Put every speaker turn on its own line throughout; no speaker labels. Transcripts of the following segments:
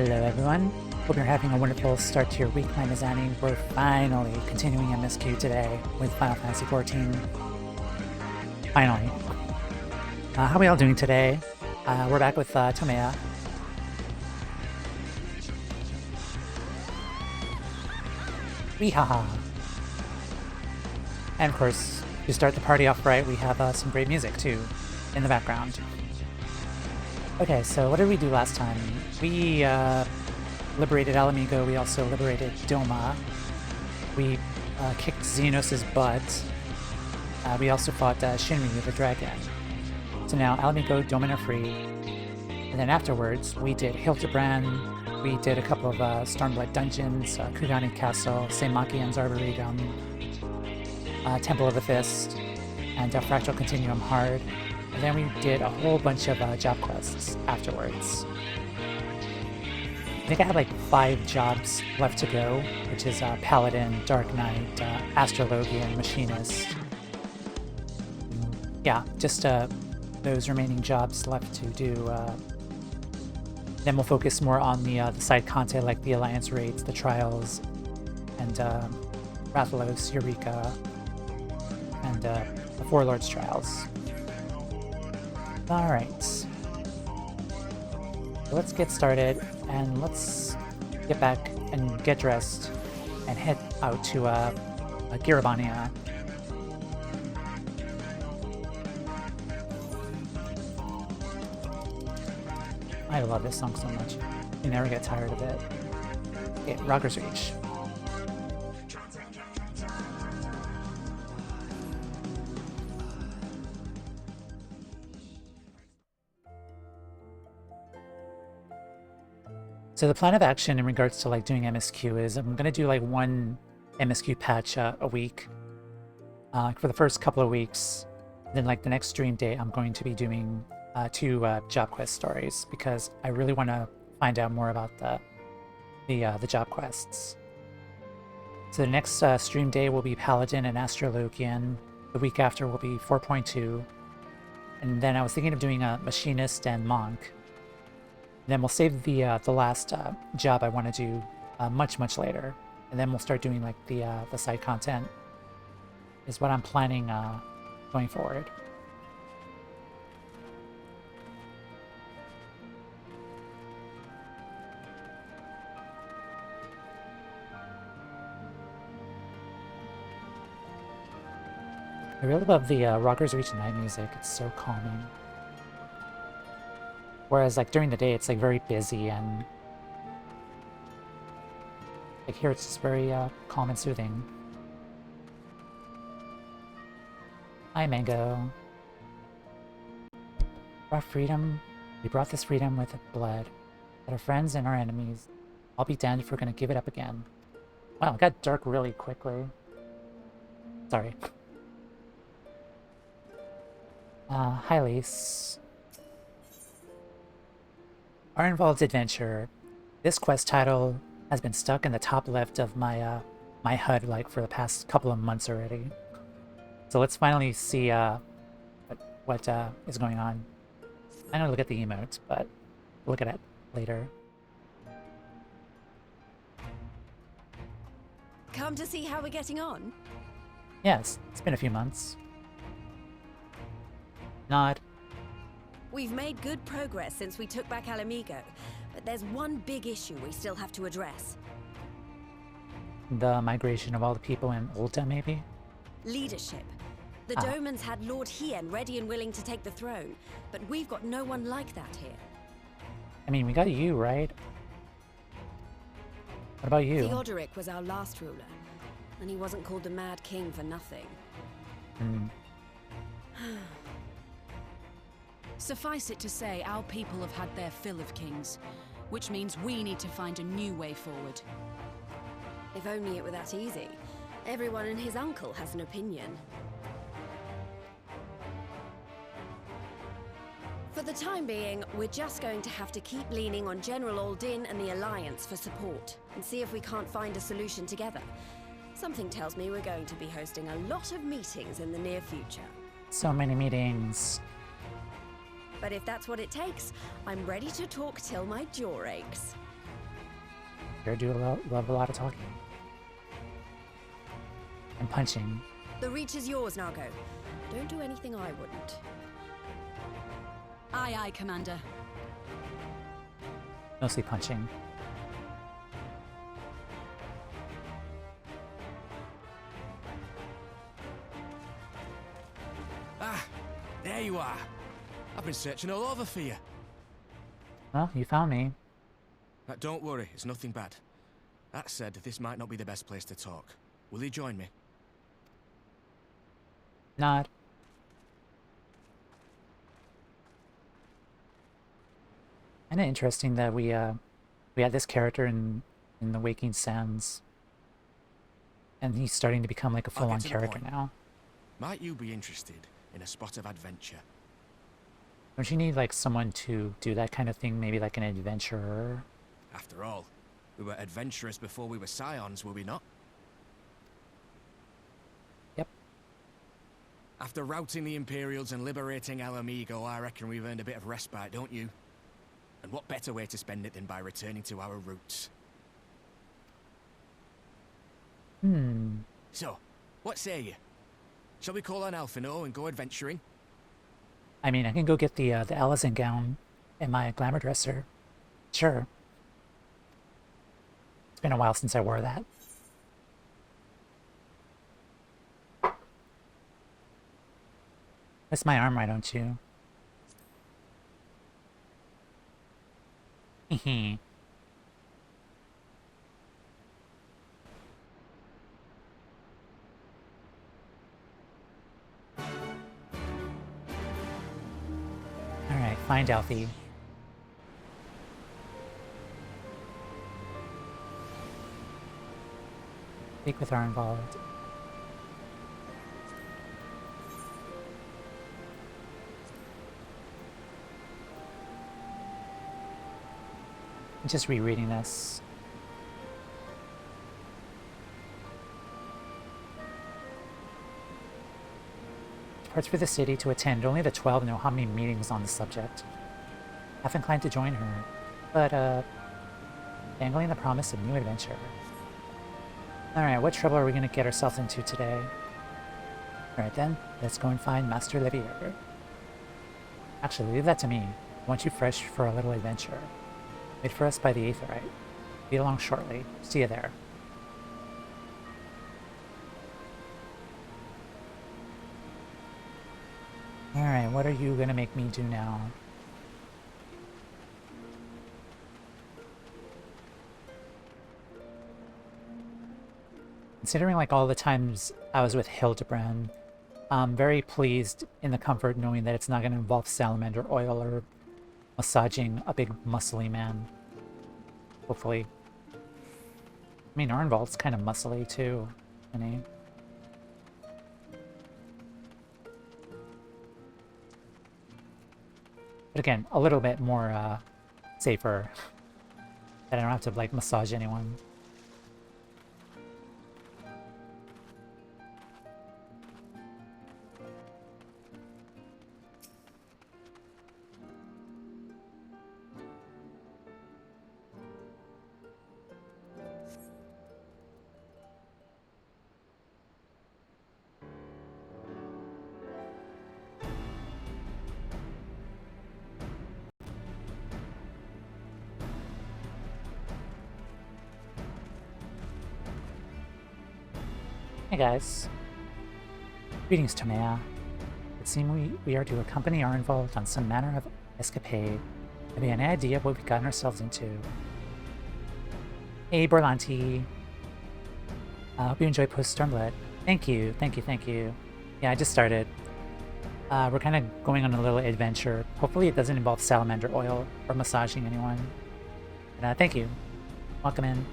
Hello everyone, hope you're having a wonderful start to your week. My name is Annie. We're finally continuing MSQ today with Final Fantasy XIV. Finally. How are we all doing today? We're back with Tomea. Weehaha! And of course, to start the party off right, we have some great music too, in the background. Okay, so what did we do last time? We liberated Alamigo, we also liberated Doma. We kicked Xenos' butt. We also fought Shinryu the dragon. So now Alamigo, Doma are free. And then afterwards, we did Hildebrand, we did a couple of Stormblood dungeons, Kugani Castle, St. Machian's Arboretum, Temple of the Fist, and Fractal Continuum Hard. And then we did a whole bunch of job quests afterwards. I think I have like 5 jobs left to go, which is Paladin, Dark Knight, Astrologian, Machinist. Yeah, just those remaining jobs left to do. Then we'll focus more on the side content like the Alliance raids, the Trials, and Rathalos, Eureka, and the Four Lords Trials. Alright, so let's get started and let's get back and get dressed and head out to Girabania. I love this song so much. You never get tired of it. Okay, Rogger's Reach. So the plan of action in regards to like doing MSQ is I'm going to do like 1 MSQ patch a week for the first couple of weeks. Then like the next stream day, I'm going to be doing 2 job quest stories because I really want to find out more about the job quests. So the next stream day will be Paladin and Astrologian. The week after will be 4.2. And then I was thinking of doing a Machinist and Monk. Then we'll save the last job I want to do much later, and then we'll start doing like the side content. Is what I'm planning going forward. I really love the Rogger's Reach night music. It's so calming. Whereas, like, during the day, it's, like, very busy, and... like, here it's just very, calm and soothing. Hi, Mango. Brought freedom. We brought this freedom with blood. But our friends and our enemies. I'll be damned if we're gonna give it up again. Wow, it got dark really quickly. Sorry. Hi, Lise. Arenvald's Adventure. This quest title has been stuck in the top left of my my HUD like for the past couple of months already. So let's finally see what is going on. I know to look at the emotes, but we'll look at it later.
Come to see how we're getting on?
Yes, it's been a few months. Nod.
We've made good progress since we took back Alamigo, but there's one big issue we still have to address.
The migration of all the people in Ulta, maybe?
Leadership. The Domans had Lord Hien ready and willing to take the throne, but we've got no one like that here.
I mean, we got you, right? What about you?
Theodoric was our last ruler, and he wasn't called the Mad King for nothing.
Suffice it to say, our people have had their fill of kings, which means we need to find a new way forward.
If only it were that easy. Everyone and his uncle has an opinion. For the time being, we're just going to have to keep leaning on General Aldin and the Alliance for support, and see if we can't find a solution together. Something tells me we're going to be hosting a lot of meetings in the near future.
So many meetings.
But if that's what it takes, I'm ready to talk till my jaw aches.
Sure do love a lot of talking. And punching.
The reach is yours, Nago. Don't do anything I wouldn't.
Aye, aye, Commander.
Mostly punching.
Ah, there you are. I've been searching all over for you.
Well, you found me.
Don't worry, it's nothing bad. That said, this might not be the best place to talk. Will you join me?
Not. Kinda interesting that we had this character in the Waking Sands. And he's starting to become like a
I'll get
full-on
to the
character
point.
now.
Might you be interested in a spot of adventure?
Don't you need like someone to do that kind of thing? Maybe like an adventurer?
After all, we were adventurers before we were scions, were we not?
Yep.
After routing the Imperials and liberating Alamigo, I reckon we've earned a bit of respite, don't you? And what better way to spend it than by returning to our roots? So, what say you? Shall we call on Alphino and go adventuring?
I mean, I can go get the Alizin gown and my glamour dresser. Sure. It's been a while since I wore that. That's my arm, why don't you? Hehe. Alright, find Alfie. Speak with Arenvald. I'm just rereading this. Departs for the city to attend. Only the 12 know how many meetings on the subject. Half inclined to join her, but dangling the promise of new adventure. Alright, what trouble are we gonna get ourselves into today? Alright then, let's go and find Master Levier. Actually, leave that to me. I want you fresh for a little adventure. Wait for us by the Aetherite. Be along shortly. See you there. Alright, what are you gonna make me do now? Considering like all the times I was with Hildebrand, I'm very pleased in the comfort knowing that it's not going to involve salamander oil or massaging a big muscly man. Hopefully. I mean, Arenvald's kind of muscly too, isn't he? But again, a little bit more safer. That I don't have to like massage anyone. Hey guys. Greetings, Tomea. It seems we are to accompany Arenvald on some manner of escapade. Have you any idea what we've gotten ourselves into? Hey, Borlanti. I hope you enjoy post-Stormblood. Thank you, thank you, thank you. Yeah, I just started. We're kind of going on a little adventure. Hopefully it doesn't involve salamander oil or massaging anyone. But, thank you. Welcome in.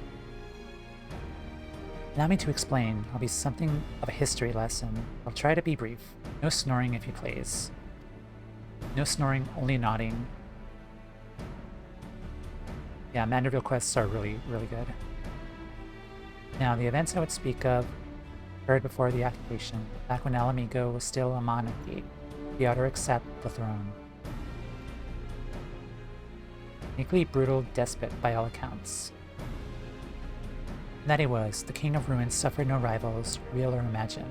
Allow me to explain. I'll be something of a history lesson. I'll try to be brief. No snoring if you please. No snoring, only nodding. Yeah, Manderville quests are really, really good. Now, the events I would speak of occurred before the occupation, back when Alamigo was still a monarchy. The ought to accept the throne. Uniquely brutal despot by all accounts. And that he was, the King of Ruins suffered no rivals, real or imagined,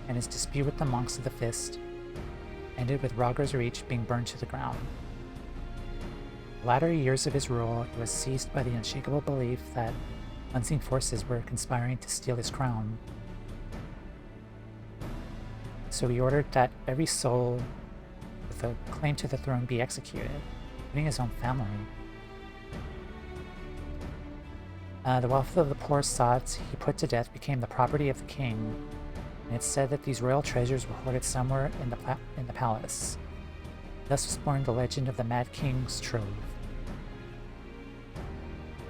and his dispute with the monks of the Fist ended with Roger's Reach being burned to the ground. The latter years of his rule, he was seized by the unshakable belief that unseen forces were conspiring to steal his crown. So he ordered that every soul with a claim to the throne be executed, including his own family. The wealth of the poor sods he put to death became the property of the king, and it's said that these royal treasures were hoarded somewhere in the palace. Thus was born the legend of the Mad King's Trove.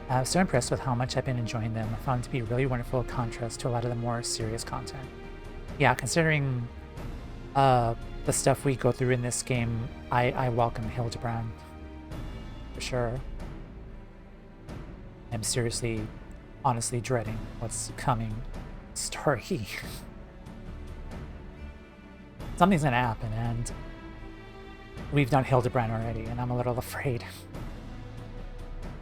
I was so impressed with how much I've been enjoying them. I found it to be a really wonderful contrast to a lot of the more serious content. Yeah, considering the stuff we go through in this game, I welcome Hildebrand. For sure. I'm seriously, honestly dreading what's coming. Story. Something's gonna happen, and we've done Hildebrand already, and I'm a little afraid.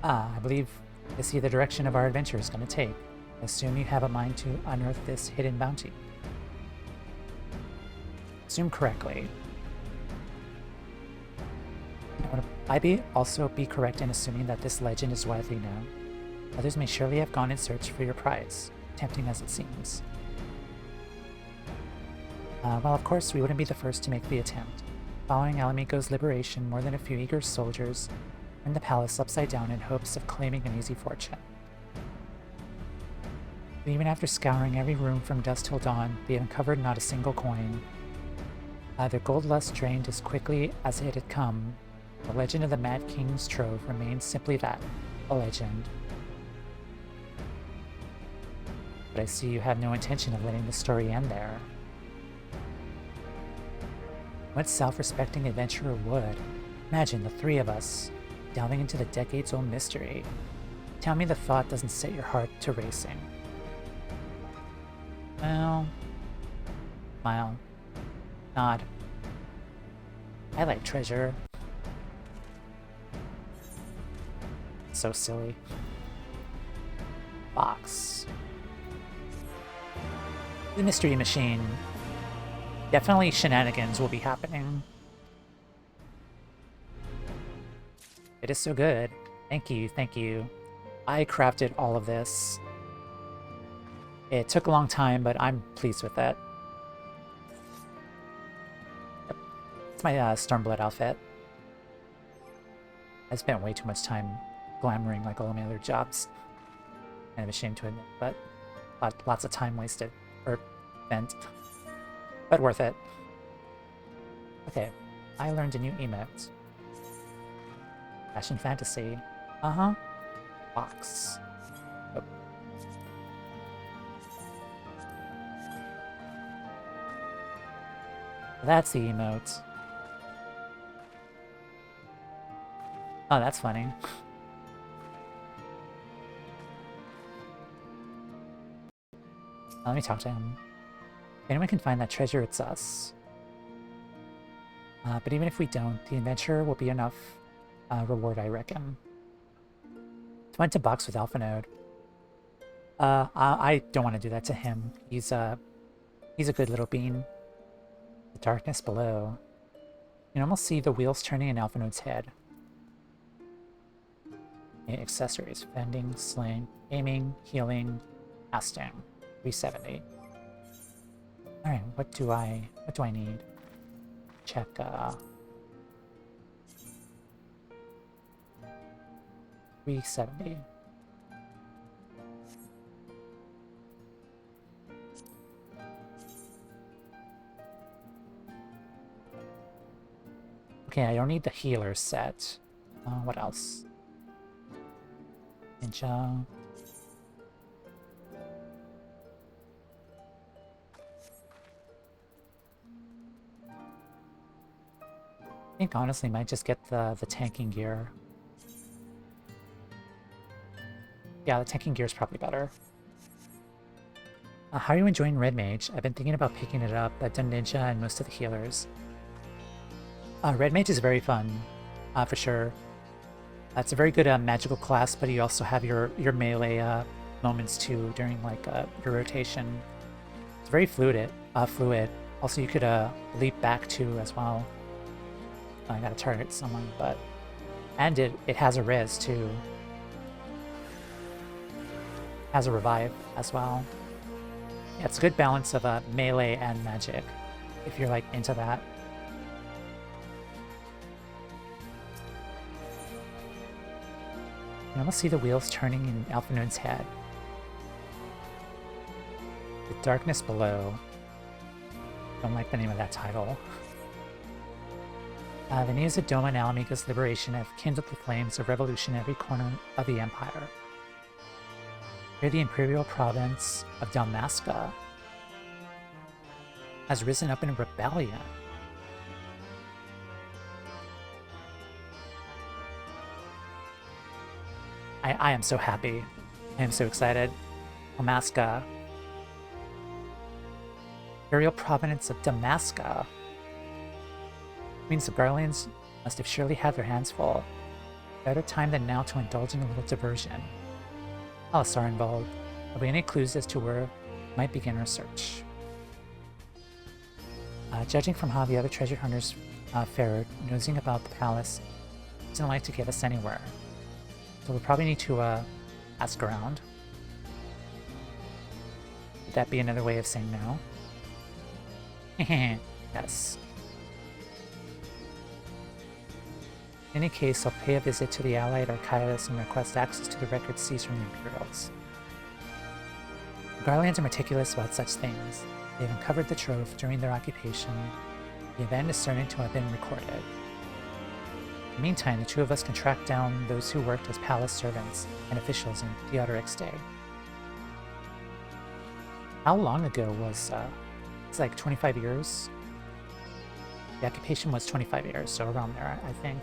I believe I see the direction of our adventure is going to take. I assume you have a mind to unearth this hidden bounty. Assume correctly. Would I also be correct in assuming that this legend is widely known? Others may surely have gone in search for your prize, tempting as it seems. Well, of course, we wouldn't be the first to make the attempt. Following Alamigo's liberation, more than a few eager soldiers turned the palace upside down in hopes of claiming an easy fortune. But even after scouring every room from dusk till dawn, they uncovered not a single coin. Their gold lust drained as quickly as it had come. The legend of the Mad King's Trove remains simply that, a legend. But I see you have no intention of letting the story end there. What self-respecting adventurer would? Imagine the three of us, delving into the decades-old mystery. Tell me the thought doesn't set your heart to racing. Well... Smile. Nod. I like treasure. So silly. Box. The mystery machine. Definitely shenanigans will be happening. It is so good. Thank you, thank you. I crafted all of this. It took a long time, but I'm pleased with it. Yep. It's my Stormblood outfit. I spent way too much time glamoring like all my other jobs. Kind of ashamed to admit, but lots of time wasted. Or spent. But worth it. Okay, I learned a new emote. Fashion fantasy. Uh-huh. Box. Oh. That's the emote. Oh, that's funny. Let me talk to him. If anyone can find that treasure, it's us. But even if we don't, the adventure will be enough reward, I reckon. So I went to box with Alpha Node. I don't want to do that to him. He's a good little bean. The darkness below. You can almost see the wheels turning in Alpha Node's head. Accessories: fending, sling, aiming, healing, casting. 370. Alright, what do I need? Check, 370. Okay, I don't need the healer set. What else? Ninja. I think honestly might just get the tanking gear. Yeah, the tanking gear is probably better. How are you enjoying Red Mage? I've been thinking about picking it up. I've done Ninja and most of the healers. Red Mage is very fun, for sure. It's a very good magical class, but you also have your melee moments too during like your rotation. It's very fluid. Also, you could leap back too as well. I gotta target someone, but and it has a res too. Has a revive as well. Yeah, it's a good balance of melee and magic if you're like into that. You almost see the wheels turning in Alphinoon's head. The darkness below. Don't like the name of that title. The news of Doma and Alamiga's liberation have kindled the flames of revolution in every corner of the Empire. Here the Imperial province of Dalmasca has risen up in rebellion. I am so happy. I am so excited. Dalmasca. Imperial province of Dalmasca. Means the Garleans must have surely had their hands full. Better time than now to indulge in a little diversion. Oh, Arenvald. Are there any clues as to where we might begin our search? Judging from how the other treasure hunters fared, nosing about the palace isn't like to get us anywhere. So we'll probably need to ask around. Would that be another way of saying no? Yes. In any case, I'll pay a visit to the Allied Archives and request access to the records seized from the Imperials. The Garlands are meticulous about such things. They've uncovered the trove during their occupation. The event is certain to have been recorded. In the meantime, the two of us can track down those who worked as palace servants and officials in Theodoric's day. How long ago was, it's like 25 years? The occupation was 25 years, so around there, I think.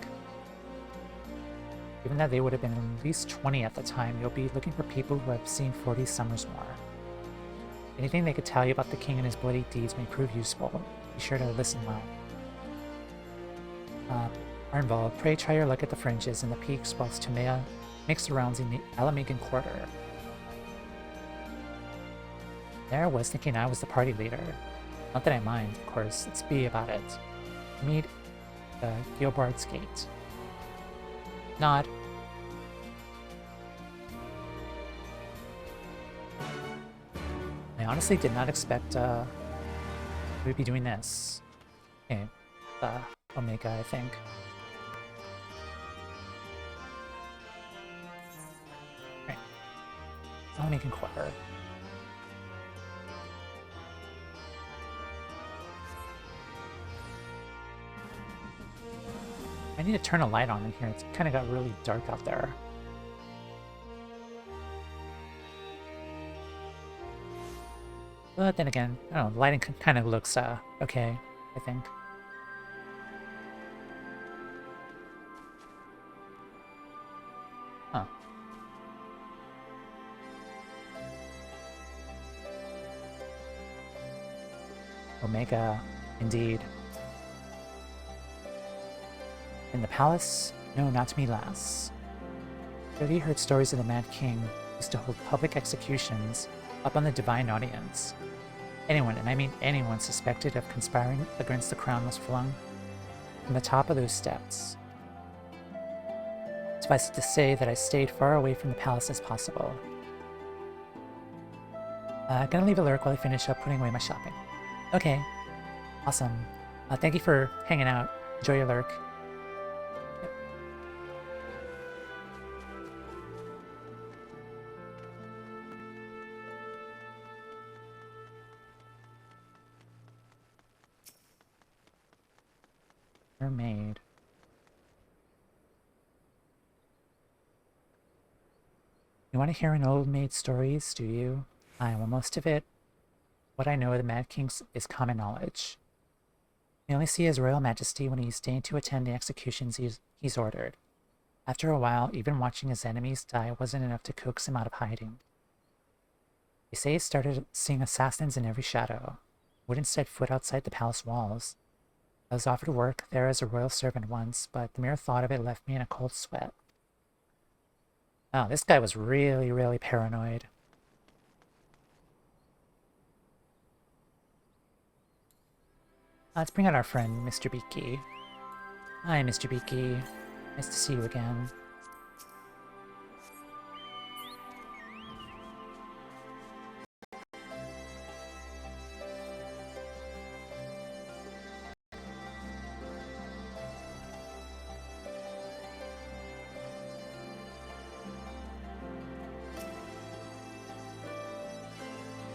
Given that they would have been at least 20 at the time, you'll be looking for people who have seen 40 summers more. Anything they could tell you about the king and his bloody deeds may prove useful. Be sure to listen well. Arenvald, pray try your luck at the fringes and the peaks whilst Tomea makes the rounds in the Alamigan quarter. There I was thinking I was the party leader. Not that I mind, of course. Let's be about it. Meet Gilbard's Gate. Nod. I honestly did not expect we'd be doing this. Okay, Omega, I think. Right. Alamigan quarter. I need to turn a light on in here. It's kind of got really dark out there. But then again, I don't know, the lighting kind of looks okay, I think. Huh. Omega, indeed. In the palace? No, not me, lass. Surely heard stories of the Mad King used to hold public executions up on the divine audience. Anyone, and I mean anyone, suspected of conspiring against the crown was flung from the top of those steps. Suffice it to say that I stayed far away from the palace as possible. Gonna leave a lurk while I finish up putting away my shopping. Okay. Awesome. Thank you for hanging out. Enjoy your lurk. Mermaid. You want to hear an old maid stories, do you? Aye, well, most of it, what I know of the Mad King is common knowledge. We only see His Royal Majesty when he's deigned to attend the executions he's ordered. After a while, even watching his enemies die wasn't enough to coax him out of hiding. They say he started seeing assassins in every shadow. Wouldn't set foot outside the palace walls. I was offered work there as a royal servant once, but the mere thought of it left me in a cold sweat. Oh, this guy was really, really paranoid. Let's bring out our friend, Mr. Beaky. Hi, Mr. Beaky. Nice to see you again.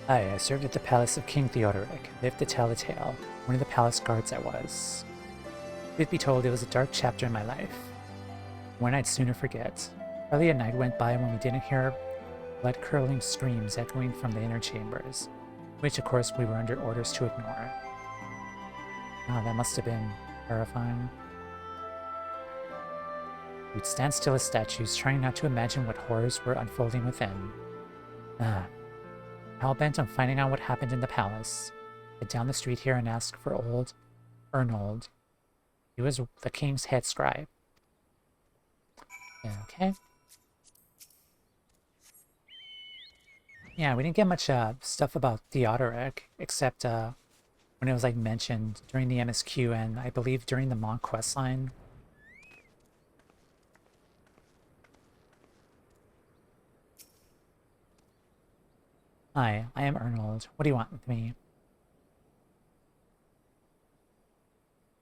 I served at the palace of King Theodoric, lived to tell the tale. One of the palace guards I was. Truth be told, it was a dark chapter in my life. One I'd sooner forget. Hardly a night went by when we didn't hear blood-curdling screams echoing from the inner chambers, which of course we were under orders to ignore. Ah, that must have been terrifying. We'd stand still as statues, trying not to imagine what horrors were unfolding within. Hell-bent on finding out what happened in the palace, head down the street here and ask for old Arenvald. He was the king's head scribe. Okay. Yeah, we didn't get much stuff about Theodoric, except when it was like mentioned during the MSQ and I believe during the Monk questline. Hi, I am Arenvald. What do you want with me?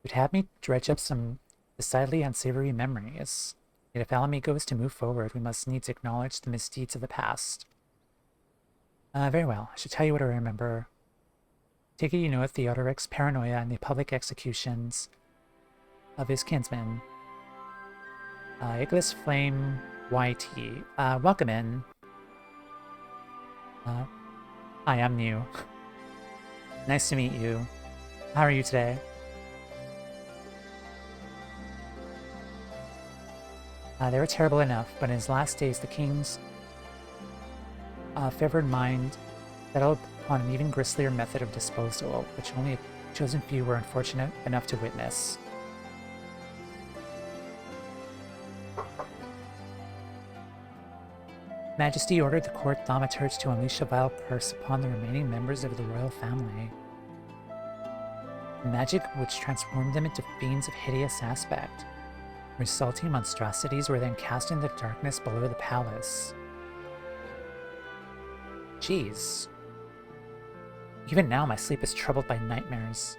You'd have me dredge up some decidedly unsavory memories. Yet if Alamigo is to move forward, we must needs acknowledge the misdeeds of the past. Very well. I should tell you what I remember. Take it you know of Theodoric's paranoia and the public executions of his kinsmen. Iglis Flame YT. Welcome in. Hi, I'm new. Nice to meet you. How are you today? They were terrible enough, but in his last days, the king's favored mind settled upon an even grislier method of disposal, which only a chosen few were unfortunate enough to witness. Majesty ordered the court thaumaturge to unleash a vile curse upon the remaining members of the royal family. Magic which transformed them into fiends of hideous aspect. Resulting monstrosities were then cast in the darkness below the palace. Jeez. Even now my sleep is troubled by nightmares.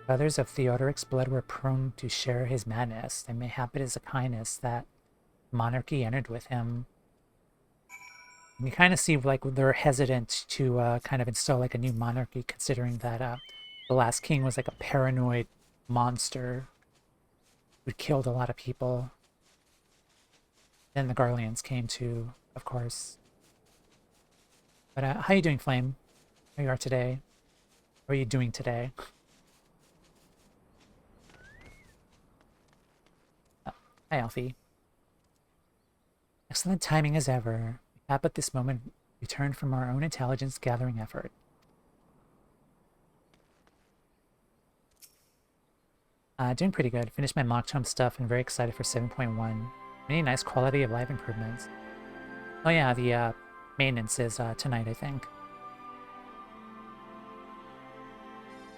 Brothers of Theodoric's blood were prone to share his madness, and mayhap it is a kindness that monarchy entered with him. And you kind of see like they're hesitant to kind of install like a new monarchy, considering that the last king was like a paranoid monster who killed a lot of people. Then the Garleans came too, of course. But how are you doing, Flame? How you are today? How are you doing today? Oh, hi, Alfie. Excellent timing as ever. We have at this moment returned from our own intelligence gathering effort. Doing pretty good. Finished my mock tome stuff and very excited for 7.1. Many nice quality of life improvements. Oh yeah, the maintenance is tonight, I think.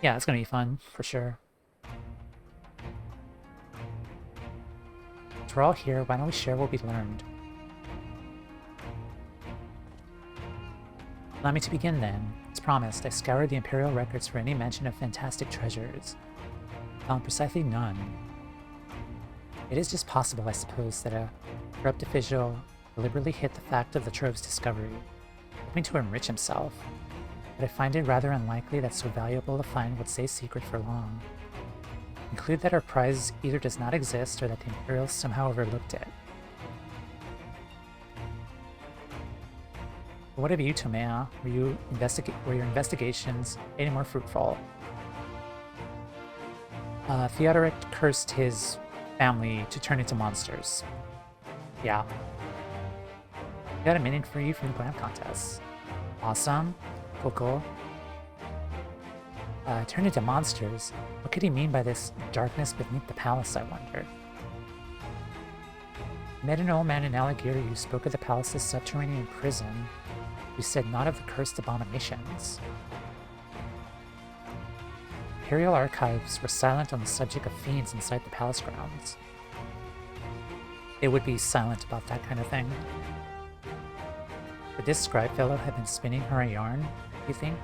Yeah, it's gonna be fun, for sure. So we're all here, why don't we share what we learned? Allow me to begin then. As promised, I scoured the Imperial records for any mention of fantastic treasures. Found precisely none. It is just possible, I suppose, that a corrupt official deliberately hid the fact of the trove's discovery, hoping to enrich himself, but I find it rather unlikely that so valuable a find would stay secret for long. Conclude that our prize either does not exist or that the Imperials somehow overlooked it. But what of you, Tomea? Were your investigations any more fruitful? Theodoric cursed his family to turn into monsters. Yeah. Got a minute for you from the glam contest. Awesome. Cool. Turned into monsters. What could he mean by this darkness beneath the palace, I wonder? Met an old man in Alligator who spoke of the palace's subterranean prison, who said not of the cursed abominations. Imperial archives were silent on the subject of fiends inside the palace grounds. They would be silent about that kind of thing. Could this scribe fellow have been spinning her a yarn, you think?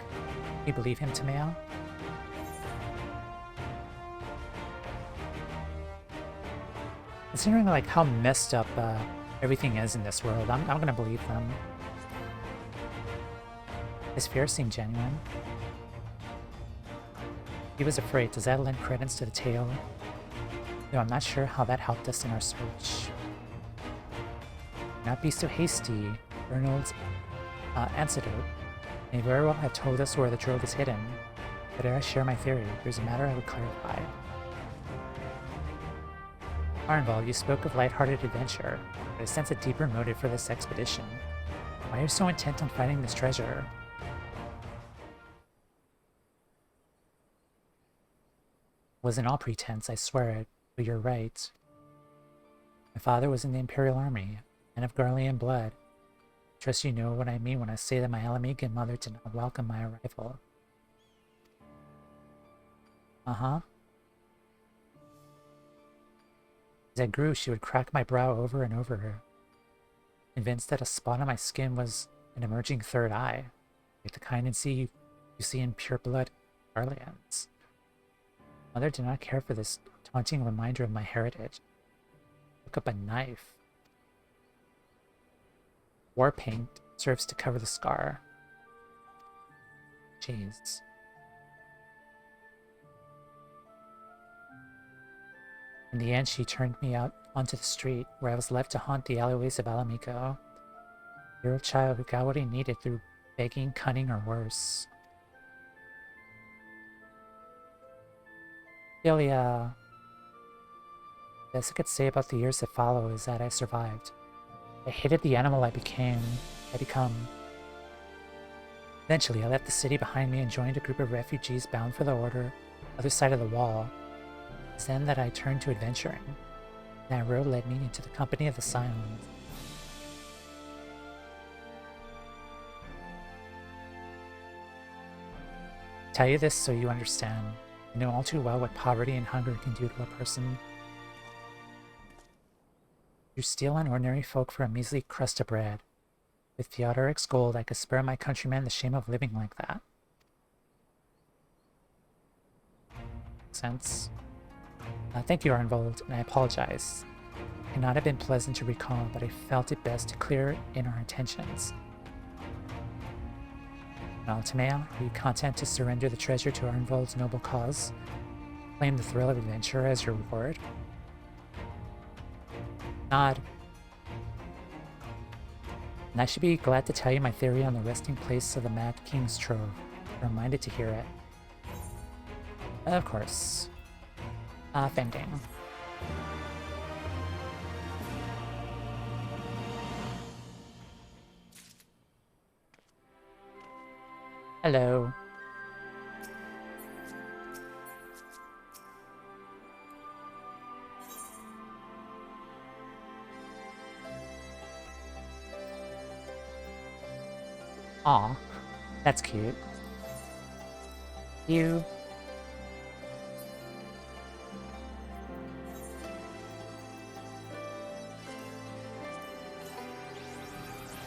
You believe him, Tameo? Considering like how messed up everything is in this world, I'm gonna believe them. His fear seemed genuine. He was afraid. Does that lend credence to the tale? Though I'm not sure how that helped us in our search. Do not be so hasty. Arnold's antidote may very well have told us where the trove is hidden. But I share my theory. There's a matter I would clarify. Arenvald, you spoke of light-hearted adventure, but I sense a deeper motive for this expedition. Why are you so intent on finding this treasure? Wasn't all pretense, I swear it, but you're right. My father was in the Imperial Army, and of Garlean blood. Trust you know what I mean when I say that my Alamegan mother did not welcome my arrival. Uh-huh. As I grew, she would crack my brow over and over, convinced that a spot on my skin was an emerging third eye, like the kind you see in pure-blood Garleans. Mother did not care for this taunting reminder of my heritage. Took up a knife. War paint serves to cover the scar. Jeez. In the end, she turned me out onto the street, where I was left to haunt the alleyways of Alamico. Hero child who got what he needed through begging, cunning, or worse. Really, the best I could say about the years that follow is that I survived. I hated the animal I become. Eventually, I left the city behind me and joined a group of refugees bound for the other side of the wall. It's then that I turned to adventuring. That road led me into the company of the Scions. I tell you this so you understand. I know all too well what poverty and hunger can do to a person. You steal on ordinary folk for a measly crust of bread. With Theodoric's gold, I could spare my countrymen the shame of living like that. Makes sense. Thank you, Arenvald, and I apologize. It cannot have been pleasant to recall, but I felt it best to clear in our intentions. Well, Tameo, are you content to surrender the treasure to Arenvald's noble cause? Claim the thrill of adventure as your reward? Nod. And I should be glad to tell you my theory on the resting place of the Mad King's trove. I'm reminded to hear it. Of course. Fending. Hello. Aw, that's cute. You.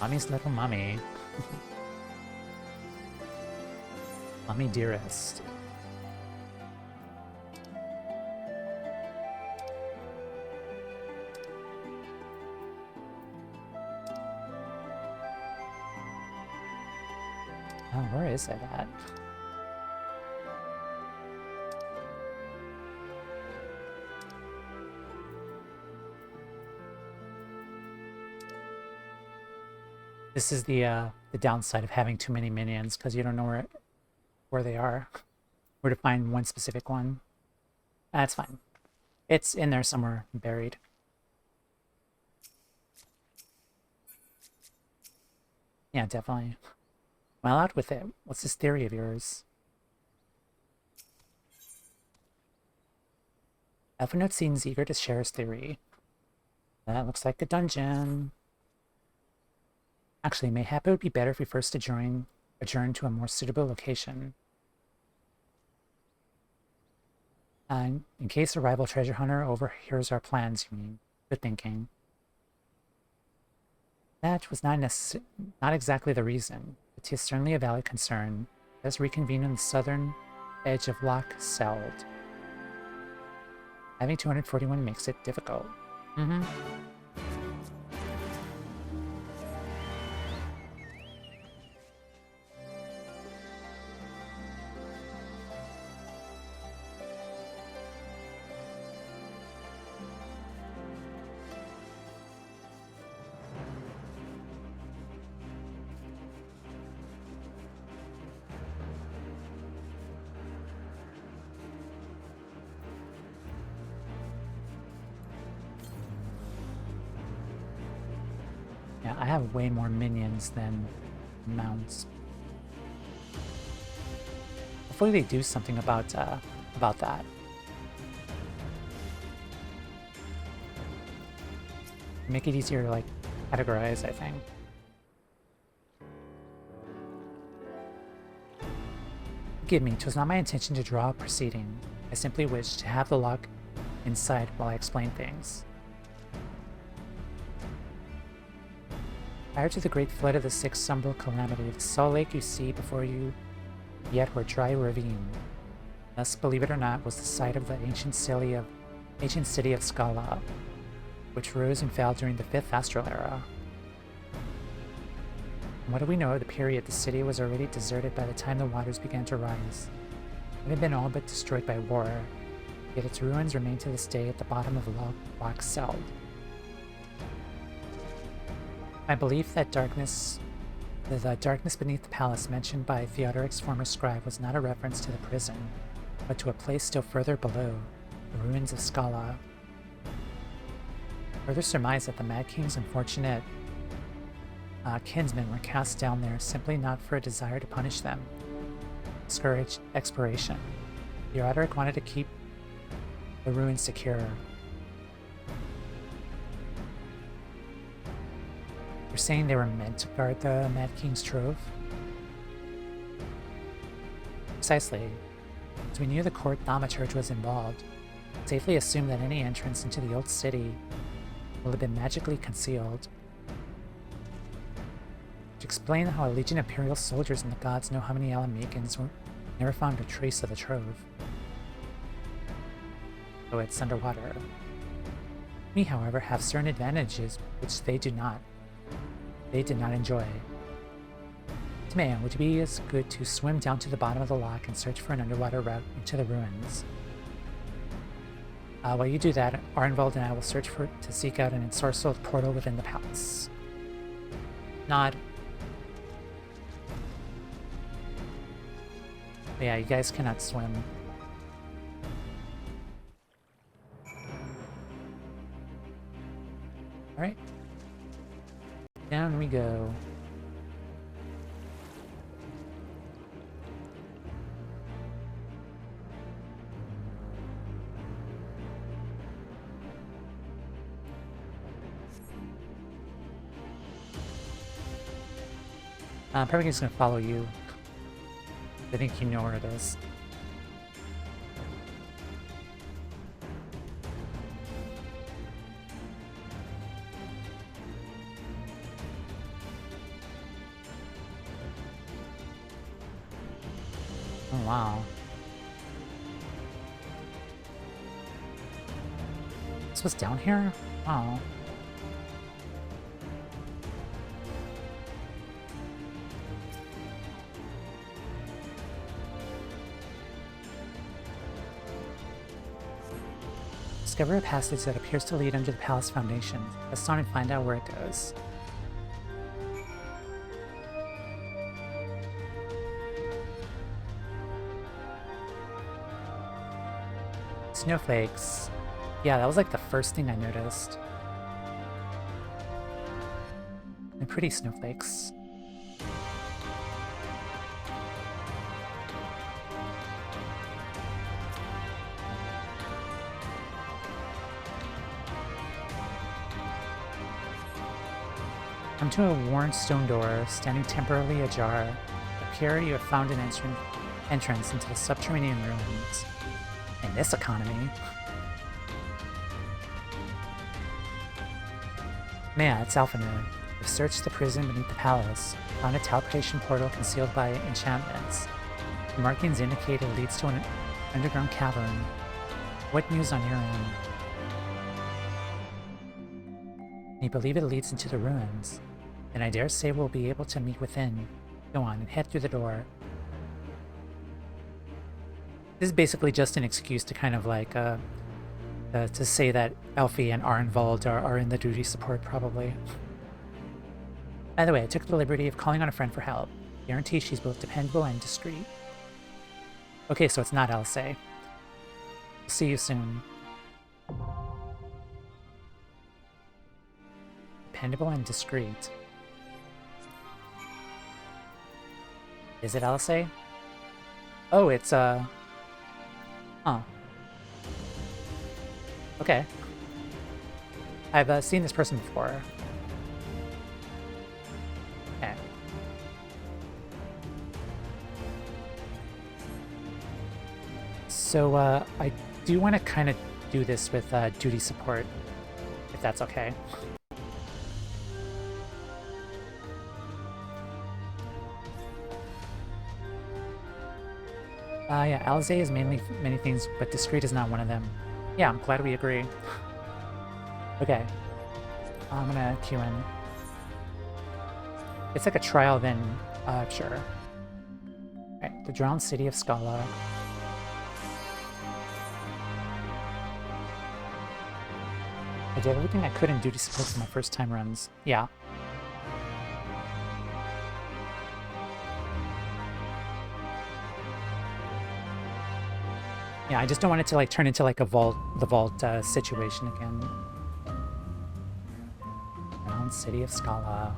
Mommy's little mummy. Mommy dearest. Oh, where is it at? This is the downside of having too many minions, because you don't know where they are, where to find one specific one. That's fine. It's in there somewhere, buried. Yeah, definitely. Well, out with it. What's this theory of yours? Alphanote seems eager to share his theory. That looks like a dungeon. Actually, mayhap it would be better if we first adjourn to a more suitable location. In case a rival treasure hunter overhears our plans, you mean. Good thinking. That was not exactly the reason, but 'tis certainly a valid concern. Let us reconvene on the southern edge of Loch Seld. Having 241 makes it difficult. Yeah, I have way more minions than mounts. Hopefully they do something about that. Make it easier to, like, categorize, I think. Forgive me, 'twas not my intention to draw a proceeding. I simply wished to have the lock inside while I explain things. Prior to the great flood of the Sixth Umbral Calamity, the Salt Lake you see before you yet were dry ravine. Thus, believe it or not, was the site of the ancient city of Scala, which rose and fell during the Fifth Astral Era. From what do we know of the period, the city was already deserted by the time the waters began to rise. It had been all but destroyed by war, yet its ruins remain to this day at the bottom of Loch Seld. My belief that the darkness beneath the palace mentioned by Theodoric's former scribe was not a reference to the prison, but to a place still further below, the ruins of Scala. Further surmise that the Mad King's unfortunate kinsmen were cast down there simply not for a desire to punish them. Discouraged exploration. Theodoric wanted to keep the ruins secure. You're saying they were meant to guard the Mad King's trove? Precisely. As we knew the court thaumaturge was involved, safely assumed that any entrance into the old city will have been magically concealed. To explain how a legion of Imperial soldiers and the gods know how many Alamegans never found a trace of the trove. Though it's underwater. We, however, have certain advantages which they did not enjoy. Timea, would it be as good to swim down to the bottom of the loch and search for an underwater route into the ruins? While you do that, Arenvald and I will search to seek out an ensorcelled portal within the palace. Nod. But yeah, you guys cannot swim. Alright. Down we go. I'm probably just gonna follow you. I think you know where it is. Oh wow. This was down here? Wow. Discover a passage that appears to lead under the palace foundation. Let's on and find out where it goes. Snowflakes. Yeah, that was like the first thing I noticed. They're pretty snowflakes. Come to a worn stone door, standing temporarily ajar. Up here you have found an entrance into the subterranean ruins. In this economy. Maya, it's Alphanur. We've searched the prison beneath the palace, found a teleportation portal concealed by enchantments. The markings indicate it leads to an underground cavern. What news on your end? You believe it leads into the ruins? Then I dare say we'll be able to meet within. Go on and head through the door. This is basically just an excuse to kind of like, to say that Elfie and Arenvald are in the duty support, probably. By the way, I took the liberty of calling on a friend for help. Guarantee she's both dependable and discreet. Okay, so it's not Elsa. See you soon. Dependable and discreet. Is it Elsa? Oh, it's, Huh. Okay. I've seen this person before. Okay. So, I do want to kind of do this with duty support, if that's okay. Yeah, Alze is mainly many things, but discreet is not one of them. Yeah, I'm glad we agree. Okay. I'm gonna queue in. It's like a trial then, sure. Alright, the drowned city of Scala. I did everything I could in duty support for my first time runs. Yeah. Yeah, I just don't want it to like turn into like a the vault situation again. Around city of Scala.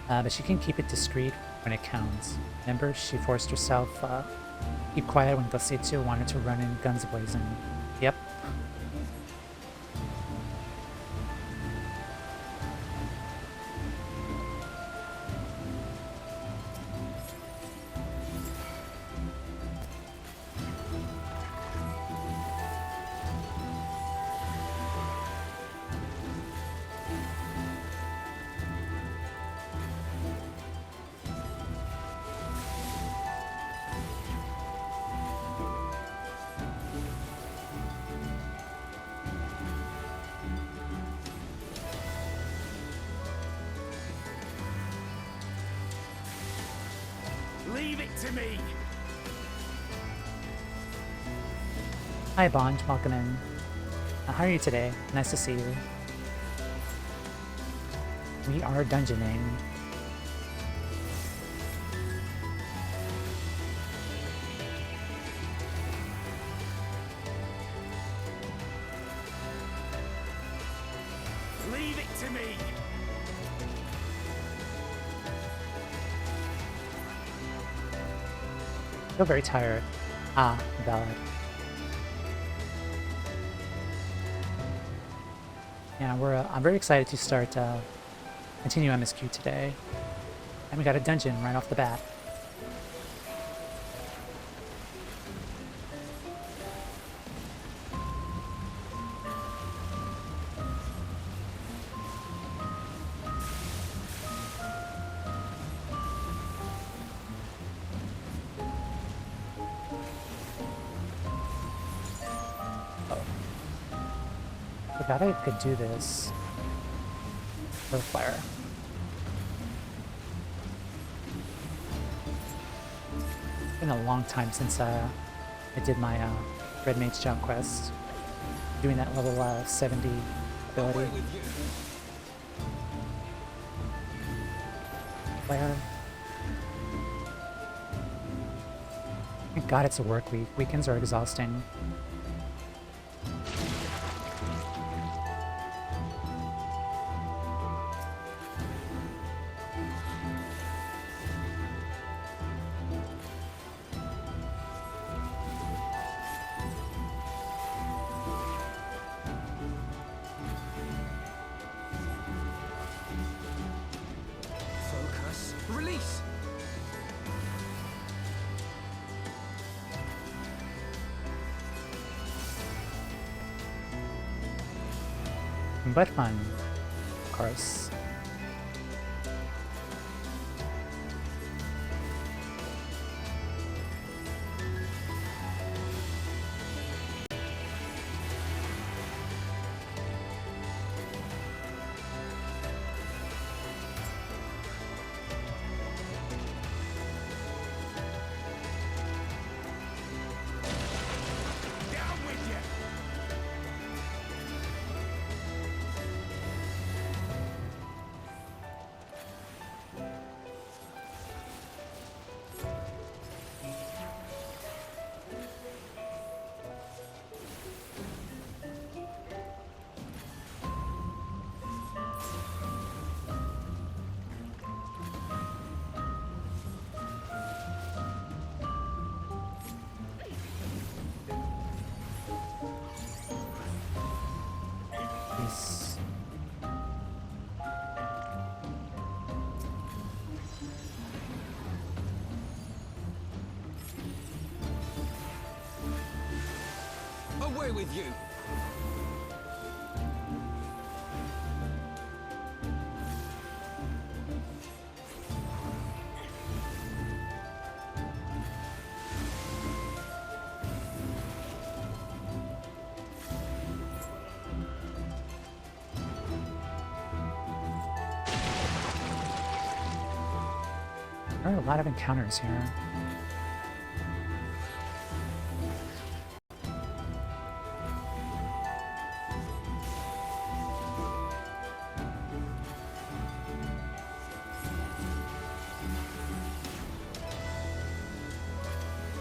But she can keep it discreet when it counts. Remember, she forced herself keep quiet when Gosetsu wanted to run in guns blazing. Yep.
Leave it to me!
Hi Bond, welcome in. How are you today? Nice to see you. We are dungeoning.
Leave it to me!
I feel very tired. Ah, valid. Yeah, I'm very excited to start continue MSQ today. And we got a dungeon right off the bat. Forgot I could do this. Earth Flare. It's been a long time since I did my Red Mage Jump quest. Doing that level 70 ability. Flare. Thank God it's a work week. Weekends are exhausting. Nothing but fun, of course. Peace.
Away with you!
There are a lot of encounters here.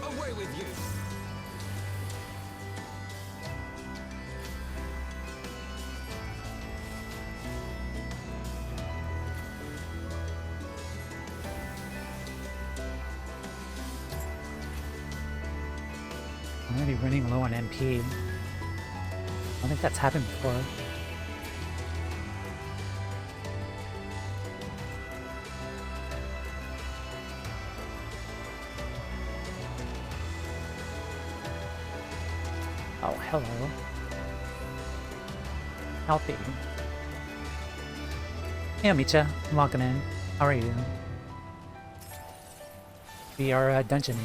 Away with you!
I'm already running low on MP. I don't think that's happened before. Oh, hello. Healthy. Hey, Amicha. I'm walking in. How are you? We are dungeoning.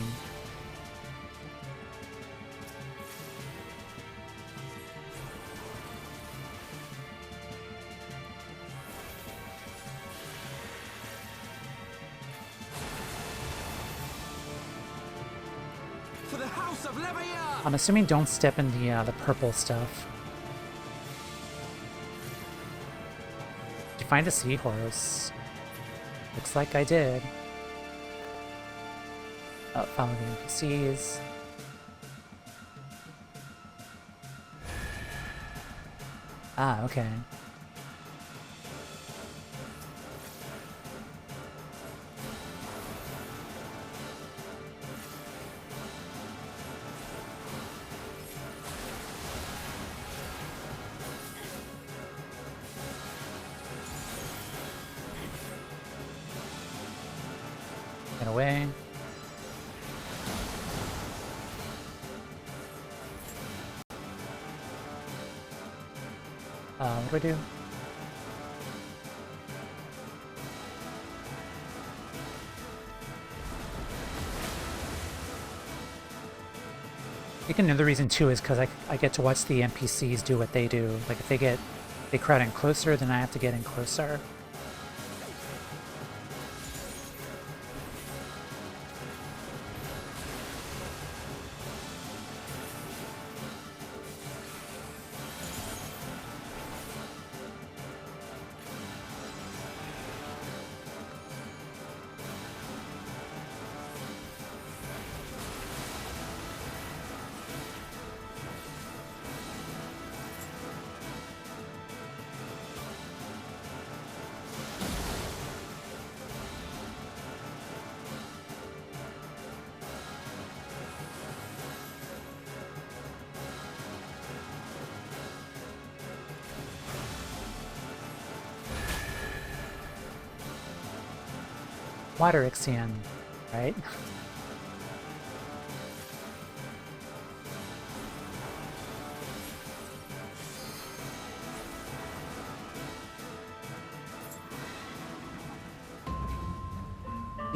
For the House of Levier!
I'm assuming don't step in the purple stuff. Did you find a seahorse? Looks like I did. Oh, follow the NPCs. Ah, okay. Get away. What do I do? I think another reason too is because I get to watch the NPCs do what they do. Like if they crowd in closer, then I have to get in closer. Water Ixion, right?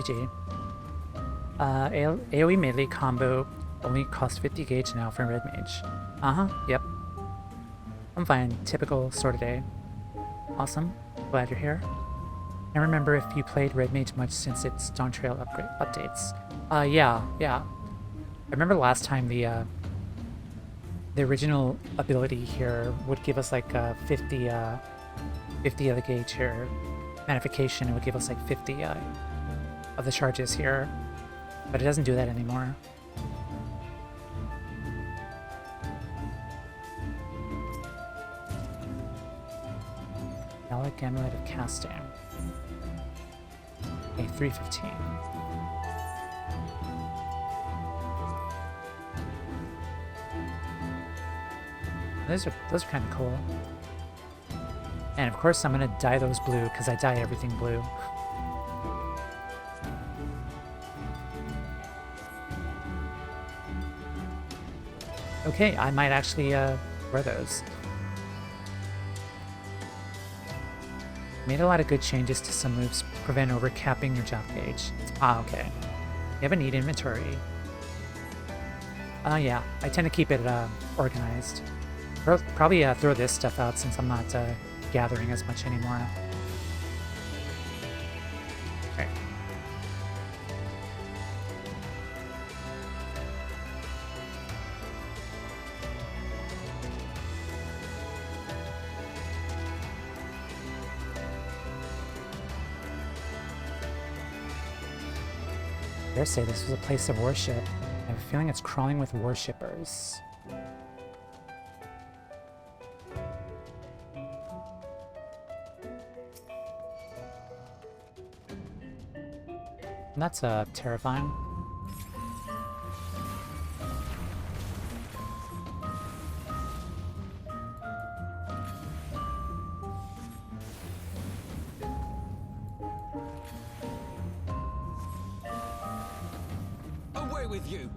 GG. AoE melee combo only costs 50 gauge now for Red Mage. Yep. I'm fine. Typical sort of day. Awesome. Glad you're here. I remember if you played Red Mage much since its Dawn Trail updates. Yeah. I remember last time the original ability here would give us like 50 of the gauge here. Magnification, it would give us like 50 of the charges here. But it doesn't do that anymore. Relic Amulet of Casting. Okay, 315. Those are kind of cool. And of course I'm gonna dye those blue because I dye everything blue. Okay, I might actually wear those. Made a lot of good changes to some moves to prevent overcapping your job gauge. Okay. You have a neat inventory. Yeah, I tend to keep it organized. Probably throw this stuff out since I'm not gathering as much anymore. Okay. I dare say this was a place of worship. I have a feeling it's crawling with worshippers. That's terrifying.
Away with you!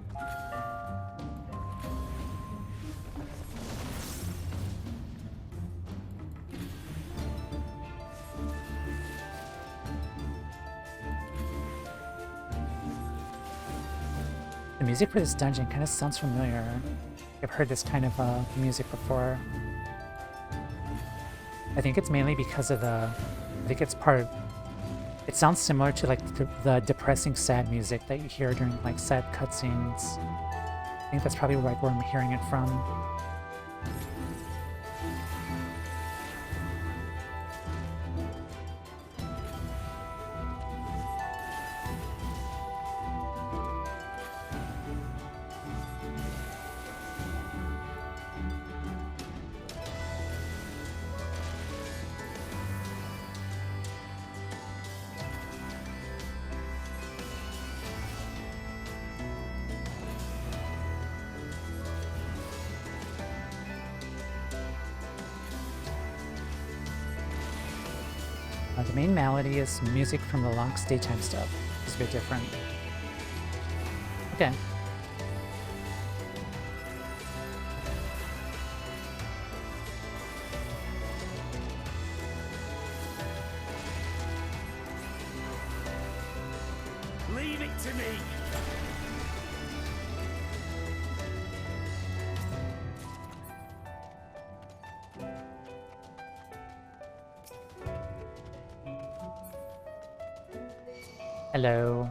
The music for this dungeon kind of sounds familiar. I've heard this kind of music before. I think it's mainly because of I think it's part of... It sounds similar to like the depressing sad music that you hear during like sad cutscenes. I think that's probably like where I'm hearing it from. The main malady is music from the Lonk's daytime stuff. It's a bit different. Okay.
Leave it to me!
Hello.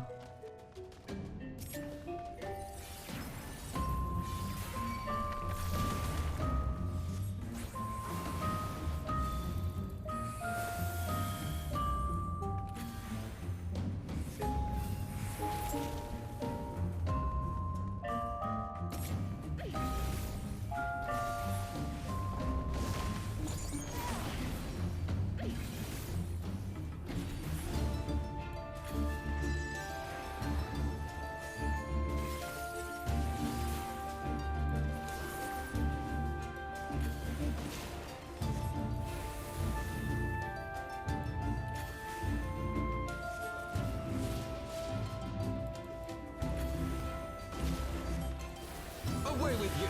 Away with you!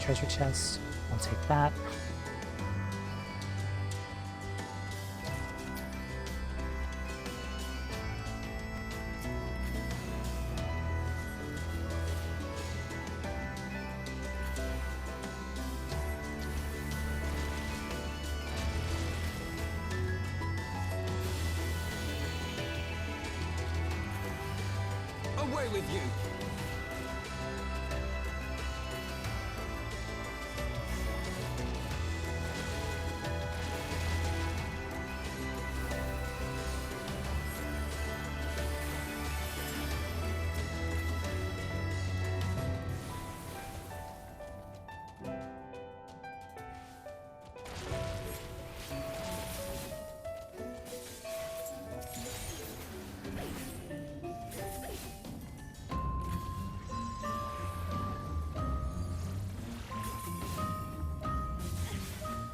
treasure chest. I'll take that.
Away with you!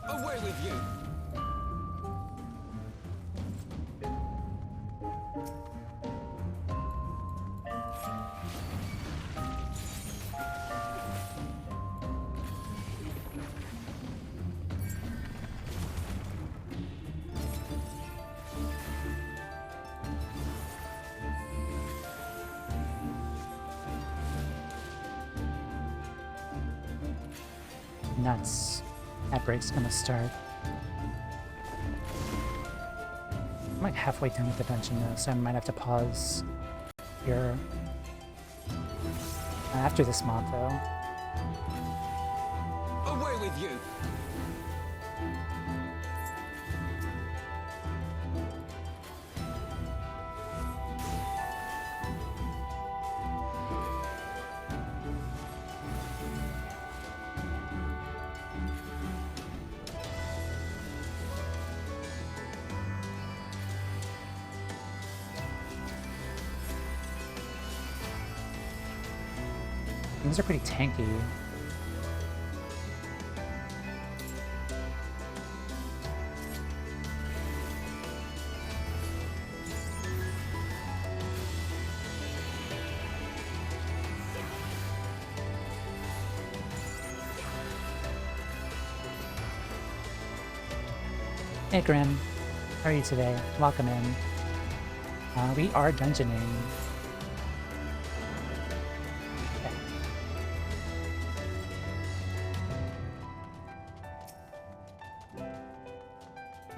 Away with you!
Nuts. That break's gonna start. I'm like halfway done with the dungeon though, so I might have to pause here. After this mob though.
Away with you!
Things are pretty tanky. Hey Grim, how are you today? Welcome in. We are dungeoning.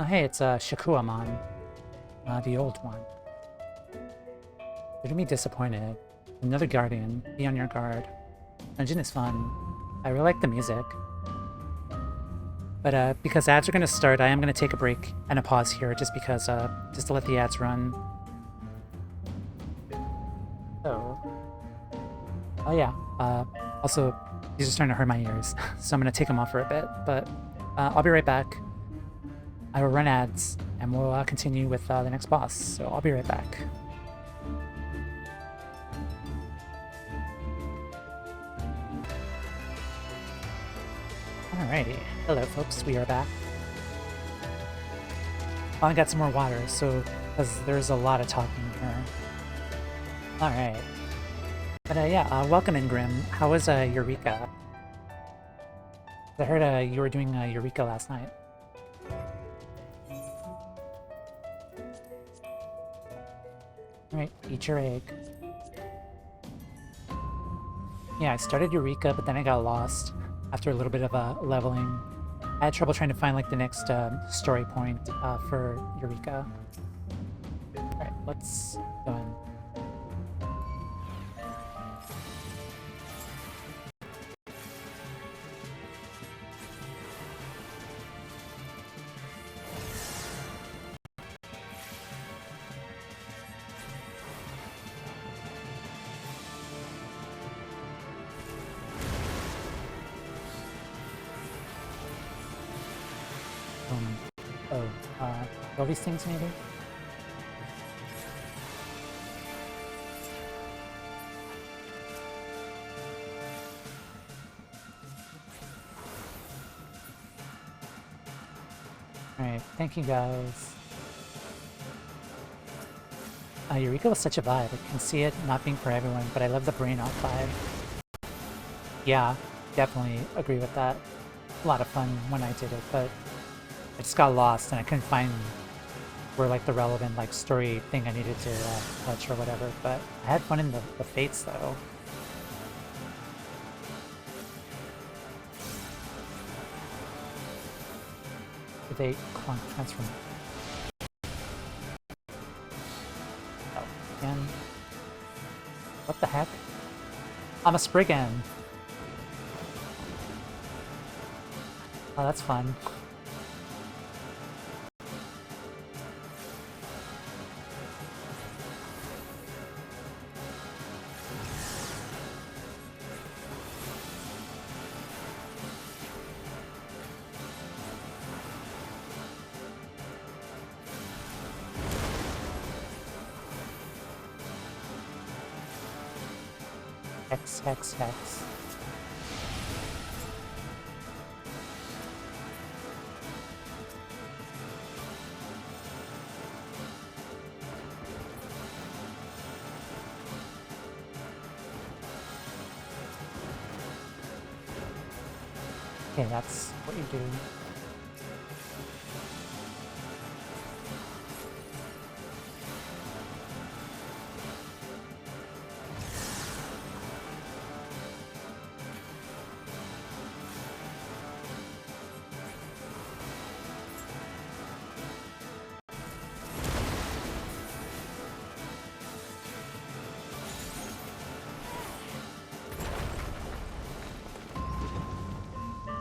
Oh hey, it's Shakuamon, the old one. You're gonna be disappointed. Another guardian. Be on your guard. Dungeon is fun. I really like the music. But because ads are gonna start, I am gonna take a break and a pause here, just because just to let the ads run. So, oh yeah. Also, these are starting to hurt my ears, so I'm gonna take them off for a bit. But I'll be right back. I will run ads, and we'll continue with the next boss, so I'll be right back. Alrighty, hello folks, we are back. Oh, I got some more water, so, because there's a lot of talking here. Alright. But yeah, welcome in Grim. How was Eureka? I heard you were doing Eureka last night. Alright, eat your egg. Yeah, I started Eureka, but then I got lost after a little bit of leveling. I had trouble trying to find like the next story point for Eureka. Alright, let's go in. All these things maybe? Alright, thank you guys. Eureka was such a vibe. I can see it not being for everyone, but I love the brain off vibe. Yeah, definitely agree with that. A lot of fun when I did it, but I just got lost and I couldn't find where like the relevant like story thing I needed to touch or whatever. But I had fun in the fates though. Did they clunk transform? Oh, again. What the heck? I'm a Spriggan. Oh, that's fun. Hex, hex, hex. Okay, that's what you do.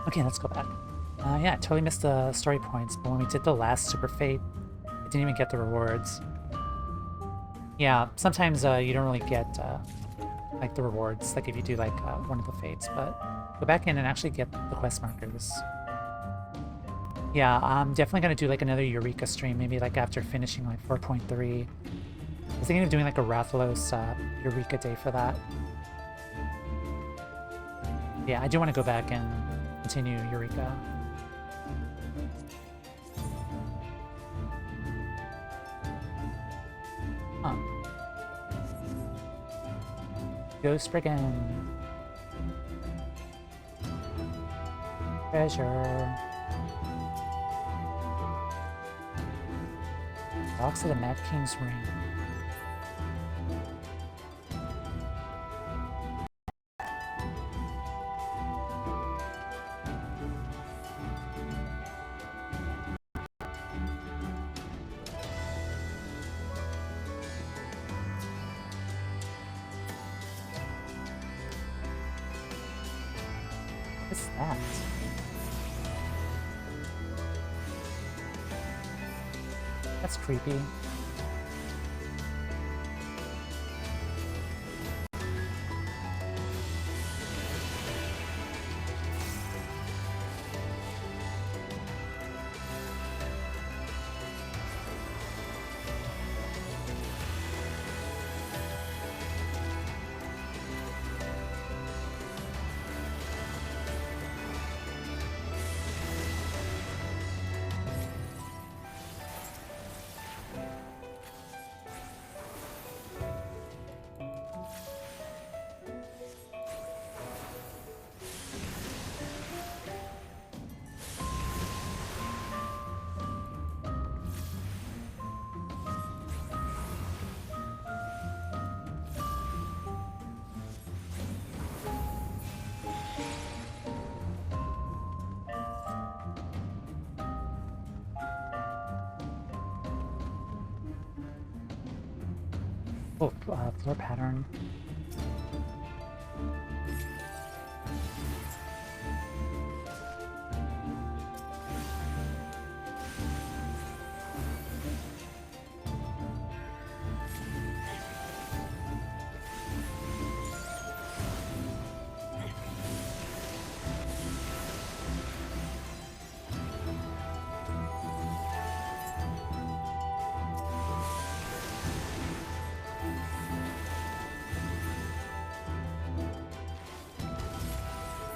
Okay, let's go back. Yeah, I totally missed the story points, but when we did the last Super Fate, I didn't even get the rewards. Yeah, sometimes you don't really get like the rewards, like if you do like one of the fates, but go back in and actually get the quest markers. Yeah, I'm definitely gonna do like another Eureka stream, maybe like after finishing like 4.3. I was thinking of doing like a Rathalos Eureka day for that. Yeah, I do want to go back and continue Eureka. Huh. Go Spriggan. Treasure. Box of the Mad King's Ring. What's that? That's creepy. Oh, floor pattern.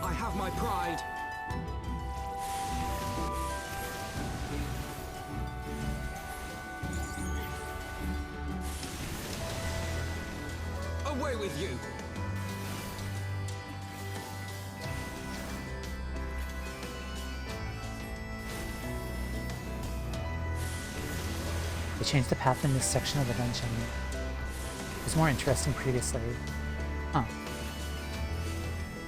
I have my pride. Away with you.
changed the path in this section of the dungeon. It was more interesting previously. Huh.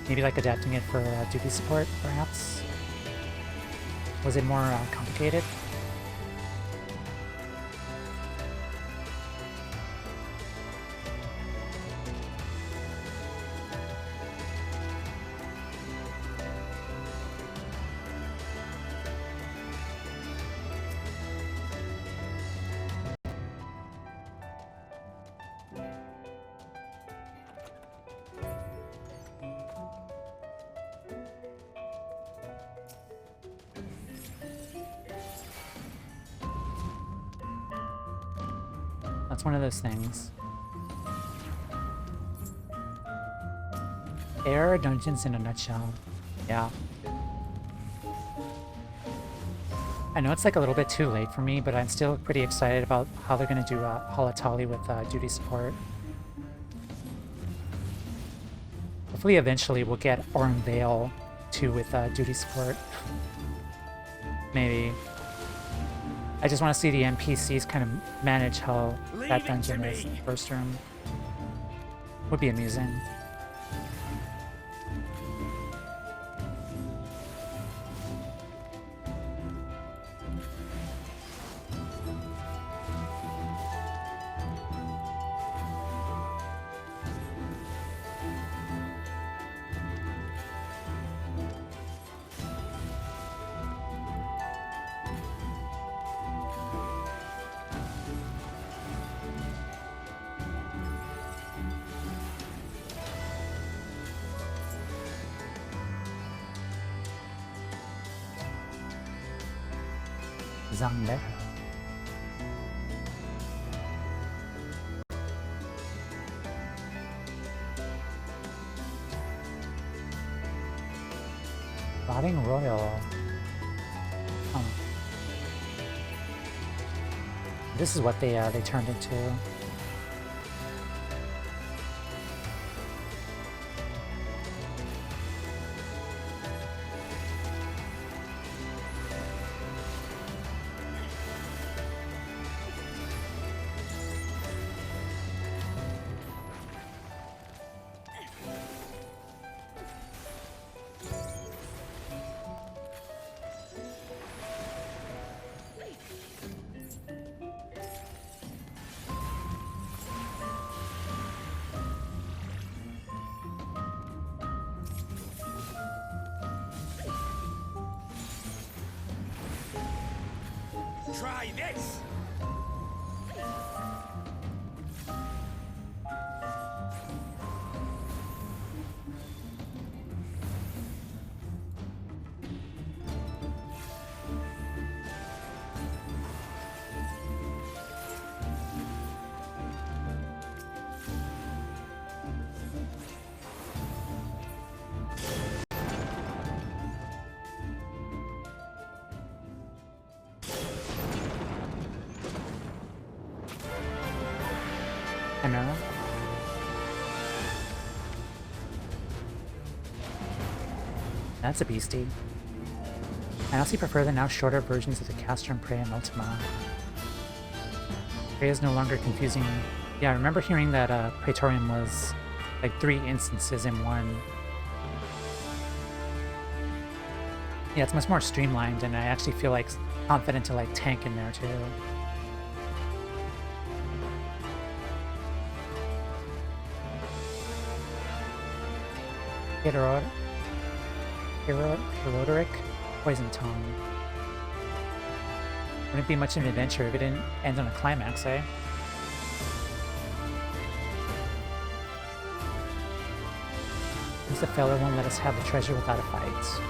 Maybe like adapting it for duty support, perhaps? Was it more complicated? That's one of those things. There are dungeons in a nutshell. Yeah. I know it's like a little bit too late for me, but I'm still pretty excited about how they're going to do Halatali with duty support. Hopefully eventually we'll get Arenvald too with duty support. Maybe. I just want to see the NPCs kind of manage how that dungeon is in the first room. Would be amusing. Zangle. Rotting Royal. Oh. This is what they turned into.
Try this!
Chimera. That's a beastie. I honestly prefer the now shorter versions of the Castrum Prey and Ultima. Prey is no longer confusing. Yeah, I remember hearing that Praetorium was like 3 instances in one. Yeah, it's much more streamlined, and I actually feel like confident to like tank in there too. Herodoric Poison Tongue. Wouldn't be much of an adventure if it didn't end on a climax, eh? The feller won't let us have the treasure without a fight.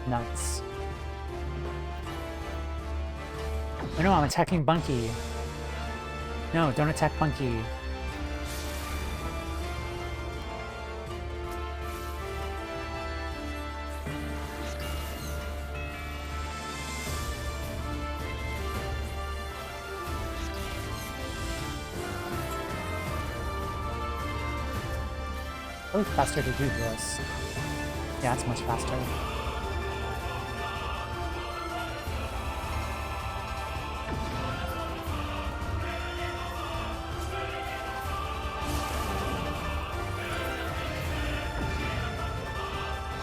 Nuts. Oh no, I'm attacking Bunky. No, don't attack Bunky. Probably faster to do this. Yeah, it's much faster.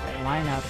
Okay, line up.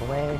Away.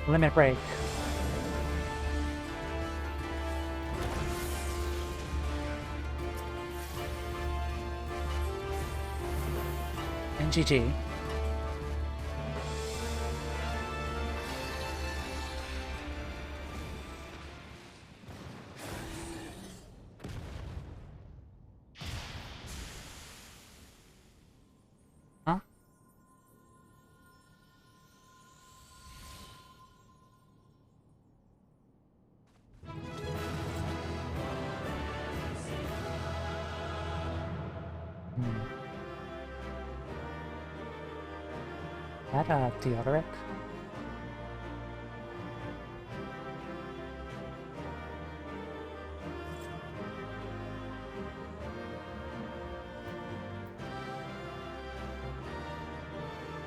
Limit break. And GG. Huh? That, Theodoric?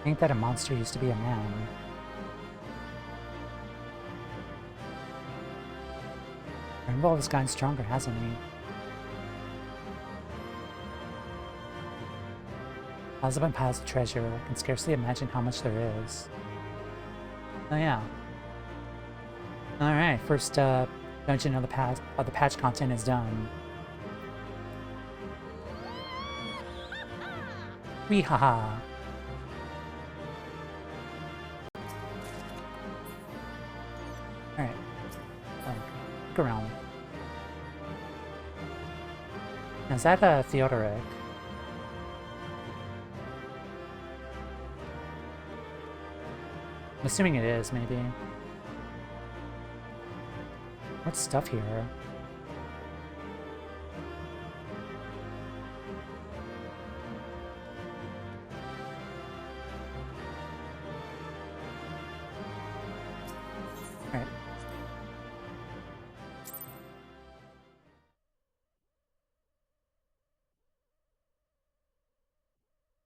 I think that a monster used to be a man. Arenvald has gotten stronger, hasn't he? Piles upon piles of treasure. I can scarcely imagine how much there is. Oh yeah. Alright, first dungeon of the patch content is done. Wee haha. Alright. Look around. Now, is that Theodoric? I'm assuming it is, maybe. What's stuff here? Alright.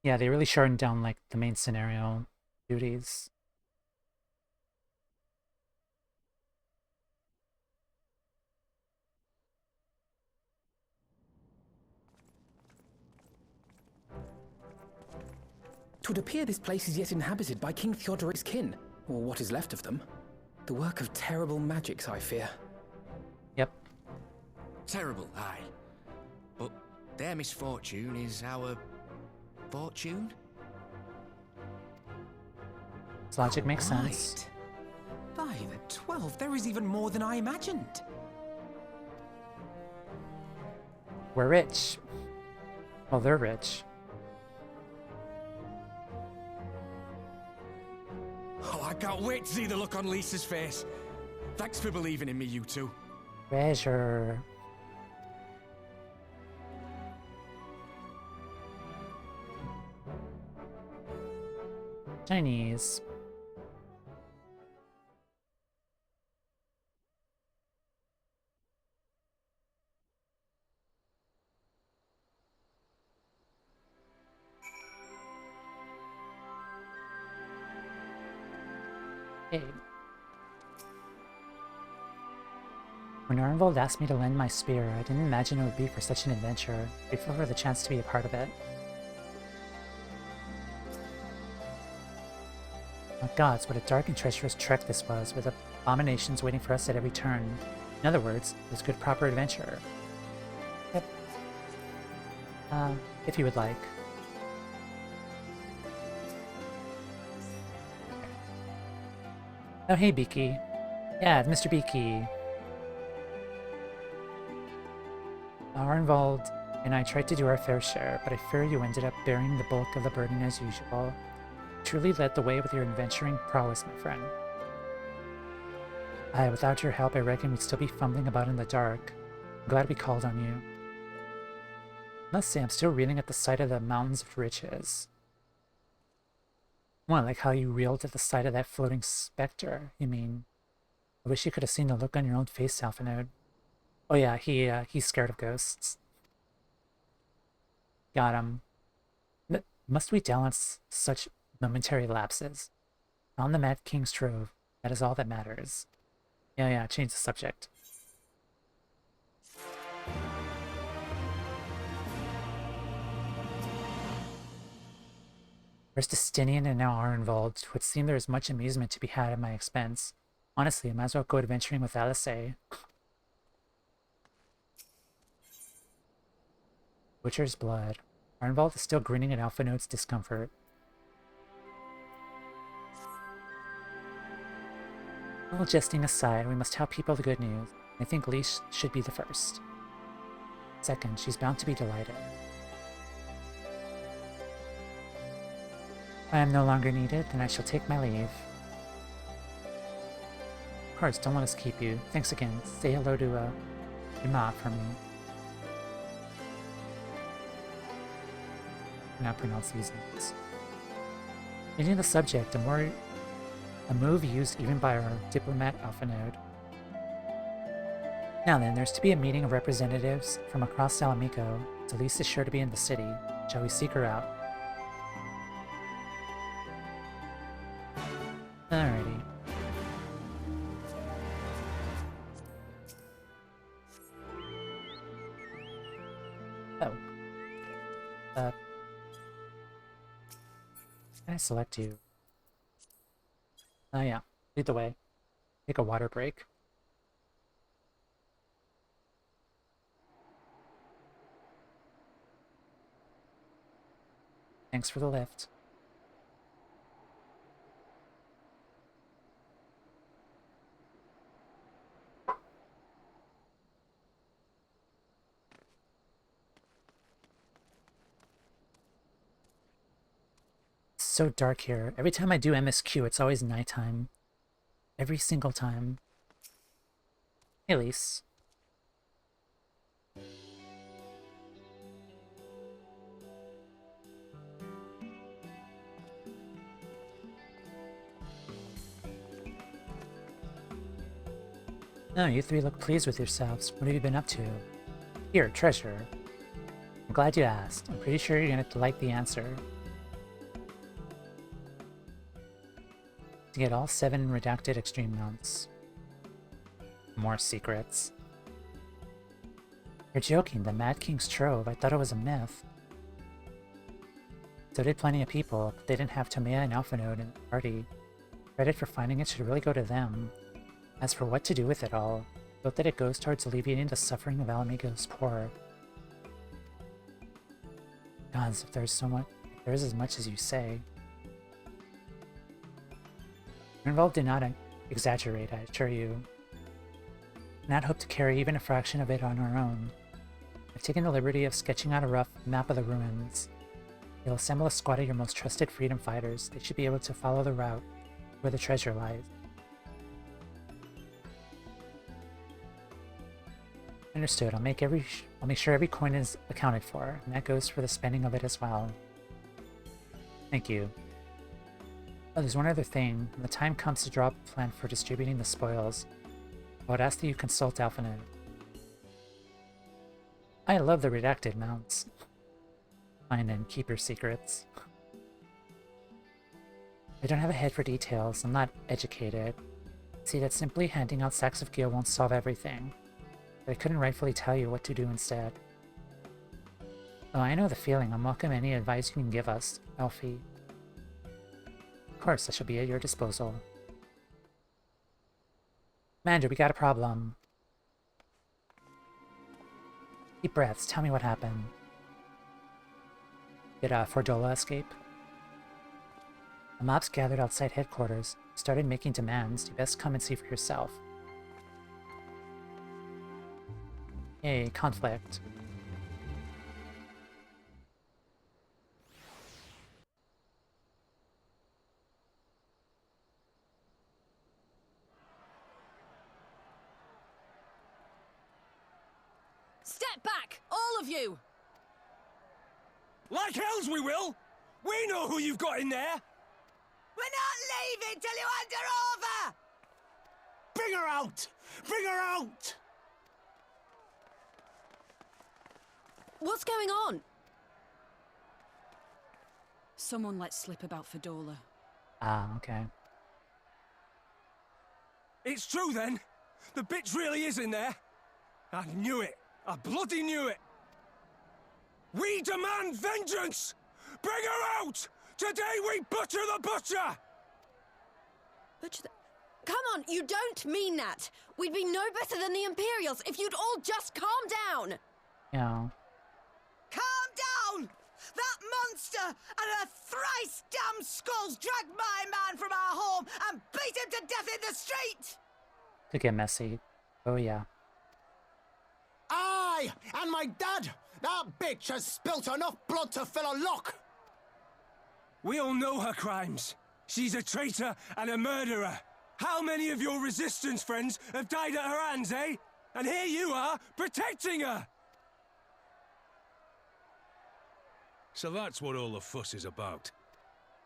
Yeah, they really shortened down, like, the main scenario duties.
'Twould appear this place is yet inhabited by King Theodoric's kin, or what is left of them. The work of terrible magics, I fear.
Yep.
Terrible, aye. But their misfortune is our fortune?
This logic makes sense.
Right. By the 12, there is even more than I imagined.
We're rich. Well, they're rich.
Oh, I can't wait to see the look on Lisa's face. Thanks for believing in me, you two.
Treasure. Chinese. Hey. When Arenvald asked me to lend my spear, I didn't imagine it would be for such an adventure. Grateful for the chance to be a part of it. My gods, what a dark and treacherous trek this was, with abominations waiting for us at every turn. In other words, it was good proper adventure. Yep. If you would like. Oh, hey, Beaky. Yeah, it's Mr. Beaky. Arenvald and I tried to do our fair share, but I fear you ended up bearing the bulk of the burden as usual. Truly led the way with your adventuring prowess, my friend. Aye, without your help, I reckon we'd still be fumbling about in the dark. I'm glad we called on you. I must say, I'm still reeling at the sight of the mountains of riches. Well, like how you reeled at the sight of that floating specter, you mean. I wish you could have seen the look on your own face, Alphanode. Oh yeah, he's scared of ghosts. Got him. Must we balance such momentary lapses? On the Mad King's Trove, that is all that matters. Yeah, change the subject. First Justinian and now Arenvald. It would seem there is much amusement to be had at my expense. Honestly, I might as well go adventuring with Alice. Butcher's blood. Arenvald is still grinning at Alphanode's discomfort. All jesting aside, we must tell people the good news. I think Lise should be the first. Second, she's bound to be delighted. If I am no longer needed, then I shall take my leave. Of course, don't let us keep you. Thanks again. Say hello to, your ma for me. I cannot pronounce these names. Changing the subject, a move used even by our diplomat Alphanode. Now then, there's to be a meeting of representatives from across Alamico. Elise is sure to be in the city. Shall we seek her out? Alrighty. Oh. Can I select you? Oh yeah, lead the way. Take a water break. Thanks for the lift. It's so dark here. Every time I do MSQ, it's always nighttime. Every single time. Hey, Lise. Oh, you three look pleased with yourselves. What have you been up to? Here, treasure. I'm glad you asked. I'm pretty sure you're going to like the answer. To get all 7 redacted extreme mounts. More secrets. You're joking, the Mad King's Trove. I thought it was a myth. So did plenty of people, but they didn't have Tomea and Alphanode in the party. Credit for finding it should really go to them. As for what to do with it all, vote that it goes towards alleviating the suffering of Alamigo's poor. Gods, if there's as much as you say. Arenvald did not exaggerate, I assure you. I did not hope to carry even a fraction of it on our own. I've taken the liberty of sketching out a rough map of the ruins. You'll assemble a squad of your most trusted freedom fighters. They should be able to follow the route where the treasure lies. Understood. I'll make sure every coin is accounted for, and that goes for the spending of it as well. Thank you. Oh, there's one other thing. When the time comes to draw up a plan for distributing the spoils, I would ask that you consult Alphanode. I love the redacted mounts. Find and keep your secrets. I don't have a head for details. I'm not educated. See that simply handing out sacks of gear won't solve everything. But I couldn't rightfully tell you what to do instead. Oh, I know the feeling. I'm welcome any advice you can give us, Alfie. Of course, I shall be at your disposal. Commander, we got a problem. Deep breaths. Tell me what happened. Did Fordola escape? The mobs gathered outside headquarters, started making demands. You best come and see for yourself. Yay, conflict.
Step back, all of you!
Like hells we will! We know who you've got in there!
We're not leaving till you hand her over!
Bring her out! Bring her out!
What's going on?
Someone let slip about Fordola.
Ah, okay.
It's true then! The bitch really is in there! I knew it! I bloody knew it! We demand vengeance! Bring her out! Today we butcher the butcher!
Butcher the... Come on, you don't mean that! We'd be no better than the Imperials if you'd all just calm down!
Yeah.
Calm down! That monster and her thrice damned skulls dragged my man from our home and beat him to death in the street!
Could get messy. Oh yeah.
Aye! And my dad! That bitch has spilt enough blood to fill a lock!
We all know her crimes. She's a traitor and a murderer. How many of your resistance friends have died at her hands, eh? And here you are, protecting her!
So that's what all the fuss is about.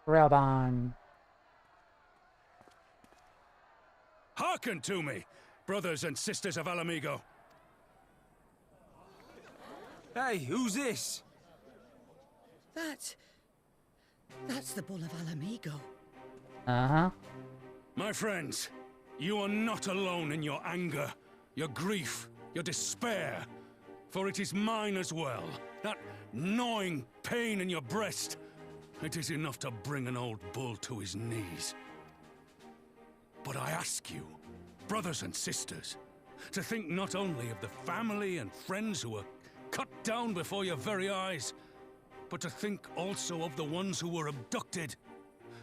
Railbon.
Hearken to me, brothers and sisters of Alamigo.
Hey, who's this?
That's the Bull of Alamigo.
Uh-huh.
My friends, you are not alone in your anger, your grief, your despair, for it is mine as well. That gnawing pain in your breast, it is enough to bring an old bull to his knees. But I ask you, brothers and sisters, to think not only of the family and friends who were cut down before your very eyes, but to think also of the ones who were abducted,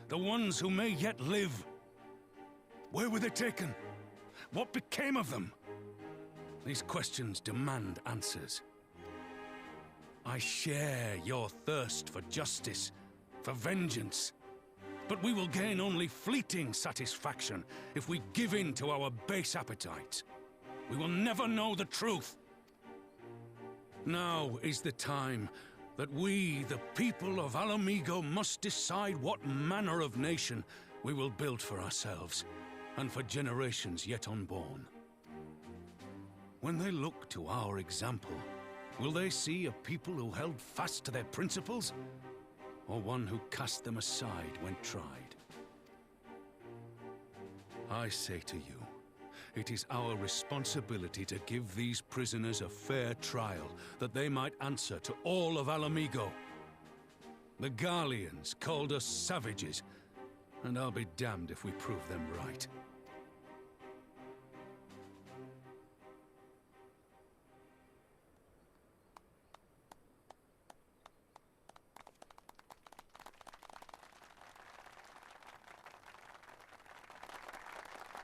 the ones who may yet live. Where were they taken? What became of them? These questions demand answers. I share your thirst for justice, for vengeance, but we will gain only fleeting satisfaction if we give in to our base appetites. We will never know the truth. Now is the time that we, the people of Alamigo, must decide what manner of nation we will build for ourselves and for generations yet unborn. When they look to our example, will they see a people who held fast to their principles, or one who cast them aside when tried? I say to you, it is our responsibility to give these prisoners a fair trial, that they might answer to all of Alamigo. The Garleans called us savages, and I'll be damned if we prove them right.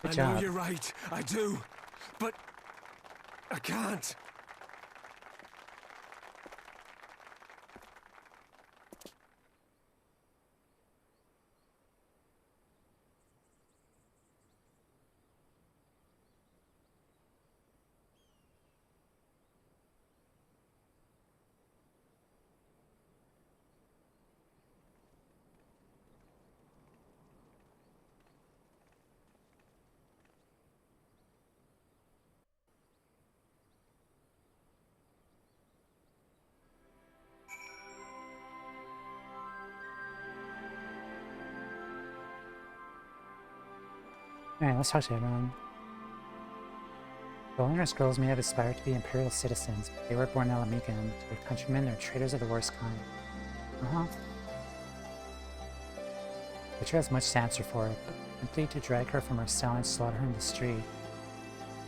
Good
I
job.
know you're right, I do. But I can't.
Alright, let's talk to everyone. The Lunar Scrolls may have aspired to be Imperial citizens, but they were born Alamigan. To their countrymen, they're traitors of the worst kind. Witcher has much to answer for it, but simply to drag her from her cell and slaughter her in the street.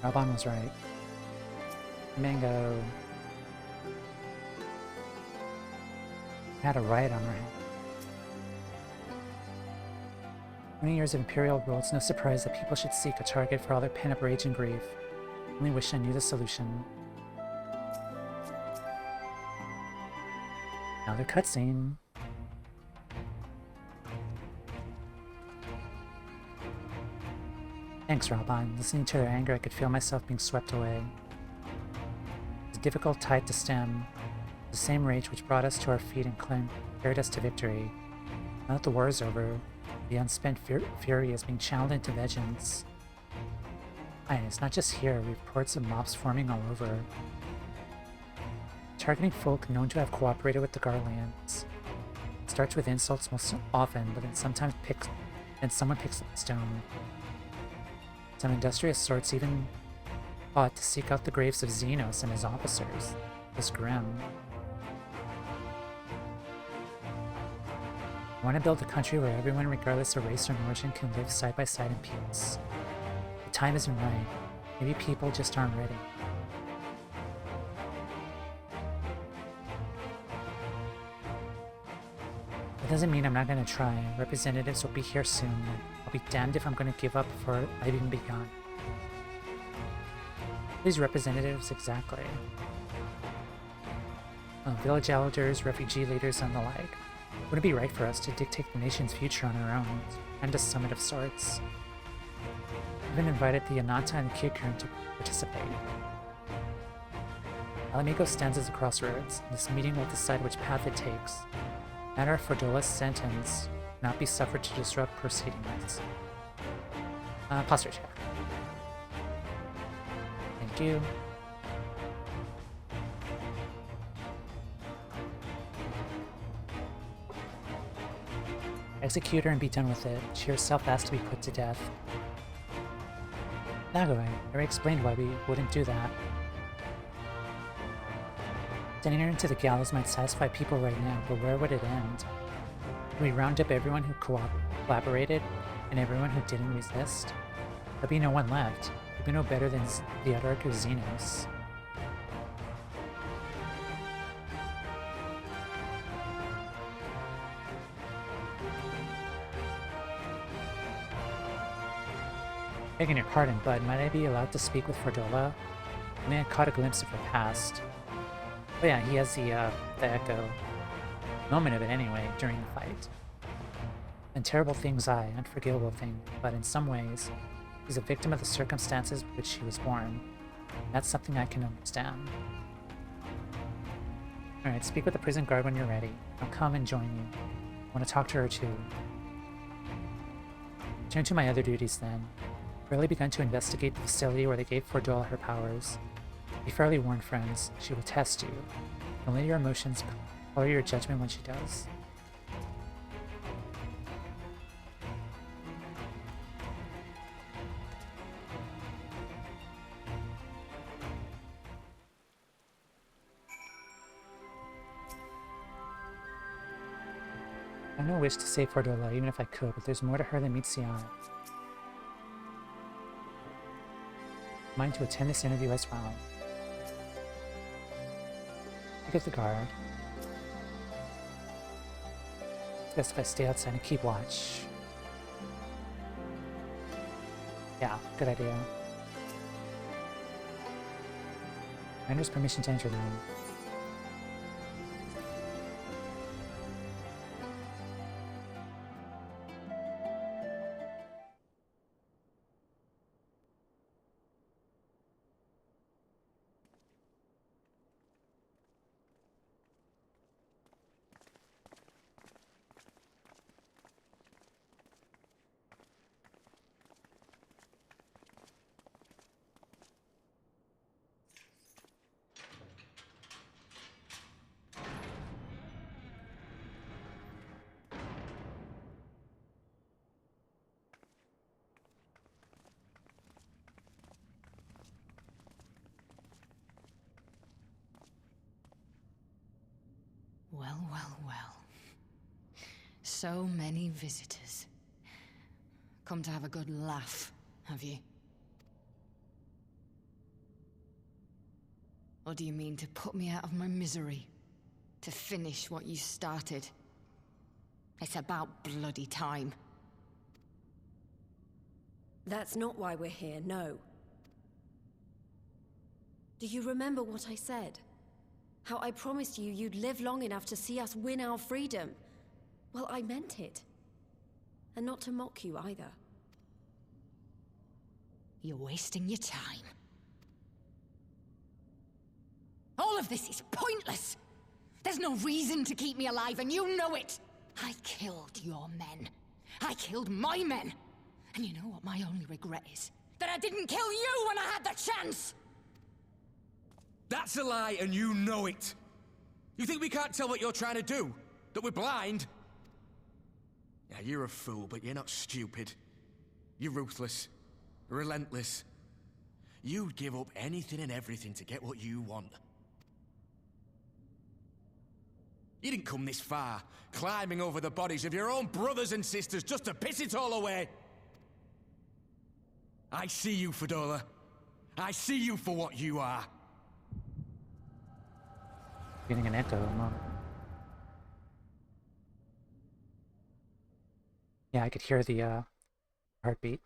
Alban was right. Mango had a riot on her hands. 20 years of Imperial rule, it's no surprise that people should seek a target for all their pent-up rage and grief. Only wish I knew the solution. Another cutscene. Thanks, Robin. Listening to their anger, I could feel myself being swept away. It's a difficult tide to stem. The same rage which brought us to our feet and carried us to victory. Now that the war is over, the unspent fury is being channeled into vengeance. And it's not just here, we have reports of mobs forming all over. Targeting folk known to have cooperated with the Garleans. It starts with insults most often, but then someone picks up the stone. Some industrious sorts even fought to seek out the graves of Xenos and his officers. It was grim. I want to build a country where everyone, regardless of race or origin, can live side by side in peace. The time isn't right. Maybe people just aren't ready. That doesn't mean I'm not going to try. Representatives will be here soon. I'll be damned if I'm going to give up before I've even begun. These representatives exactly. Village elders, refugee leaders, and the like. Would it be right for us to dictate the nation's future on our own, and a summit of sorts? I've even invited the Ananta and Kikern to participate. Alamigo stands as a crossroads, and this meeting will decide which path it takes. The matter of Fordola's sentence cannot be suffered to disrupt proceedings. Posture check. Thank you. Execute her and be done with it. She herself asked to be put to death. Nagoe, I already explained why we wouldn't do that. Sending her into the gallows might satisfy people right now, but where would it end? Would we round up everyone who collaborated and everyone who didn't resist? There'd be no one left. We'd be no better than the Edarch or Xenos. Begging your pardon, but might I be allowed to speak with Fordola? I mean, I caught a glimpse of her past. Oh yeah, he has the echo. Moment of it anyway, during the fight. And terrible things unforgivable thing, but in some ways, she's a victim of the circumstances with which she was born. That's something I can understand. Alright, speak with the prison guard when you're ready. I'll come and join you. I want to talk to her too. Turn to my other duties then. I've barely begun to investigate the facility where they gave Fordola her powers. Be fairly warned, friends. She will test you. Don't let your emotions color your judgment when she does. no wish to save Fordola, even if I could, but there's more to her than meets the eye. Mind to attend this interview as well. Pick up the guard. It's best if I stay outside and keep watch. Yeah, good idea. Commander's permission to enter them.
Well, well, well. So many visitors. Come to have a good laugh, have you? Or do you mean to put me out of my misery? To finish what you started? It's about bloody time.
That's not why we're here, no. Do you remember what I said? How I promised you you'd live long enough to see us win our freedom? Well, I meant it. And not to mock you either.
You're wasting your time. All of this is pointless! There's no reason to keep me alive, and you know it! I killed your men. I killed my men! And you know what my only regret is? That I didn't kill you when I had the chance!
That's a lie, and you know it! You think we can't tell what you're trying to do? That we're blind? Yeah, you're a fool, but you're not stupid. You're ruthless. Relentless. You'd give up anything and everything to get what you want. You didn't come this far, climbing over the bodies of your own brothers and sisters just to piss it all away. I see you, Fordola. I see you for what you are.
Getting an echo, Mom. Yeah, I could hear the heartbeat.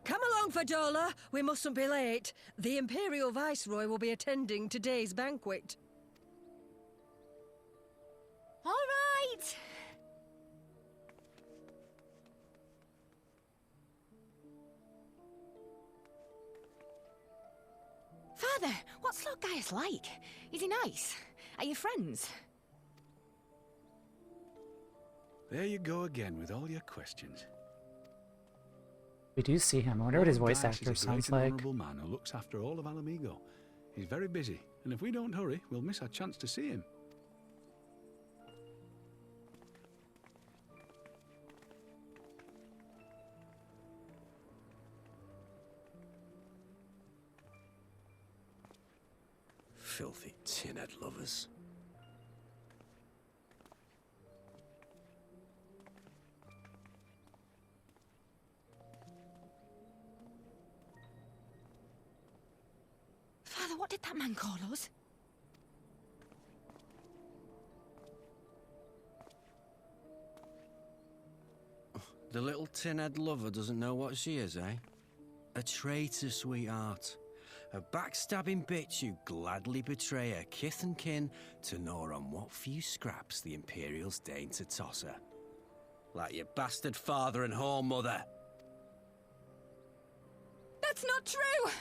Come along, Fordola. We mustn't be late. The Imperial Viceroy will be attending today's banquet.
All right! Father, what's Lord Gaius like? Is he nice? Are you friends?
There you go again with all your questions.
We do see him. I wonder what his voice
Gaius
actor
is a great
sounds
and
like.
honourable man who looks after all of Alamigo. He's very busy, and if we don't hurry, we'll miss our chance to see him.
Filthy tin-head lovers.
Father, what did that man call us?
The little tin-head lover doesn't know what she is, eh? A traitor, sweetheart. A backstabbing bitch who'd gladly betray her kith and kin to gnaw on what few scraps the Imperials deign to toss her. Like your bastard father and whore mother.
That's not true!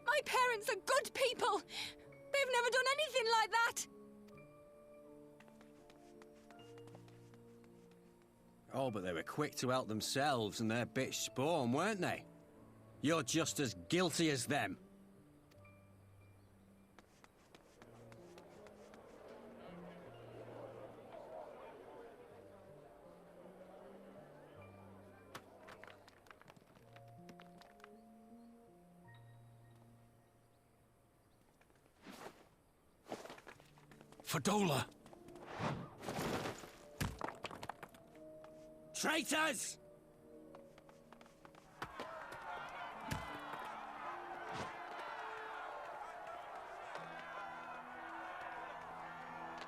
My parents are good people! They've never done anything like that!
Oh, but they were quick to help themselves and their bitch spawn, weren't they? You're just as guilty as them.
Fadola!
Traitors!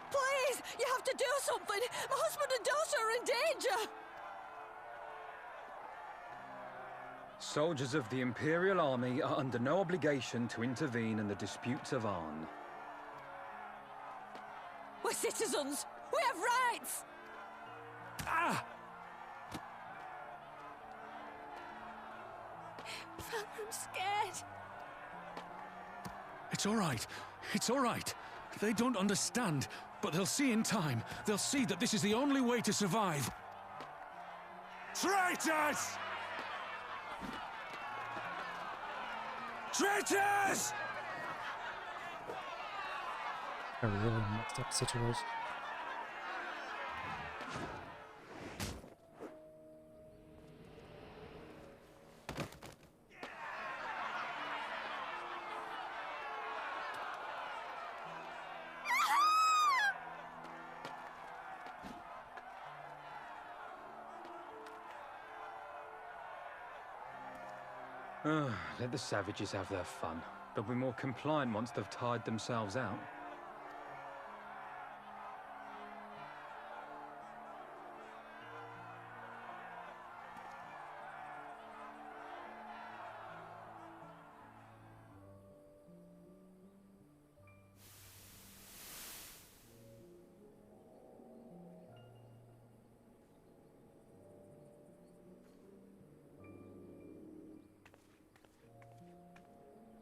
Please, you have to do something. My husband and daughter are in danger.
Soldiers of the Imperial Army are under no obligation to intervene in the disputes of Arn.
We're citizens. We have rights.
Ah!
Father, I'm scared.
It's all right. It's all right. They don't understand, but they'll see in time. They'll see that this is the only way to survive.
Traitors! Traitors!
A really messed up situation.
Let the savages have their fun. They'll be more compliant once they've tired themselves out.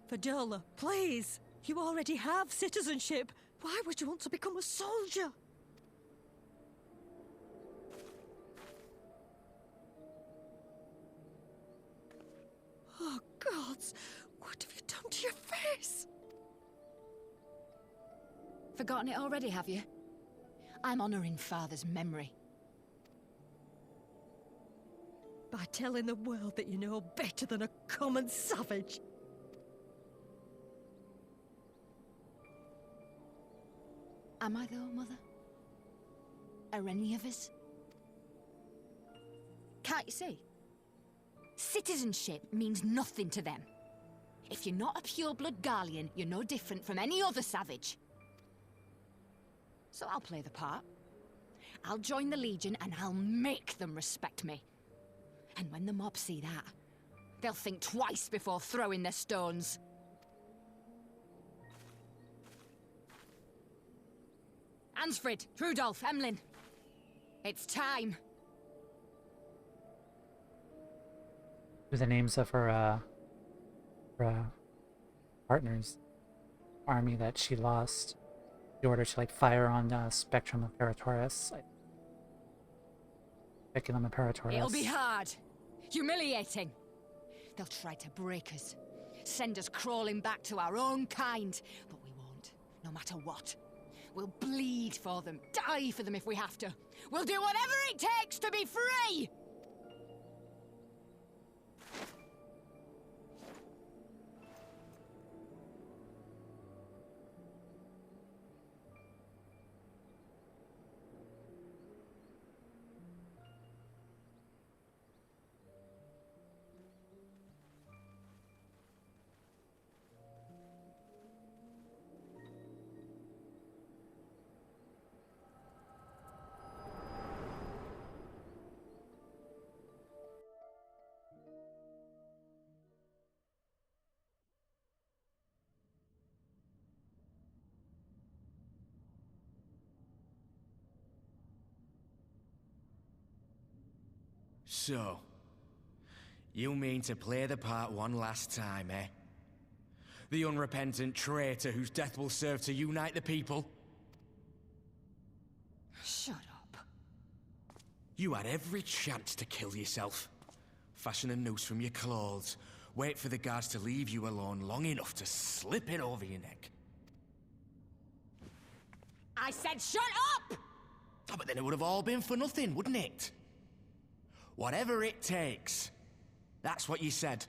Fadola, please. You already have citizenship. Why would you want to become a soldier? Oh, gods. What have you done to your face?
Forgotten it already, have you? I'm honoring Father's memory.
By telling the world that you know better than a common savage.
Am I though, Mother? Are any of us? Can't you see? Citizenship means nothing to them. If you're not a pure-blood Garlean, you're no different from any other savage. So I'll play the part. I'll join the Legion and I'll make them respect me. And when the mob see that, they'll think twice before throwing their stones. Ansfrid, Rudolph, Emlyn. It's time.
Those are the names of her partners. Army that she lost. The order to fire on Spectrum Imperatorus. Speculum Imperatorus.
It'll be hard. Humiliating. They'll try to break us. Send us crawling back to our own kind. But we won't, no matter what. We'll bleed for them, die for them if we have to. We'll do whatever it takes to be free!
So, you mean to play the part one last time, eh? The unrepentant traitor whose death will serve to unite the people?
Shut up.
You had every chance to kill yourself. Fashion a noose from your clothes. Wait for the guards to leave you alone long enough to slip it over your neck.
I said shut up!
Oh, but then it would have all been for nothing, wouldn't it? Whatever it takes. That's what you said.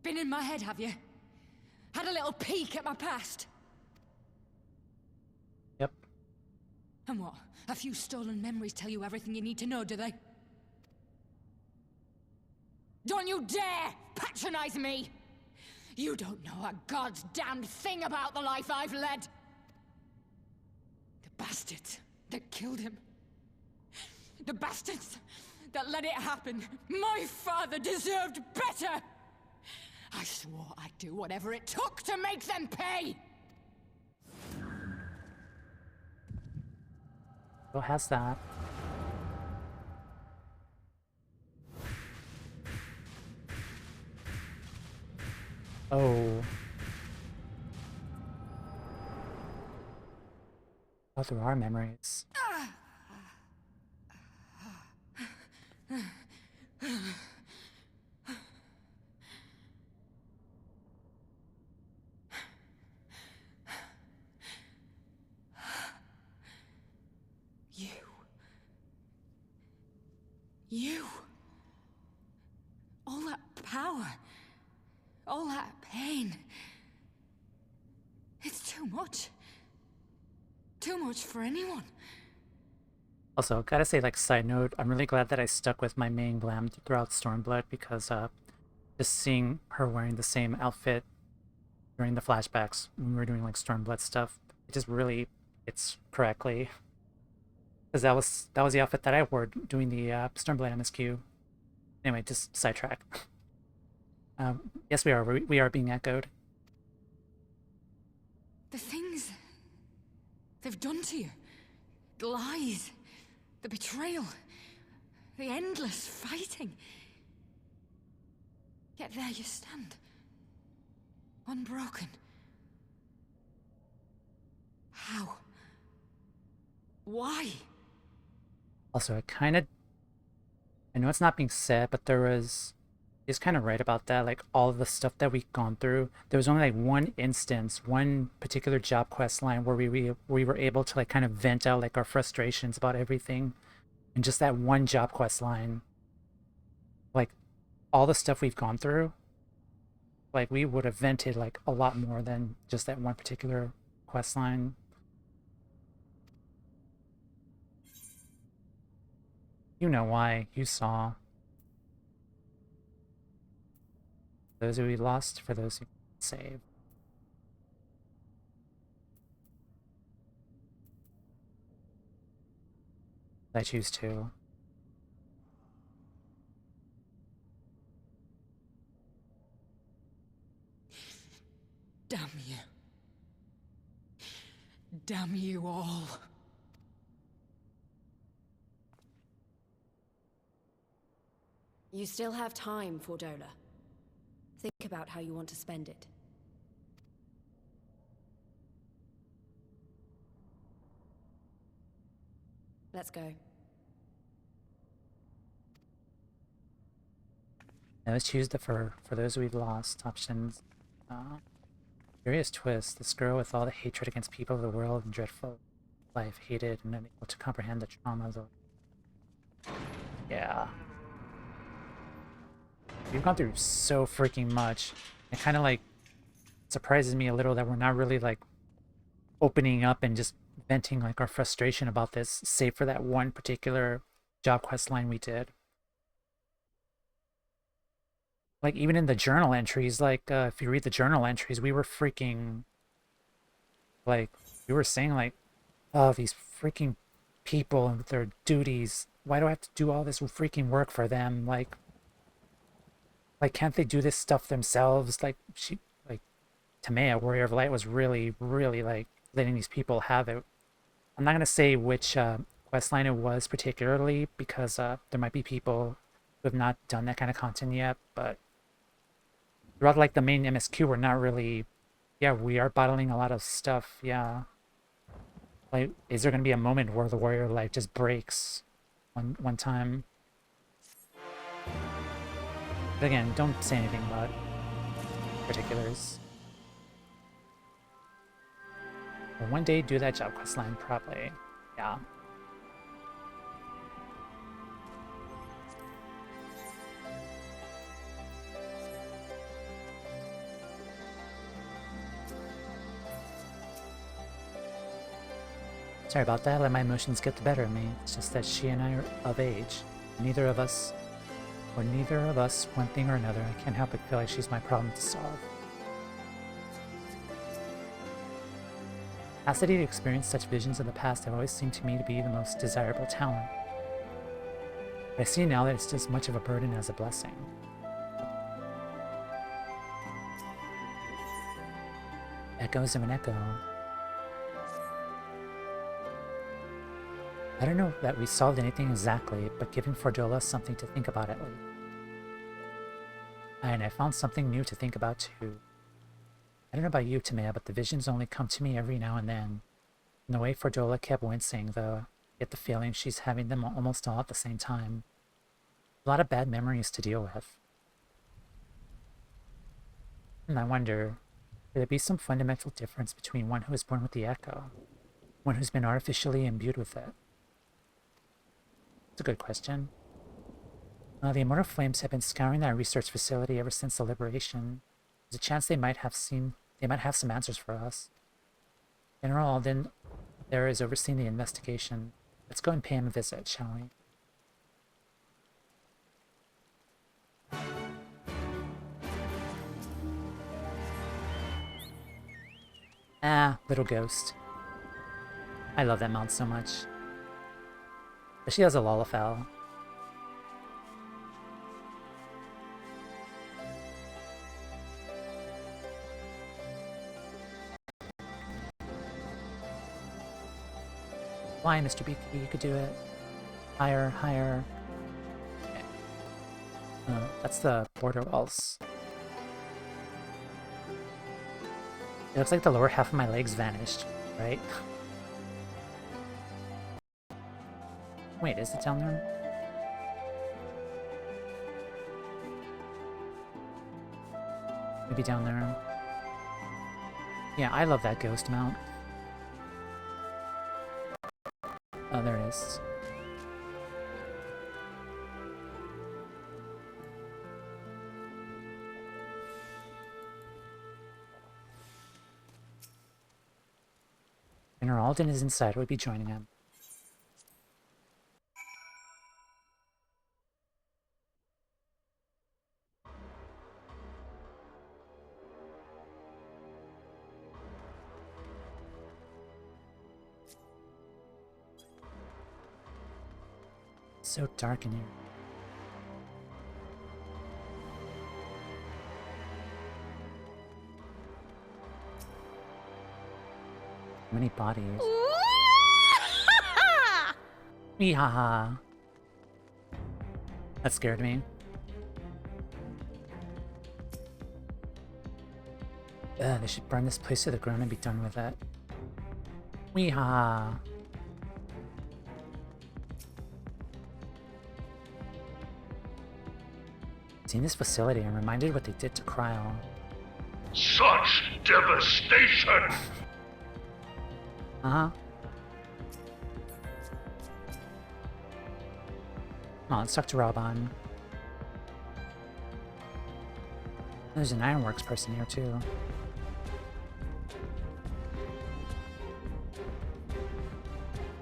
Been in my head, have you? Had a little peek at my past?
Yep.
And what? A few stolen memories tell you everything you need to know, do they? Don't you dare patronize me! You don't know a god's damned thing about the life I've led! The bastards that killed him. The bastards that let it happen. My father deserved better! I swore I'd do whatever it took to make them pay!
Who has that? Oh. Oh, there are memories.
You. All that power. All that pain. It's too much. Too much for anyone.
Also, gotta say, like, side note, I'm really glad that I stuck with my main glam throughout Stormblood because, just seeing her wearing the same outfit during the flashbacks when we were doing, like, Stormblood stuff, it just really fits correctly. Because that was the outfit that I wore doing the Stormblood MSQ. Anyway, just sidetrack. Yes, we are being echoed.
The things they've done to you, the lies, the betrayal, the endless fighting. Yet there you stand, unbroken. How? Why?
Also, I know it's not being said, but he's kind of right about that, like all of the stuff that we've gone through. There was only like one instance, one particular job quest line where we were able to like kind of vent out like our frustrations about everything. And just that one job quest line, like all the stuff we've gone through, like we would have vented like a lot more than just that one particular quest line. You know why. You saw. Those who we lost, for those who saved. I choose to.
Damn you. Damn you all.
You still have time, Fordola. Think about how you want to spend it. Let's go.
Now let's choose for those we've lost options. Curious twist. This girl with all the hatred against people of the world and dreadful life, hated and unable to comprehend the trauma of the... Yeah. We've gone through so freaking much. It kind of like surprises me a little that we're not really like opening up and just venting like our frustration about this, save for that one particular job quest line we did. Like even in the journal entries, like if you read the journal entries, we were freaking like, we were saying like, oh, these freaking people and their duties, why do I have to do all this freaking work for them? Like can't they do this stuff themselves? Like Tamea, Warrior of Light, was really like letting these people have it. I'm not gonna say which quest line it was particularly because there might be people who have not done that kind of content yet, but throughout like the main MSQ, we're not really Yeah, we are bottling a lot of stuff, yeah. Like, is there gonna be a moment where the warrior life just breaks one time? But again, don't say anything about particulars. But one day do that job quest line properly. Yeah. Sorry about that, I let my emotions get the better of me. It's just that she and I are of age. Neither of us, one thing or another, I can't help but feel like she's my problem to solve. Capacity to experience such visions of the past have always seemed to me to be the most desirable talent. But I see now that it's just as much of a burden as a blessing. Echoes of an echo. I don't know that we solved anything exactly, but giving Fordola something to think about at least. And I found something new to think about too. I don't know about you, Tamea, but the visions only come to me every now and then. And the way Fordola kept wincing, though, I get the feeling she's having them almost all at the same time. A lot of bad memories to deal with. And I wonder, could there be some fundamental difference between one who was born with the echo, one who's been artificially imbued with it? It's a good question. The Immortal Flames have been scouring that research facility ever since the liberation. There's a chance they might have some answers for us. General Alden there is overseeing the investigation. Let's go and pay him a visit, shall we? Ah, little ghost. I love that mount so much. But she has a Lalafell. Why, Mr. Beaky? You could do it. Higher, higher. Okay. That's the border walls. It looks like the lower half of my legs vanished, right? Wait, is it down there? Maybe down there. Yeah, I love that ghost mount. Oh, there it is. When Alden is inside, we'll be joining him. So dark in here. Many bodies. Weehaha. That scared me. They should burn this place to the ground and be done with it. Weehaha. Seeing this facility, I'm reminded what they did to Cryo.
Such devastation!
Uh-huh. Oh, let's talk to Robon. There's an Ironworks person here, too.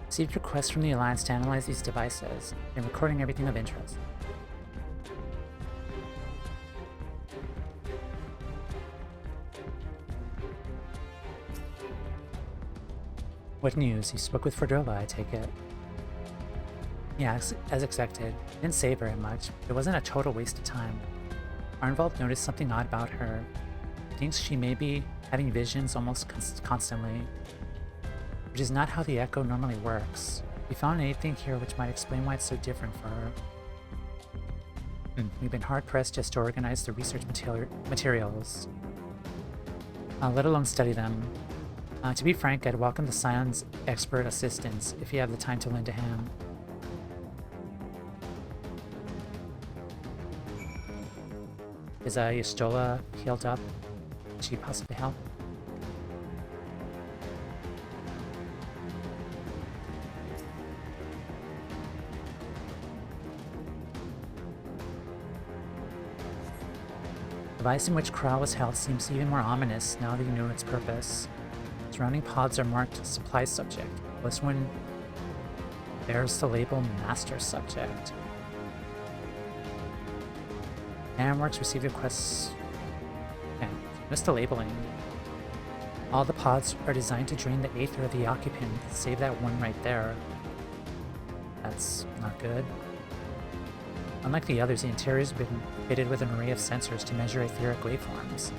Received requests from the Alliance to analyze these devices and recording everything of interest. What news? You spoke with Fordola, I take it. Yeah, as expected. Didn't say very much. It wasn't a total waste of time. Arenvald noticed something odd about her. He thinks she may be having visions almost constantly, which is not how the Echo normally works. We found anything here which might explain why it's so different for her. We've been hard-pressed just to organize the research materials. let alone study them. To be frank, I'd welcome the Scion's expert assistance if you have the time to lend a hand. Is Y'shtola healed up? Could she possibly help? The device in which Kral was held seems even more ominous now that you know its purpose. Surrounding pods are marked Supply Subject. This one bears the label Master Subject. Namworks received requests. Okay, missed the labeling. All the pods are designed to drain the aether of the occupant, save that one right there. That's not good. Unlike the others, the interior has been fitted with an array of sensors to measure etheric waveforms.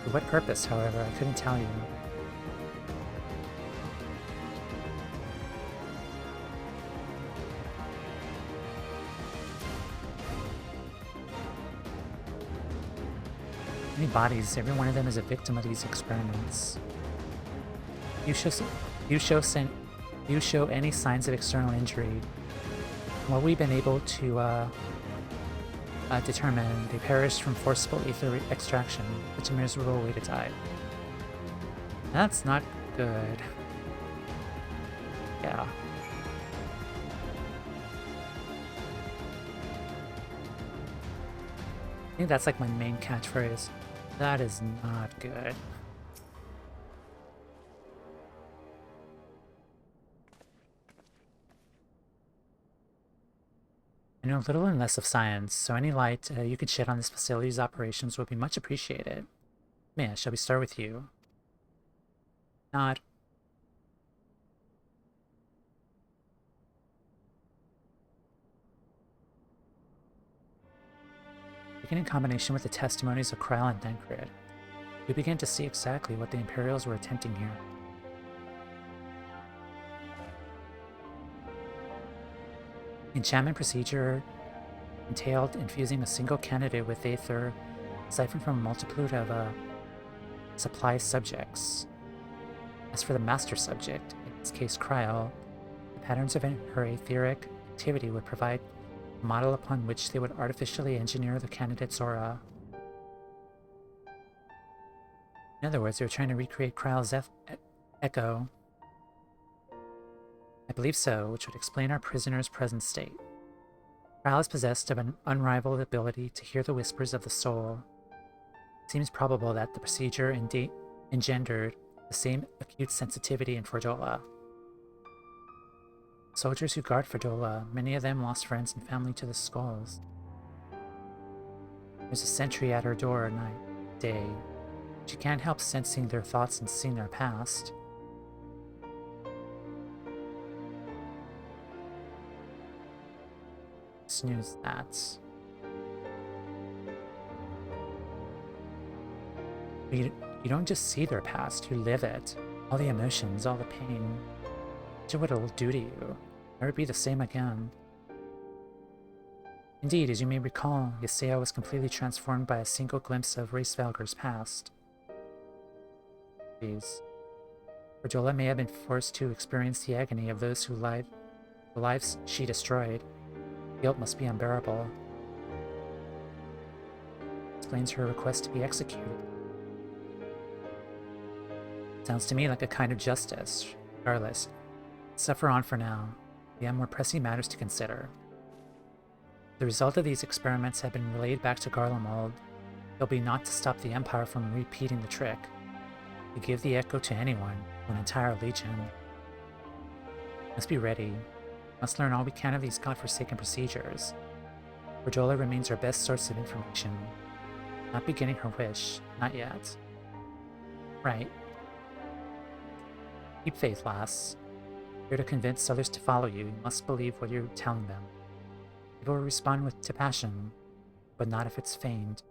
For what purpose, however, I couldn't tell you. Many bodies, every one of them is a victim of these experiments. You show any signs of external injury. From what we've been able to determine, they perished from forcible ether extraction, such a miserable way to die. That's not good. Yeah. I think that's like my main catchphrase. That is not good. I know little and less of science, so any light you could shed on this facility's operations would be much appreciated. Mia, shall we start with you? Nod. Taken in combination with the testimonies of Kral and Thancred, we began to see exactly what the Imperials were attempting here. The enchantment procedure entailed infusing a single candidate with aether siphoned from a multitude of supply subjects. As for the master subject, in this case Kral, the patterns of her etheric activity would provide a model upon which they would artificially engineer the candidate's aura. In other words, they were trying to recreate Kral's echo. I believe so, which would explain our prisoner's present state. Kral is possessed of an unrivaled ability to hear the whispers of the soul. It seems probable that the procedure engendered the same acute sensitivity in Fordola. Soldiers who guard Fordola, many of them lost friends and family to the skulls. There's a sentry at her door night, day. She can't help sensing their thoughts and seeing their past. Snooze that. You don't just see their past, you live it. All the emotions, all the pain. Imagine what it'll do to you. Never be the same again. Indeed, as you may recall, Yesaya was completely transformed by a single glimpse of Racevalger's past. Jeez. Fordola may have been forced to experience the agony of those whose lives she destroyed. Guilt must be unbearable. Explains her request to be executed. Sounds to me like a kind of justice. Regardless, suffer on for now. We have more pressing matters to consider. The result of these experiments have been relayed back to Garlemald. They'll be not to stop the Empire from repeating the trick. To give the echo to anyone, to an entire legion. Must be ready. Must learn all we can of these godforsaken procedures. Fordola remains our best source of information. Not beginning her wish, not yet. Right. Keep faith, lass. Here to convince others to follow you, you must believe what you're telling them. People will respond to passion, but not if it's feigned.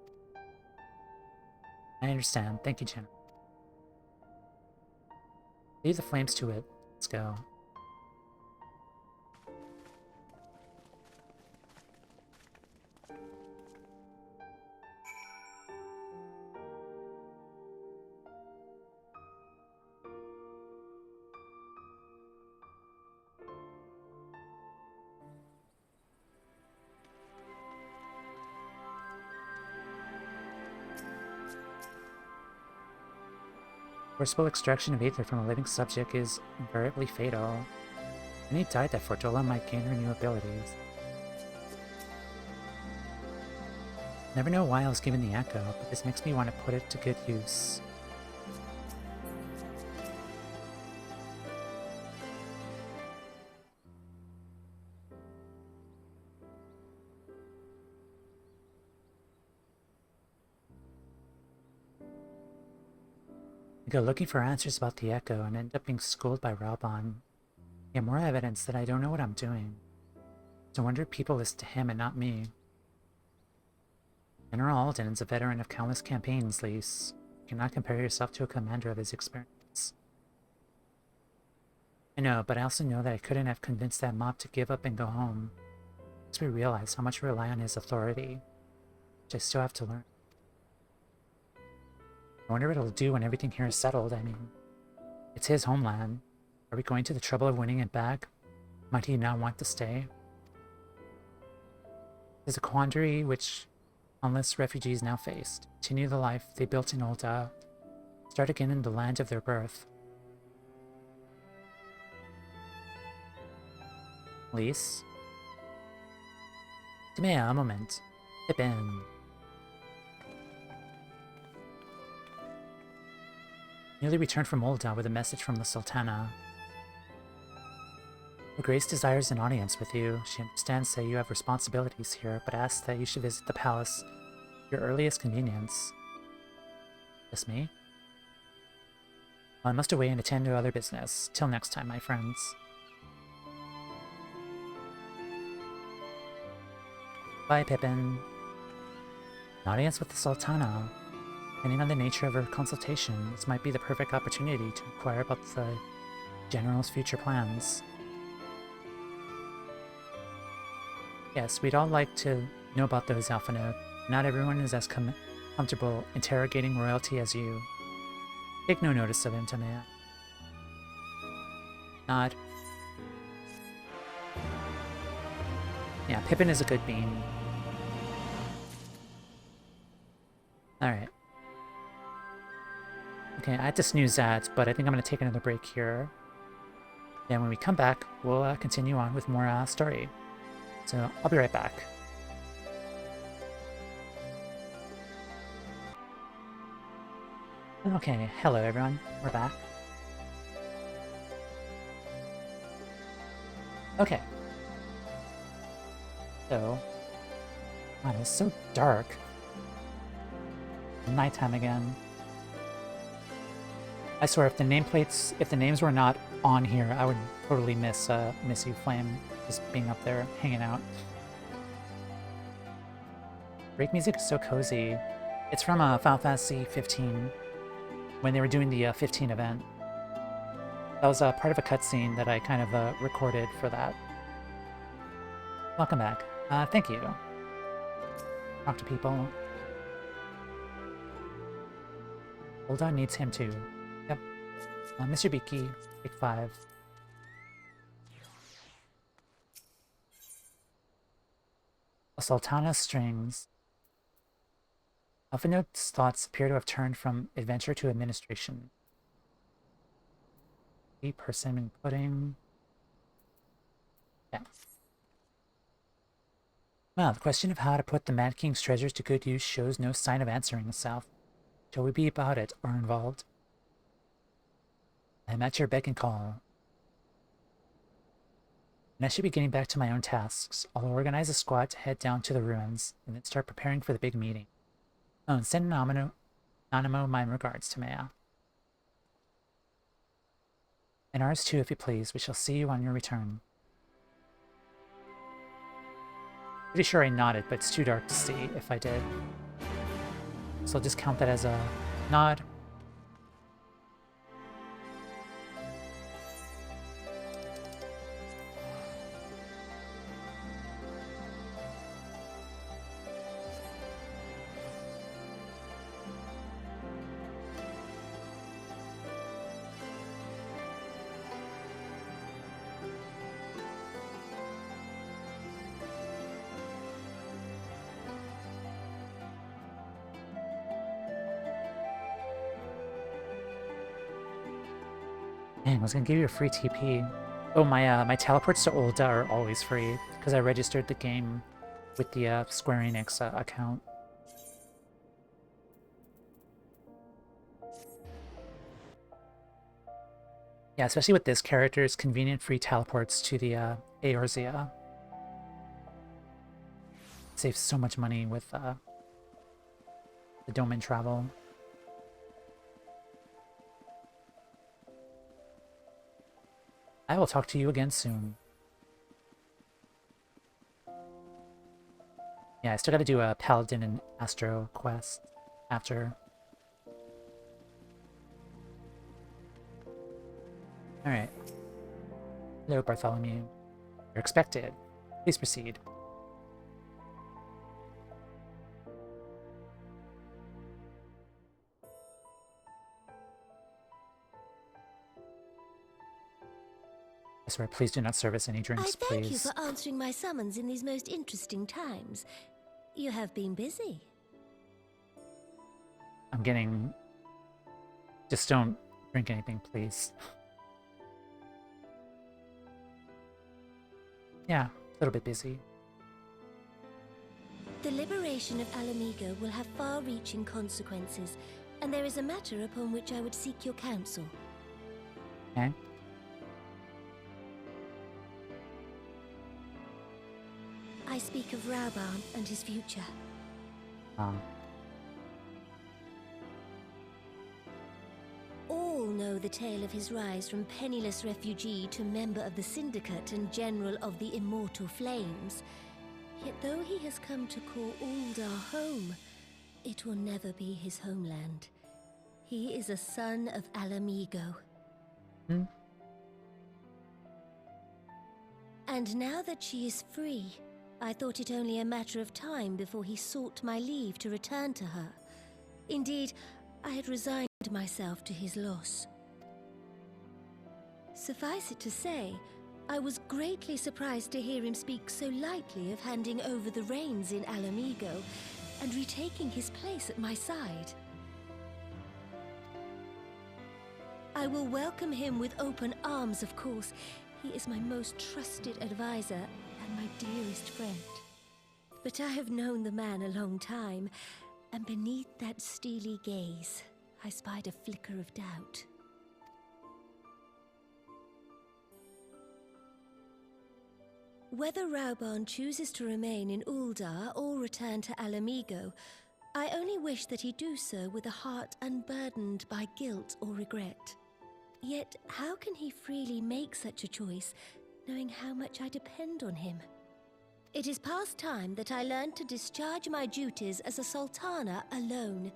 I understand. Thank you, General. Leave the flames to it. Let's go. Forcible extraction of ether from a living subject is invariably fatal. Any diet that Fortola might gain her new abilities. Never know why I was given the echo, but this makes me want to put it to good use. I go looking for answers about the echo and end up being schooled by Raubon. Get more evidence that I don't know what I'm doing. No wonder people listen to him and not me. General Alden is a veteran of countless campaigns, Lise. You cannot compare yourself to a commander of his experience. I know, but I also know that I couldn't have convinced that mob to give up and go home. It makes me realize how much we rely on his authority, which I still have to learn. I wonder what it'll do when everything here is settled. I mean, it's his homeland. Are we going to the trouble of winning it back? Might he not want to stay? There's a quandary which countless refugees now face. Continue the life they built in Ul'dah. Start again in the land of their birth. Lise? Give me a moment. Pippin. Newly returned from Ul'dah with a message from the Sultana. Her Grace desires an audience with you. She understands that you have responsibilities here, but asks that you should visit the palace at your earliest convenience. Just me? Well, I must away and attend to other business. Till next time, my friends. Bye, Pippin. An audience with the Sultana. Depending on the nature of her consultation, this might be the perfect opportunity to inquire about the General's future plans. Yes, we'd all like to know about those, Alphinaud. Not everyone is as comfortable interrogating royalty as you. Take no notice of him, Tamea. Nod. Yeah, Pippin is a good bean. Alright. Okay, I had to snooze that, but I think I'm going to take another break here. Then when we come back, we'll continue on with more story. So I'll be right back. Okay, hello everyone, we're back. Okay. So, man, it's so dark. Nighttime again. I swear, if the names were not on here, I would totally miss you, Flame, just being up there, hanging out. Break music is so cozy. It's from Final Fantasy 15, when they were doing the 15 event. That was part of a cutscene that I kind of recorded for that. Welcome back. Thank you. Talk to people. Ul'dah needs him too. Yep. Mr. Beaky, take 5. A Sultana strings. Alphinaud's thoughts appear to have turned from adventure to administration. Persimmon pudding. Yes. Well, the question of how to put the Mad King's treasures to good use shows no sign of answering itself. Shall we be about it, Arenvald? I'm at your beck and call. And I should be getting back to my own tasks. I'll organize a squad to head down to the ruins, and then start preparing for the big meeting. Oh, and send Nanamo my regards to Maya. And ours too, if you please. We shall see you on your return. Pretty sure I nodded, but it's too dark to see if I did. So I'll just count that as a nod. Dang, I was gonna give you a free TP. Oh, my teleports to Ulda are always free, because I registered the game with the Square Enix account. Yeah, especially with this character, it's convenient free teleports to the Eorzea. Saves so much money with the domain travel. I will talk to you again soon. Yeah, I still gotta do a Paladin and Astro quest after. Alright. Hello, Bartholomew. You're expected. Please proceed. I swear, please do not service any drinks,
I thank you
please.
for answering my summons in these most interesting times. You have been busy.
I'm getting... Just don't drink anything, please. Yeah, a little bit busy.
The liberation of Alamigo will have far-reaching consequences, and there is a matter upon which I would seek your counsel.
Okay.
I speak of Rauban and his future. All know the tale of his rise from penniless refugee to member of the Syndicate and General of the Immortal Flames. Yet though he has come to call Ulda home, it will never be his homeland. He is a son of Alamigo. And now that she is free, I thought it only a matter of time before he sought my leave to return to her. Indeed, I had resigned myself to his loss. Suffice it to say, I was greatly surprised to hear him speak so lightly of handing over the reins in Alamigo and retaking his place at my side. I will welcome him with open arms, of course. He is my most trusted advisor and my dearest friend. But I have known the man a long time, and beneath that steely gaze, I spied a flicker of doubt. Whether Rauban chooses to remain in Ulda or return to Alamigo, I only wish that he do so with a heart unburdened by guilt or regret. Yet, how can he freely make such a choice, knowing how much I depend on him? It is past time that I learned to discharge my duties as a Sultana alone.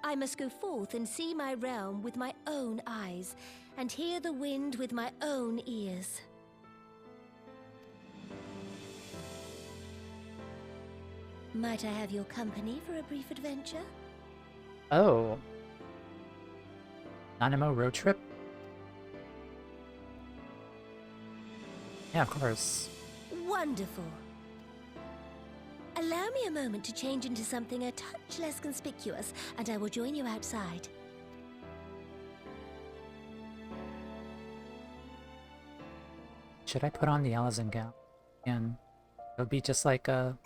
I must go forth and see my realm with my own eyes, and hear the wind with my own ears. Might I have your company for a brief adventure?
Oh. Nanamo road trip? Yeah, of course.
Wonderful. Allow me a moment to change into something a touch less conspicuous, and I will join you outside.
Should I put on the Alizan gown? And it would be just like the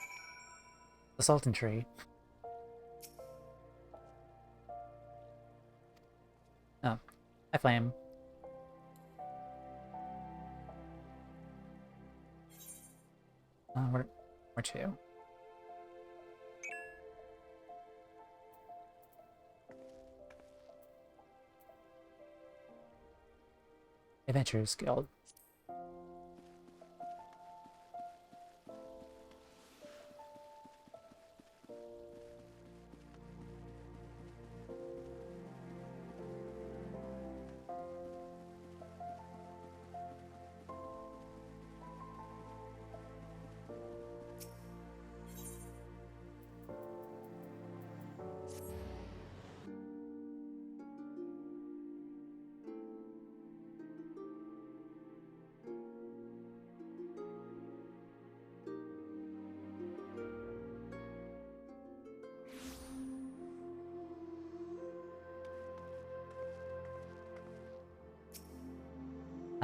Sultan tree. Oh, hi Flame. Where to? Adventurers Guild.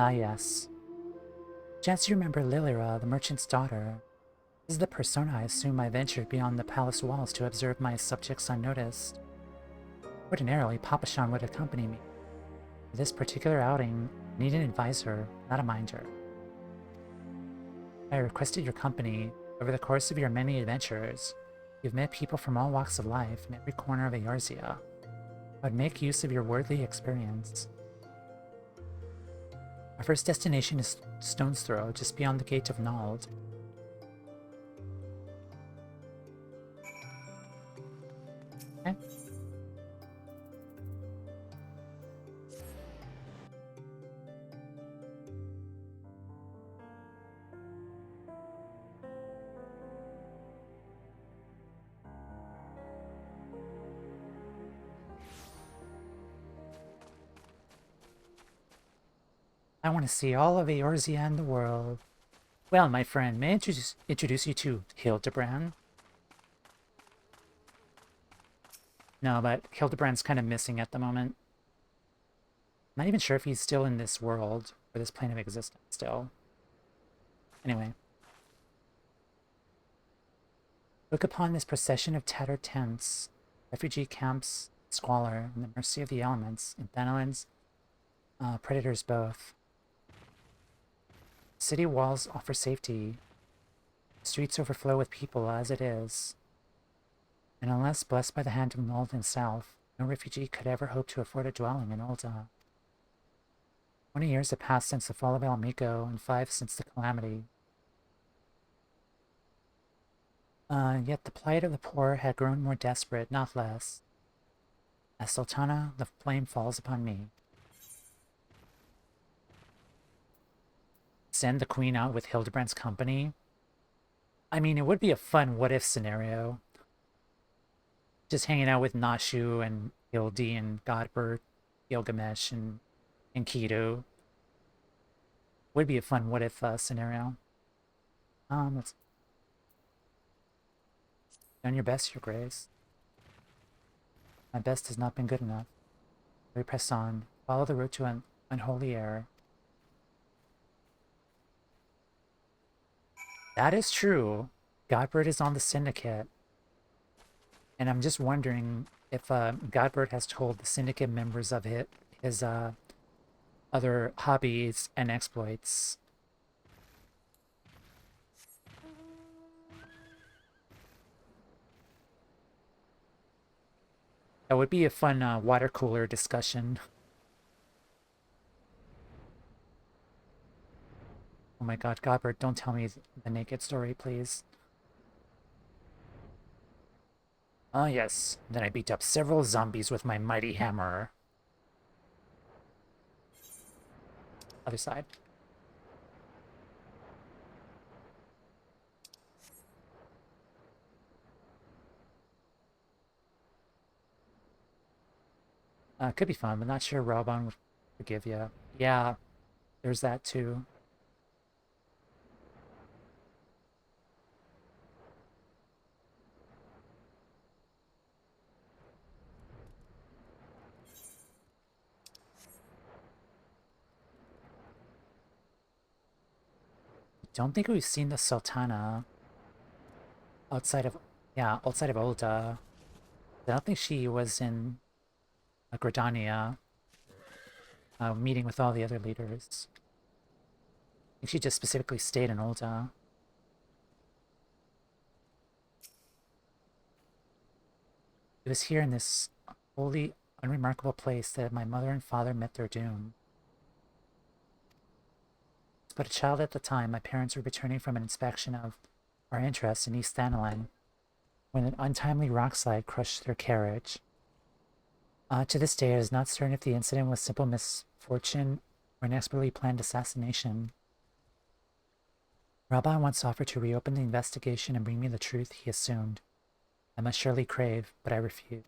Ah, yes. Chance you remember Lilira, the merchant's daughter. This is the persona I assume I ventured beyond the palace walls to observe my subjects unnoticed. Ordinarily, Papashan would accompany me. For this particular outing, I need an advisor, not a minder. I requested your company. Over the course of your many adventures, you've met people from all walks of life in every corner of Eorzea. I would make use of your worldly experience. Our first destination is Stone's Throw, just beyond the gate of Nald. Okay. I want to see all of Eorzea and the world. Well, my friend, may I introduce you to Hildebrand? No, but Hildebrand's kind of missing at the moment. I'm not even sure if he's still in this world, or this plane of existence still. Anyway. Look upon this procession of tattered tents, refugee camps, squalor, and the mercy of the elements, in Thanalands, predators both. City walls offer safety. Streets overflow with people as it is. And unless blessed by the hand of Nald himself, no refugee could ever hope to afford a dwelling in Ul'dah. 20 years have passed since the fall of Almiko, and 5 since the calamity. Yet the plight of the poor had grown more desperate, not less. As Sultana, the flame falls upon me. Send the queen out with Hildebrand's company? I mean, it would be a fun what-if scenario. Just hanging out with Nashu and Hildi and Godbert, Gilgamesh and Kido. Would be a fun what-if scenario. Let's... Done your best, Your Grace. My best has not been good enough. We press on. Follow the road to an unholy air. That is true. Godbert is on the Syndicate. And I'm just wondering if Godbert has told the Syndicate members of his other hobbies and exploits. That would be a fun water cooler discussion. Oh my god, Godbert, don't tell me the naked story, please. Ah, yes. Then I beat up several zombies with my mighty hammer. Other side. Could be fun, but not sure Raubon would forgive you. Yeah, there's that too. Don't think we've seen the Sultana outside of Ul'dah. I don't think she was in Gridania, meeting with all the other leaders. I think she just specifically stayed in Ul'dah. It was here in this wholly unremarkable place that my mother and father met their doom. But a child at the time, my parents were returning from an inspection of our interests in East Thanalan when an untimely rockslide crushed their carriage. To this day, it is not certain if the incident was simple misfortune or an expertly planned assassination. Raubon once offered to reopen the investigation and bring me the truth he assumed. I must surely crave, but I refused.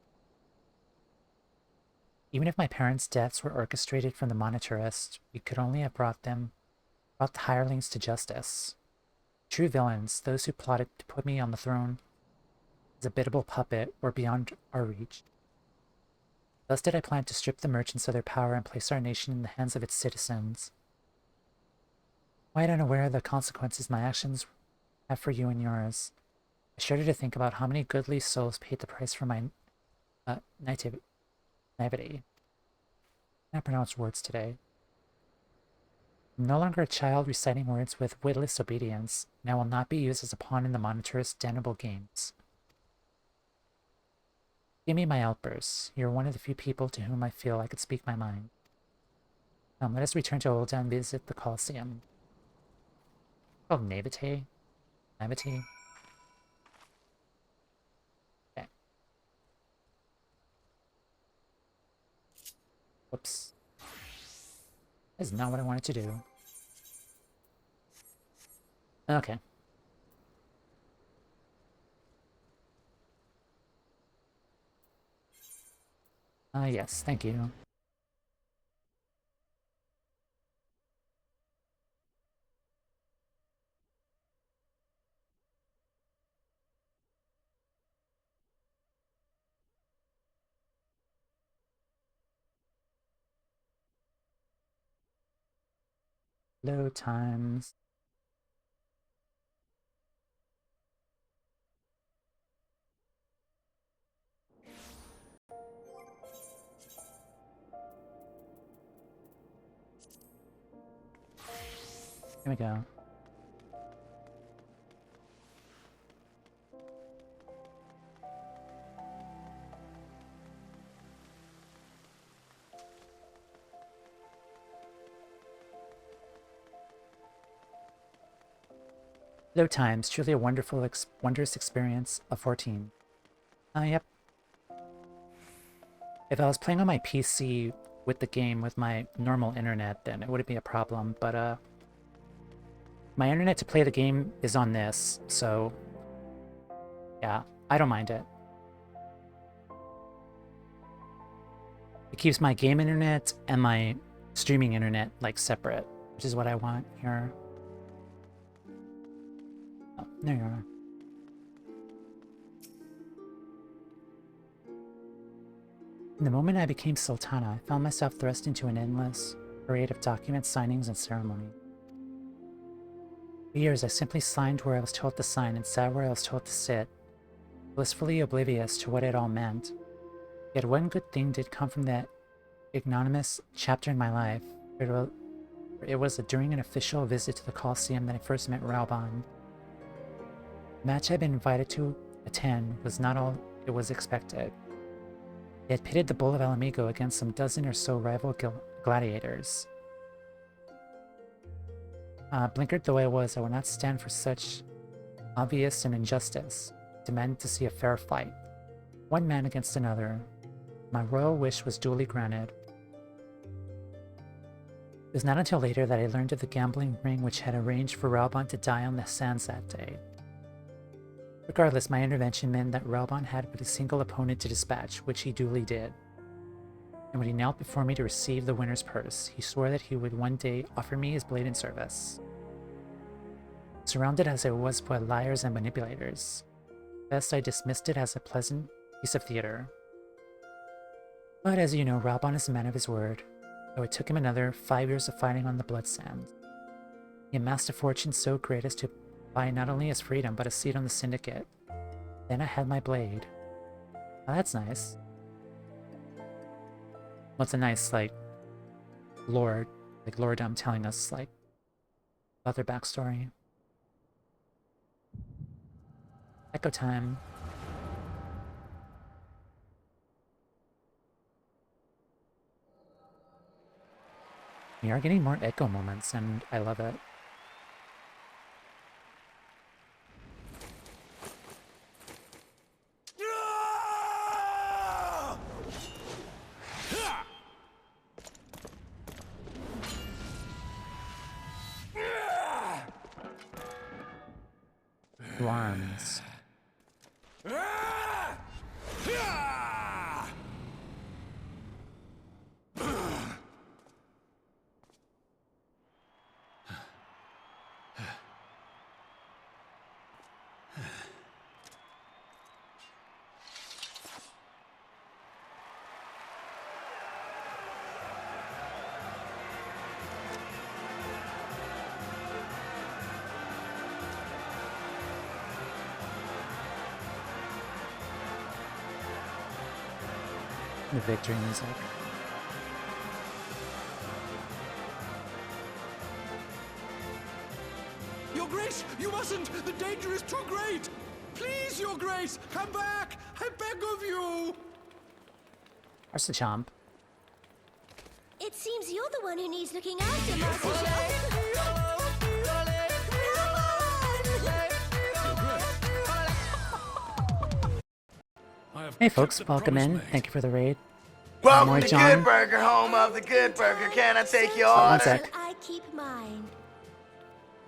Even if my parents' deaths were orchestrated from the monetarist, we could only have brought the hirelings to justice. True villains, those who plotted to put me on the throne as a biddable puppet, were beyond our reach. Thus did I plan to strip the merchants of their power and place our nation in the hands of its citizens. Quite unaware of the consequences my actions have for you and yours, I shudder to think about how many goodly souls paid the price for my naivety. I can't pronounce words today. I'm no longer a child reciting words with witless obedience, and I will not be used as a pawn in the Monitor's damnable games. Give me my outbursts. You're one of the few people to whom I feel I could speak my mind. Come, let us return to Olda and visit the Colosseum. It's called Naivete? Naivete? Okay. Whoops. That is not what I wanted to do. Okay. Yes, thank you. Load times. Here we go. Load times, truly a wondrous experience of 14. Yep. If I was playing on my PC with the game with my normal internet, then it wouldn't be a problem, but my internet to play the game is on this, so yeah, I don't mind it. It keeps my game internet and my streaming internet like separate, which is what I want here. Oh, there you are. In the moment I became Sultana, I found myself thrust into an endless parade of documents, signings, and ceremony. For years I simply signed where I was told to sign and sat where I was told to sit, blissfully oblivious to what it all meant. Yet one good thing did come from that ignominious chapter in my life. It was during an official visit to the Colosseum that I first met Raubahn. The match I'd been invited to attend was not all it was expected. They had pitted the Bull of Alamigo against some dozen or so rival gladiators. Blinkered though I was, I would not stand for such obvious injustice. Demanded to see a fair fight. One man against another. My royal wish was duly granted. It was not until later that I learned of the gambling ring which had arranged for Raubahn to die on the sands that day. Regardless, my intervention meant that Raubahn had but a single opponent to dispatch, which he duly did. And when he knelt before me to receive the winner's purse, he swore that he would one day offer me his blade in service. Surrounded as I was by liars and manipulators, best I dismissed it as a pleasant piece of theater. But as you know, Raubahn is a man of his word, though it took him another 5 years of fighting on the blood sand. He amassed a fortune so great as to buy not only his freedom, but a seat on the syndicate. Then I had my blade. Well, that's nice. What's a nice, like, lordom telling us, like, about their backstory. Echo time. We are getting more echo moments, and I love it. Arms. The victory music.
Your Grace, you mustn't! The danger is too great! Please, Your Grace, come back! I beg of you!
Where's the chomp?
It seems you're the one who needs looking after, Master Sheldon.
Hey folks, welcome in. Thank you for the raid.
Welcome to Good Burger, home of the Good Burger. Can I take your order?
One sec.
I keep mine.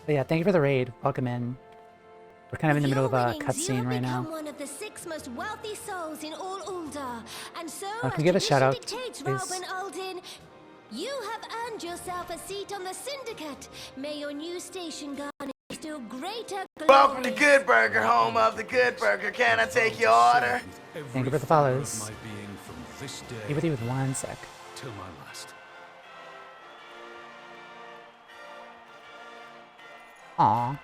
But yeah, thank you for the raid. Welcome in. We're kind of in the middle of a cutscene right now.
One of the 6 most wealthy souls in all Ul'dah, and so
Can you give a shout out,
dictates
please?
Rauben Aldin, you have earned yourself a seat on the Syndicate. May your new station garner still greater glory.
Welcome to Good Burger, home of the Good Burger. Can I take your order?
Thank you for the follows.
My being from this day
Be with you with 1 sec.
till my last.
Aww.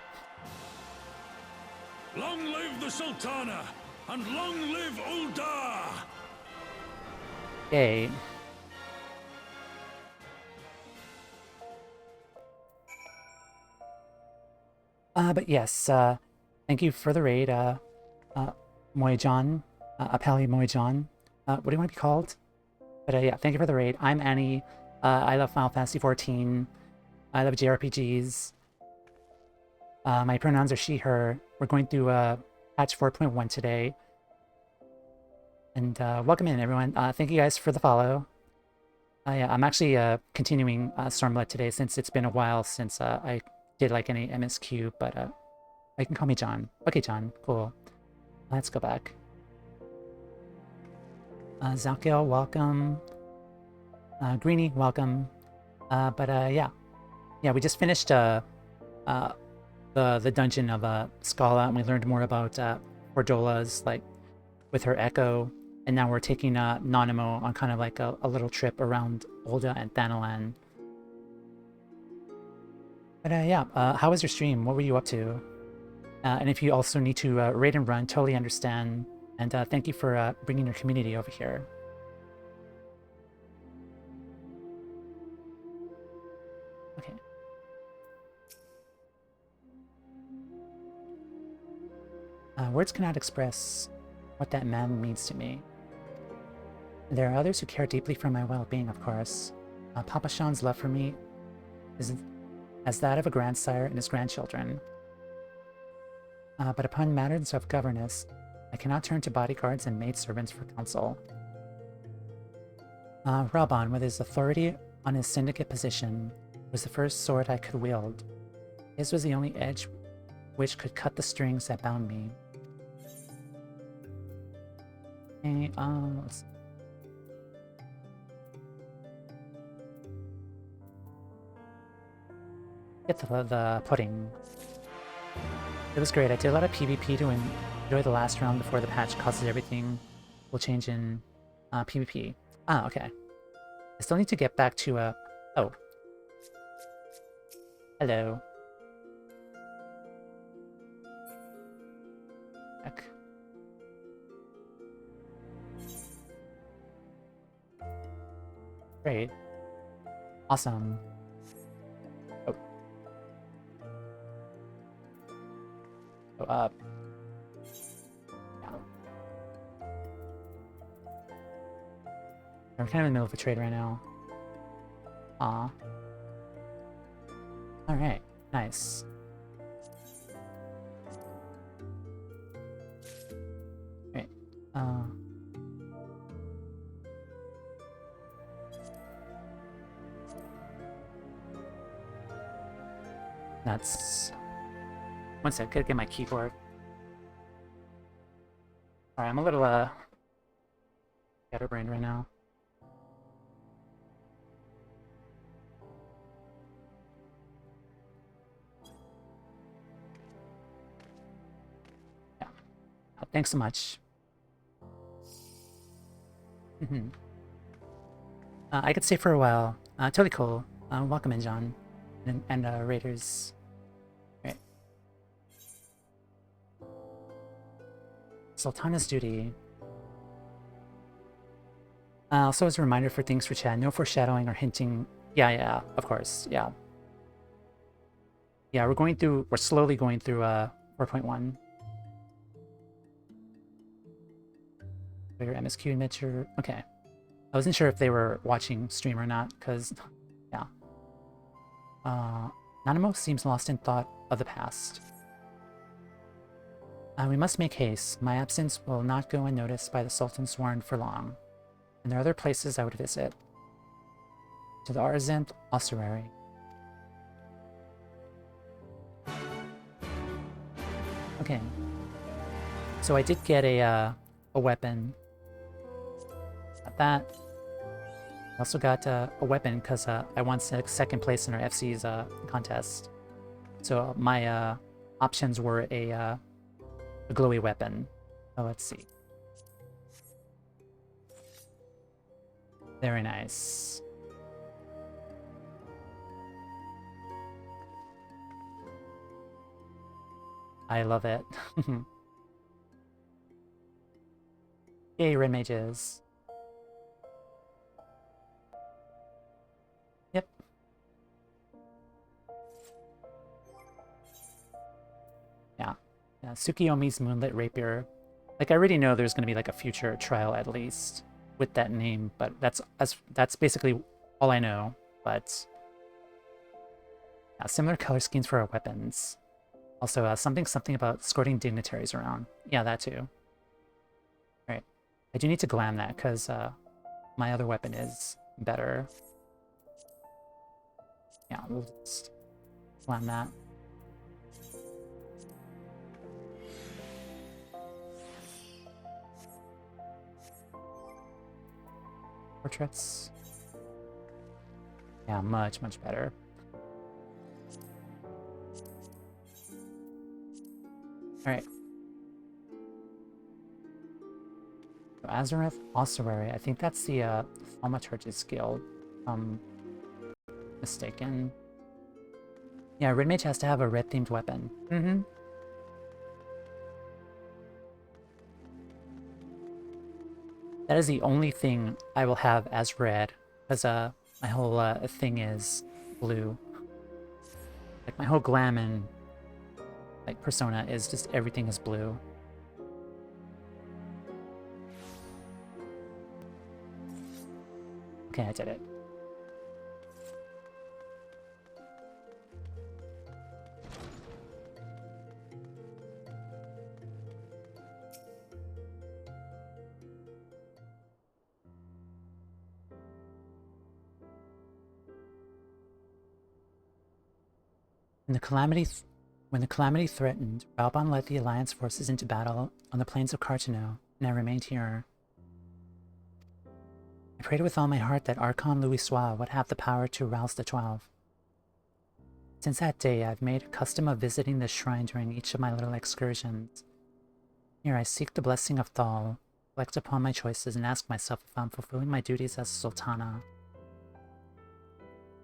Long live the Sultana, and long live Ul'dah!
Yay. But yes, thank you for the raid, Moijon, Apali Moijon. What do you want to be called? But yeah, thank you for the raid. I'm Annie. I love Final Fantasy XIV. I love JRPGs. My pronouns are she, her. We're going through patch 4.1 today. And welcome in, everyone. Thank you guys for the follow. Yeah, I'm actually continuing Stormblood today since it's been a while since I did like any MSQ, but you can call me John. Okay, John. Cool. Let's go back. Zalkiel, welcome. Greenie, welcome. Yeah. Yeah, we just finished the dungeon of Scala, and we learned more about Cordola's, like, with her echo, and now we're taking Nanamo on kind of like a little trip around Ul'dah and Thanalan. But yeah, how was your stream? What were you up to? And if you also need to raid and run, totally understand. And thank you for bringing your community over here. Okay. Words cannot express what that man means to me. There are others who care deeply for my well-being, of course. Papa Sean's love for me is as that of a grandsire and his grandchildren. But upon matters of governance, I cannot turn to bodyguards and maidservants for counsel. Raban, with his authority on his syndicate position, was the first sword I could wield. His was the only edge which could cut the strings that bound me. Okay, let's see. Get the pudding. It was great. I did a lot of PvP to enjoy the last round before the patch causes everything will change in PvP. Ah, okay. I still need to get back to oh. Hello. Heck. Great. Awesome. Oh. Go up. Down. We're kind of in the middle of a trade right now. Aw. Alright, nice. Right. That's... One sec, gotta get my keyboard. Alright, I'm a little, scatterbrained right now. Yeah. Thanks so much. I could stay for a while. Totally cool. Welcome in, John. And Raiders. Right. Sultana's duty. Also, as a reminder for things for chat, no foreshadowing or hinting. Yeah, of course, yeah. Yeah, we're slowly going through 4.1. Your MSQ emitter. Okay. I wasn't sure if they were watching stream or not, because, yeah. Nanamo seems lost in thought of the past. We must make haste. My absence will not go unnoticed by the Sultan Sworn for long. And there are other places I would visit. To the Arenvald ossuary. Okay. So I did get a weapon. Got that. I also got a weapon because I won second place in our FC's contest. So my options were a glowy weapon. So let's see. Very nice. I love it. Yay, red mages. Yep. Yeah. Tsukiyomi's Moonlit Rapier. Like, I already know there's going to be like a future trial at least with that name, but that's basically all I know. But yeah, similar color schemes for our weapons. Also, something about escorting dignitaries around. Yeah, that too. Alright. I do need to glam that, because my other weapon is better. Yeah, we'll just glam that. Portraits. Yeah, much better. Alright. So Azareth Ossuary, I think that's the Thaumaturge's Guild. Mistaken. Yeah, Red Mage has to have a red-themed weapon. Mm-hmm. That is the only thing I will have as red, because my whole thing is blue. Like, my whole glam and like persona is just everything is blue. Okay, I did it. When the calamity threatened, Raoban led the Alliance forces into battle on the plains of Cartano, and I remained here. I prayed with all my heart that Archon Louisoix would have the power to rouse the 12. Since that day, I've made a custom of visiting this shrine during each of my little excursions. Here I seek the blessing of Thal, reflect upon my choices, and ask myself if I'm fulfilling my duties as a Sultana.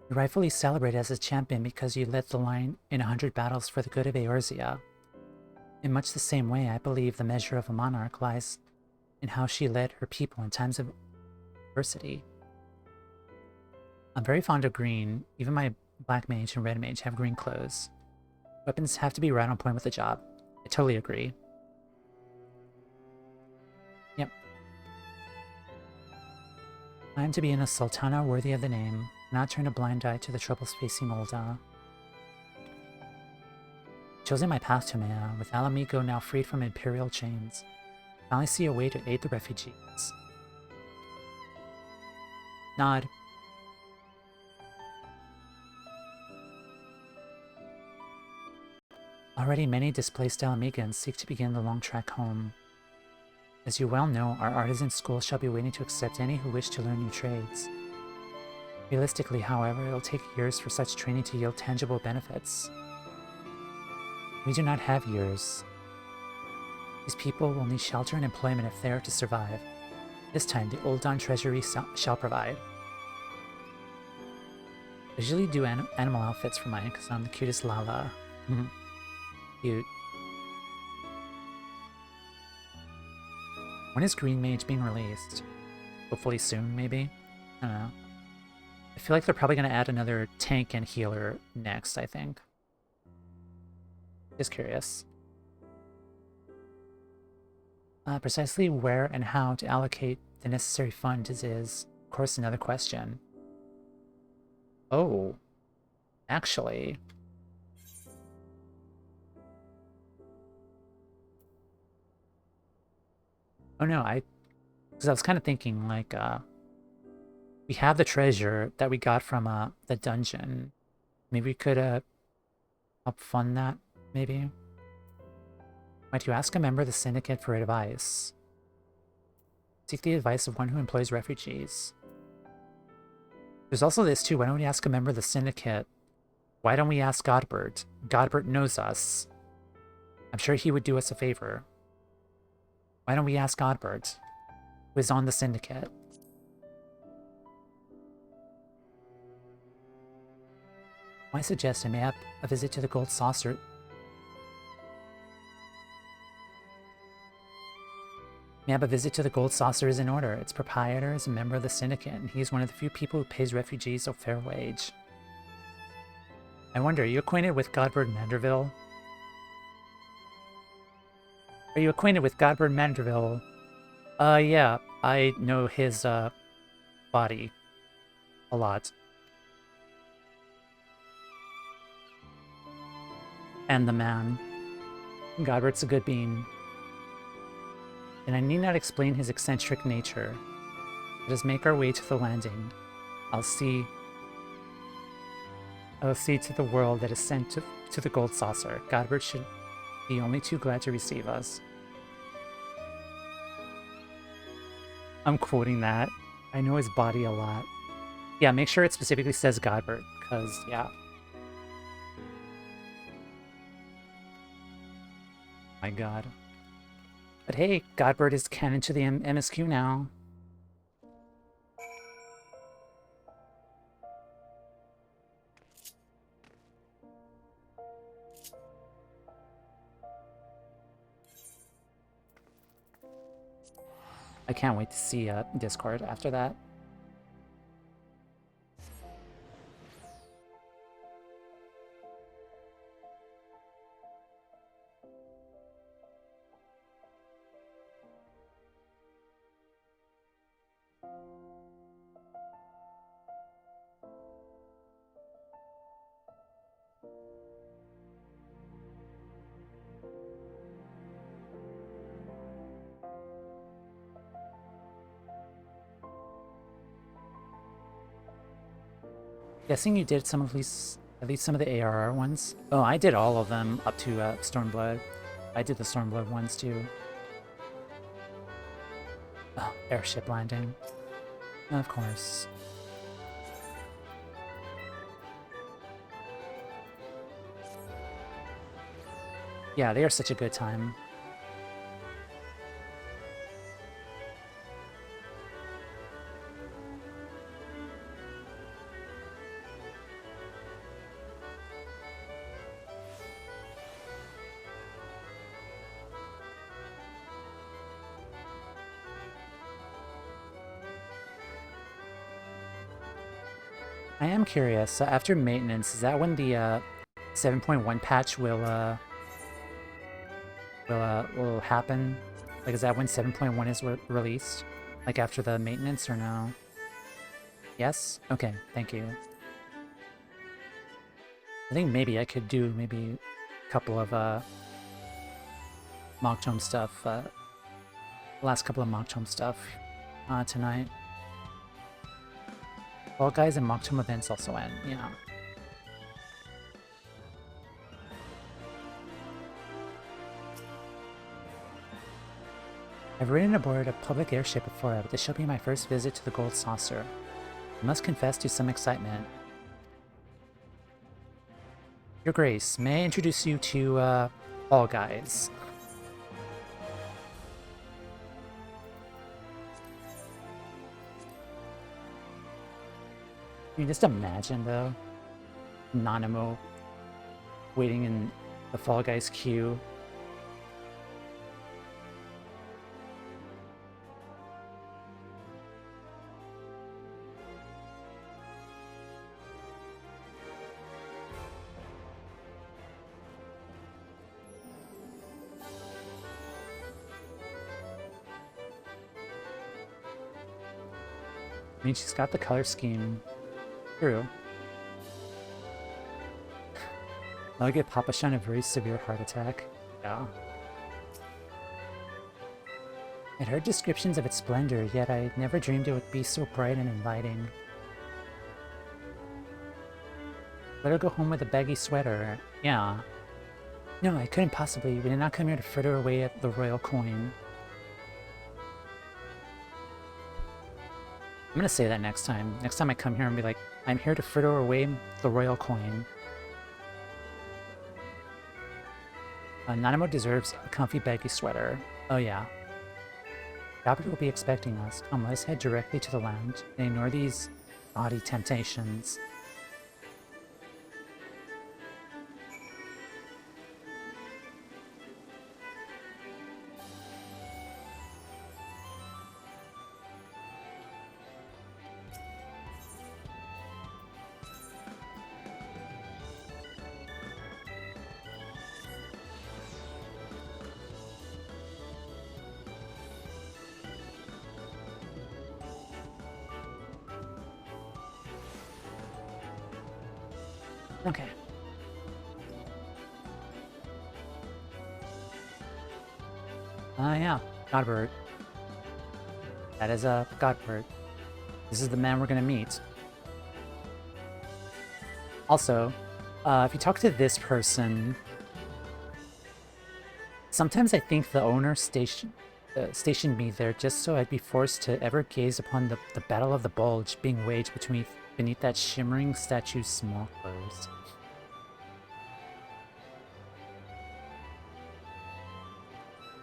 You're rightfully celebrated as a champion because you led the line in 100 battles for the good of Eorzea. In much the same way, I believe the measure of a monarch lies in how she led her people in times of adversity. I'm very fond of green. Even my black mage and red mage have green clothes. Weapons have to be right on point with the job. I totally agree. Yep. Time to be in a Sultana worthy of the name. Not turn a blind eye to the troubles facing Ul'dah. Chosen my path to Maya, with Alamigo now freed from imperial chains. Finally see a way to aid the refugees. Nod. Already many displaced Alamigans seek to begin the long trek home. As you well know, our artisan school shall be waiting to accept any who wish to learn new trades. Realistically, however, it will take years for such training to yield tangible benefits. We do not have years. These people will need shelter and employment if they are to survive. This time, the Ul'dah Treasury shall provide. I usually do animal outfits for mine because I'm the cutest lala. Cute. When is Green Mage being released? hopefully soon, maybe. I don't know. I feel like they're probably going to add another tank and healer next, I think. Just curious. Precisely where and how to allocate the necessary funds is, of course, another question. Oh, actually... Oh no, because I was kind of thinking, like, we have the treasure that we got from the dungeon. Maybe we could help fund that, maybe? Might you ask a member of the syndicate for advice? Seek the advice of one who employs refugees. There's also this too. Why don't we ask a member of the syndicate? Why don't we ask Godbert? Godbert knows us. I'm sure he would do us a favor. Why don't we ask Godbert, who is on the syndicate? I suggest I may have a visit to the Gold Saucer. May have a visit to the Gold Saucer is in order. Its proprietor is a member of the syndicate, and he is one of the few people who pays refugees a fair wage. I wonder, are you acquainted with Godbert Manderville? Are you acquainted with Godbert Manderville? Yeah, I know his, body. A lot. And the man. Godbert's a good bean. And I need not explain his eccentric nature. Let us make our way to the landing. I will see to the world that is sent to the Gold Saucer. Godbert should be only too glad to receive us. I'm quoting that. I know his body a lot. Yeah, make sure it specifically says Godbert, because, yeah. My god. But hey, Godbert is canon to the MSQ now. I can't wait to see Discord after that. Guessing you did some of at least some of the ARR ones. Oh, I did all of them up to Stormblood. I did the Stormblood ones too. Oh, airship landing. Of course. Yeah, they are such a good time. I am curious, after maintenance, is that when the 7.1 patch will happen? Like, is that when 7.1 is released? Like, after the maintenance, or no? Yes? Okay, thank you. I think maybe I could do maybe a couple of Mock Tome stuff, last couple of Mock Tome stuff tonight. Fall Guys and Mock Tome events also end, yeah. I've ridden aboard a public airship before, but this shall be my first visit to the Gold Saucer. I must confess to some excitement. Your Grace, may I introduce you to, Fall Guys? Can you just imagine, though? Nanamo waiting in the Fall Guys queue. mean, she's got the color scheme. True. I'll give Papa Shine a very severe heart attack. Yeah. I'd heard descriptions of its splendor, yet I never dreamed it would be so bright and inviting. Let her go home with a baggy sweater. Yeah. No, I couldn't possibly. We did not come here to fritter away at the royal coin. I'm gonna say that next time. Next time I come here and be like, I'm here to fritter away the royal coin. Nanamo deserves a comfy baggy sweater. Oh yeah. Robert will be expecting us. Come, let us head directly to the lounge and ignore these naughty temptations. Okay. Yeah, Godbert. That is Godbert. This is the man we're gonna meet. Also, if you talk to this person, sometimes I think the owner stationed me there just so I'd be forced to ever gaze upon the Battle of the Bulge being waged beneath that shimmering statue's small clothes.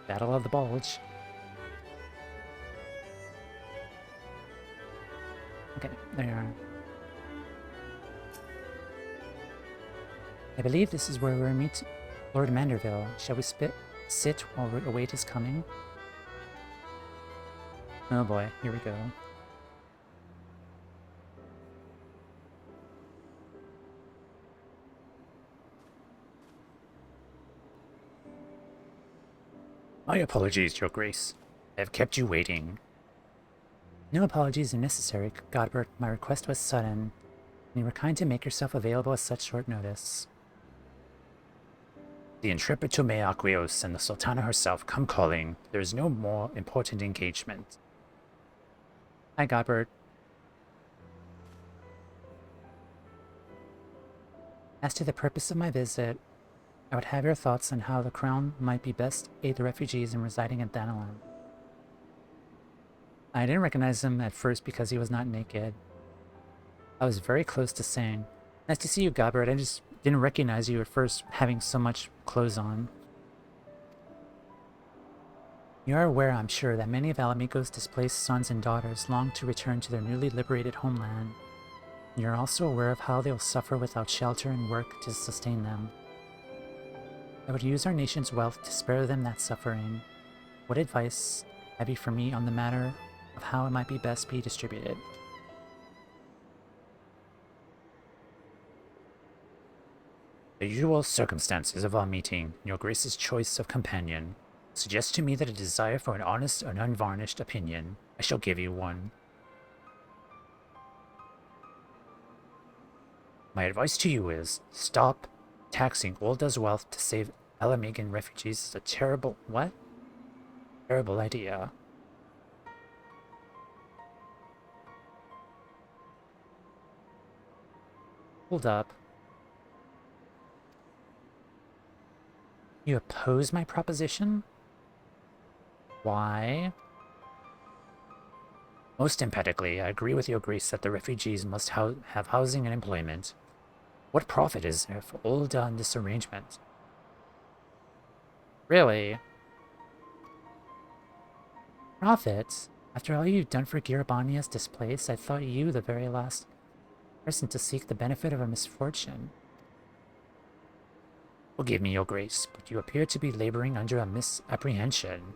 Battle of the Bulge. Okay, there you are. I believe this is where we'll meet Lord Manderville. Shall we sit while we await his coming? Oh boy, here we go. My apologies, Your Grace. I have kept you waiting. No apologies are necessary, Godbert. My request was sudden, and you were kind to make yourself available at such short notice. The intrepid Tomei Aqueos and the Sultana herself come calling. There is no more important engagement. Hi, Godbert. As to the purpose of my visit, I would have your thoughts on how the Crown might be best aid the refugees in residing in Thanalan. I didn't recognize him at first because he was not naked. I was very close to saying, "Nice to see you, Godbert. I just didn't recognize you at first having so much clothes on." You are aware, I'm sure, that many of Alamigo's displaced sons and daughters long to return to their newly liberated homeland. You are also aware of how they will suffer without shelter and work to sustain them. I would use our nation's wealth to spare them that suffering. What advice have you for me on the matter of how it might be best be distributed? The usual circumstances of our meeting, Your Grace's choice of companion, suggest to me that a desire for an honest and unvarnished opinion. I shall give you one. My advice to you is, stop taxing Ulda's wealth to save Alamigan refugees is a terrible... what? Terrible idea. Hold up. You oppose my proposition? Why? Most emphatically, I agree with Your Grace that the refugees must have housing and employment. What profit is there for Ulda in this arrangement? Really? Profit? After all you've done for Girabania's displaced, I thought you the very last person to seek the benefit of a misfortune. Forgive me, Your Grace, but you appear to be laboring under a misapprehension.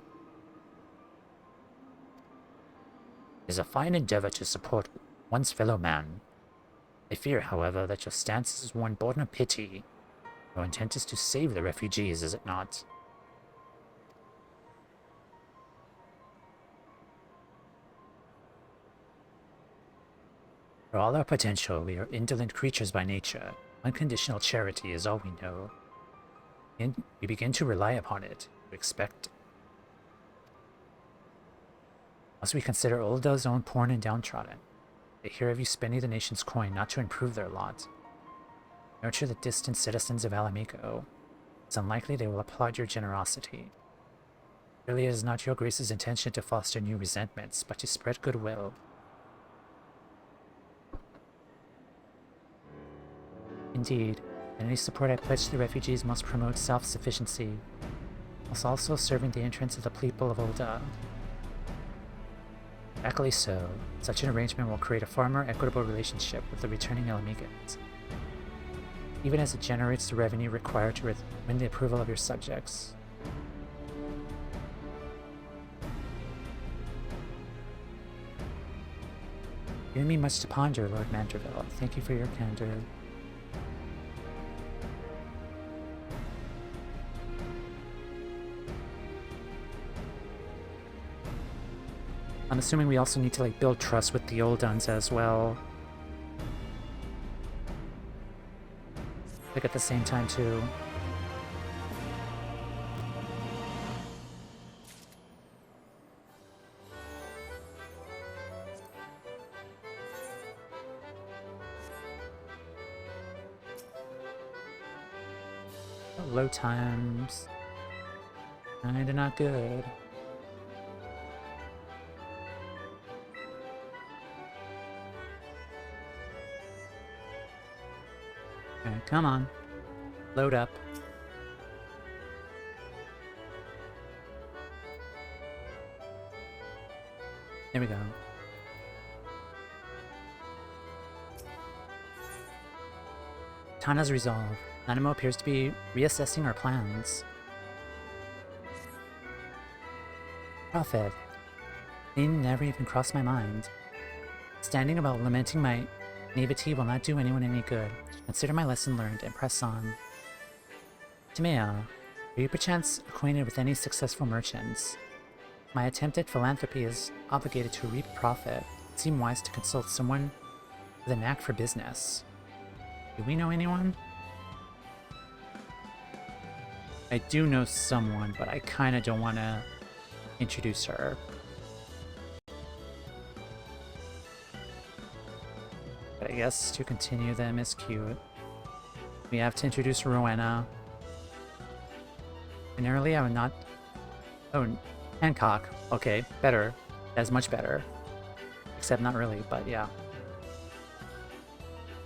It is a fine endeavor to support one's fellow man. I fear, however, that your stance is one born of pity. Your intent is to save the refugees, is it not? For all our potential, we are indolent creatures by nature. Unconditional charity is all we know. And we begin to rely upon it, to expect. Must we consider Ulda's own poor and downtrodden? They hear of you spending the nation's coin not to improve their lot. Nurture the distant citizens of Alamigo. It's unlikely they will applaud your generosity. Really, it is not your grace's intention to foster new resentments, but to spread goodwill. Indeed, any support I pledge to the refugees must promote self-sufficiency, whilst also serving the interests of the people of Ulda. Exactly so. Such an arrangement will create a far more equitable relationship with the returning Alamigans, even as it generates the revenue required to win the approval of your subjects. Giving me much to ponder, Lord Manderville. Thank you for your candor. I'm assuming we also need to like build trust with the Uldans as well. Like at the same time too. Low times. Kinda not good. Okay, come on. Load up. There we go. Tana's resolve. Nanamo appears to be reassessing our plans. Prophet. Name never even crossed my mind. Standing about lamenting my naivety will not do anyone any good. Consider my lesson learned and press on. Timea, are you perchance acquainted with any successful merchants? My attempt at philanthropy is obligated to reap profit. It seemed wise to consult someone with a knack for business. Do we know anyone? I do know someone, but I kinda don't wanna introduce her. But I guess to continue the MSQ, we have to introduce Rowena. Generally, I would not... Oh, Hancock. Okay, better. That's much better. Except not really, but yeah.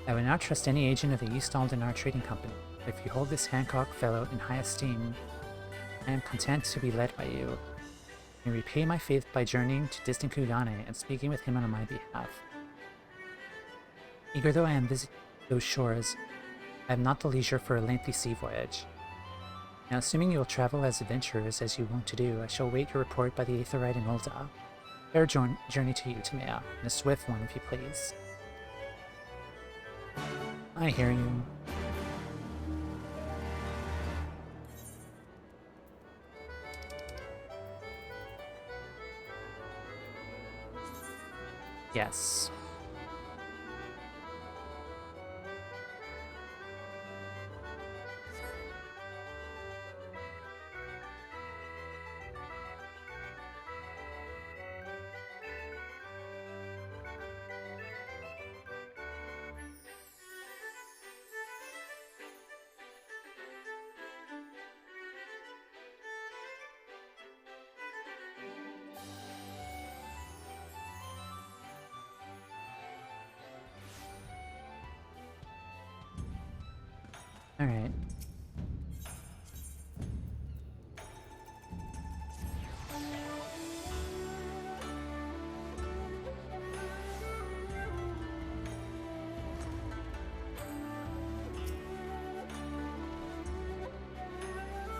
I would not trust any agent of the East Aldenar Trading Company. If you hold this Hancock fellow in high esteem, I am content to be led by you. You repay my faith by journeying to distant Kugane and speaking with him on my behalf. Eager though I am to visit those shores, I have not the leisure for a lengthy sea voyage. Now, assuming you will travel as adventurers as you want to do, I shall wait your report by the Aetherite in Ulda. Fair journey to you, Timea, and a swift one if you please. I hear you. Yes. All right.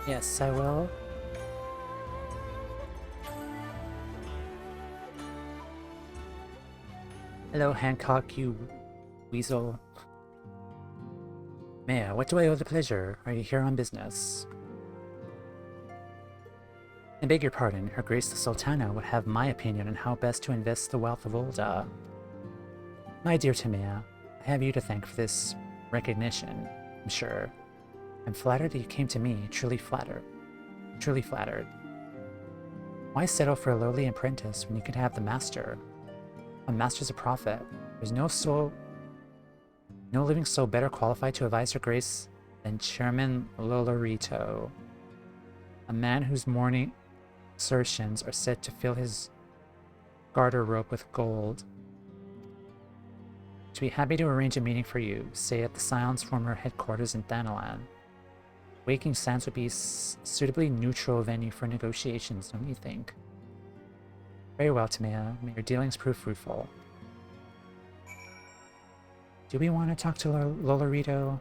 Yes, I will. Hello, Hancock, you weasel. Maya, what do I owe the pleasure? Are you here on business? I beg your pardon, Her Grace the Sultana would have my opinion on how best to invest the wealth of Ulda. My dear Timea, I have you to thank for this recognition, I'm sure. I'm flattered that you came to me, truly flattered. Truly flattered. Why settle for a lowly apprentice when you could have the master? A master's a prophet. There's no living soul better qualified to advise her grace than Chairman Lolorito, a man whose morning exertions are said to fill his garter rope with gold. To be happy to arrange a meeting for you, say at the Scion's former headquarters in Thanalan. Waking Sands would be a suitably neutral venue for negotiations, don't you think? Very well, Timea. May your dealings prove fruitful. Do we want to talk to Lolorito?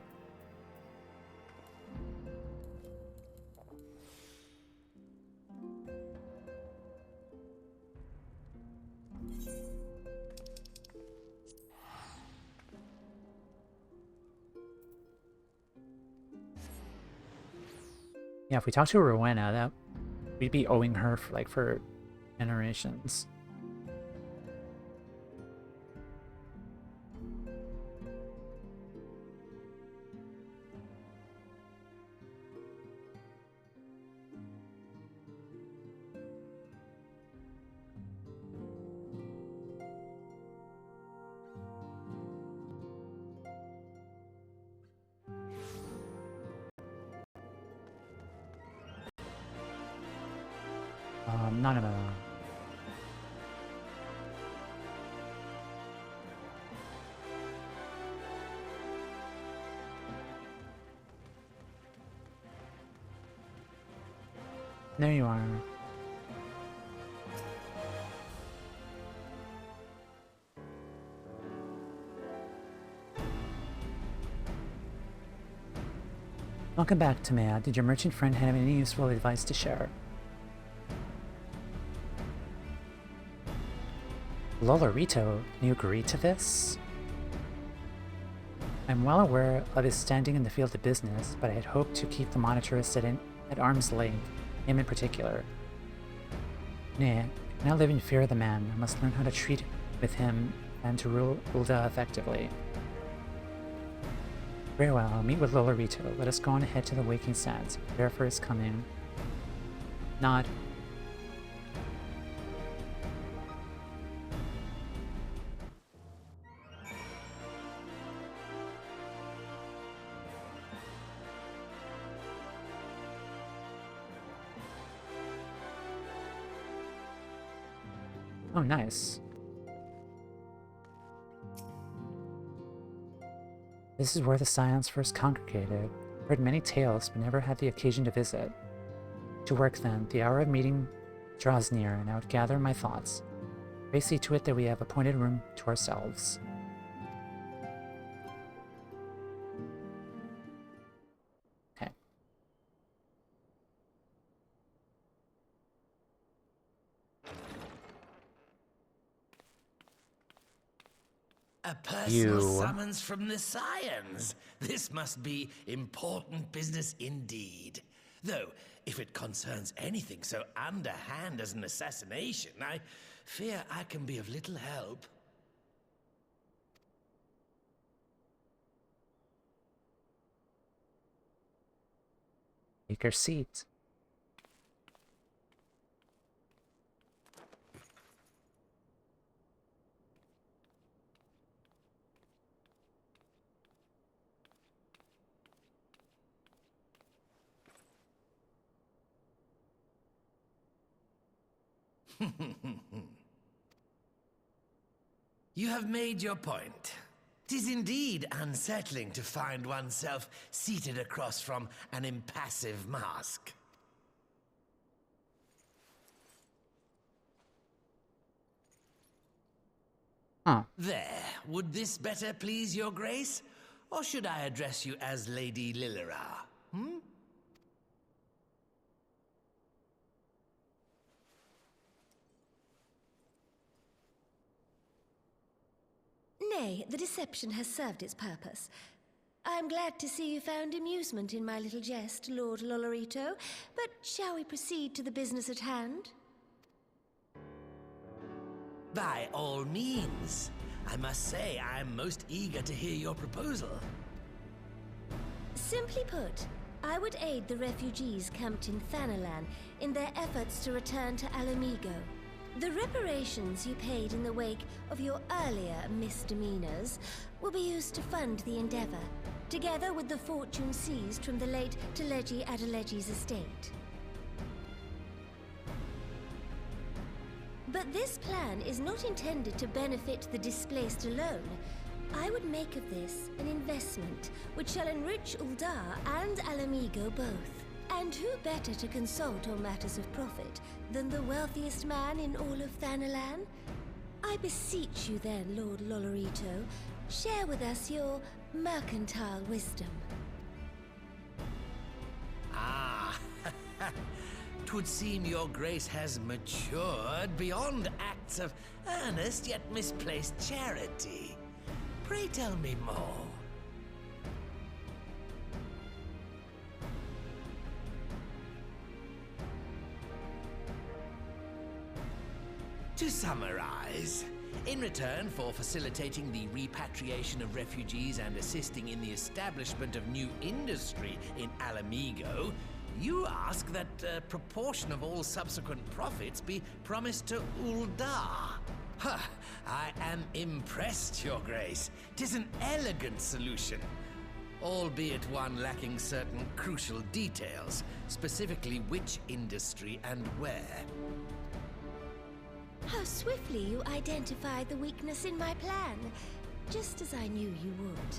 Yeah, if we talk to Rowena, that we'd be owing her for generations. Nanamo. There you are. Welcome back, Timea. Did your merchant friend have any useful advice to share? Lolorito, can you agree to this? I'm well aware of his standing in the field of business, but I had hoped to keep the monetarist at arm's length, him in particular. Nay, I cannot live in fear of the man. I must learn how to treat with him and to rule Ul'dah effectively. Very well, I'll meet with Lolorito. Let us go on ahead to the Waking Sands. Prepare for his coming. Nod. Oh, nice. This is where the Scions first congregated. Heard many tales, but never had the occasion to visit. To work then, the hour of meeting draws near, and I would gather my thoughts. Pray see to it that we have appointed room to ourselves. Okay.
A personal summons from the Scions. This must be important business indeed. Though, if it concerns anything so underhand as an assassination, I fear I can be of little help.
Take your seat.
You have made your point. 'Tis indeed unsettling to find oneself seated across from an impassive mask.
Huh.
There, would this better please your grace? Or should I address you as Lady Lilira? Hmm?
Nay, the deception has served its purpose. I'm glad to see you found amusement in my little jest, Lord Lolorito, but shall we proceed to the business at hand?
By all means. I must say I'm most eager to hear your proposal.
Simply put, I would aid the refugees camped in Thanalan in their efforts to return to Alamigo. The reparations you paid in the wake of your earlier misdemeanors will be used to fund the endeavor, together with the fortune seized from the late Teleji Adeleji's estate. But this plan is not intended to benefit the displaced alone. I would make of this an investment which shall enrich Uldar and Alamigo both. And who better to consult on matters of profit than the wealthiest man in all of Thanalan? I beseech you then, Lord Lolorito, share with us your mercantile wisdom.
Ah, 'twould seem your grace has matured beyond acts of earnest yet misplaced charity. Pray tell me more. To summarize, in return for facilitating the repatriation of refugees and assisting in the establishment of new industry in Alamigo, you ask that a proportion of all subsequent profits be promised to Uldar. Huh, I am impressed, Your Grace. 'Tis an elegant solution, albeit one lacking certain crucial details, specifically which industry and where.
How swiftly you identified the weakness in my plan, just as I knew you would.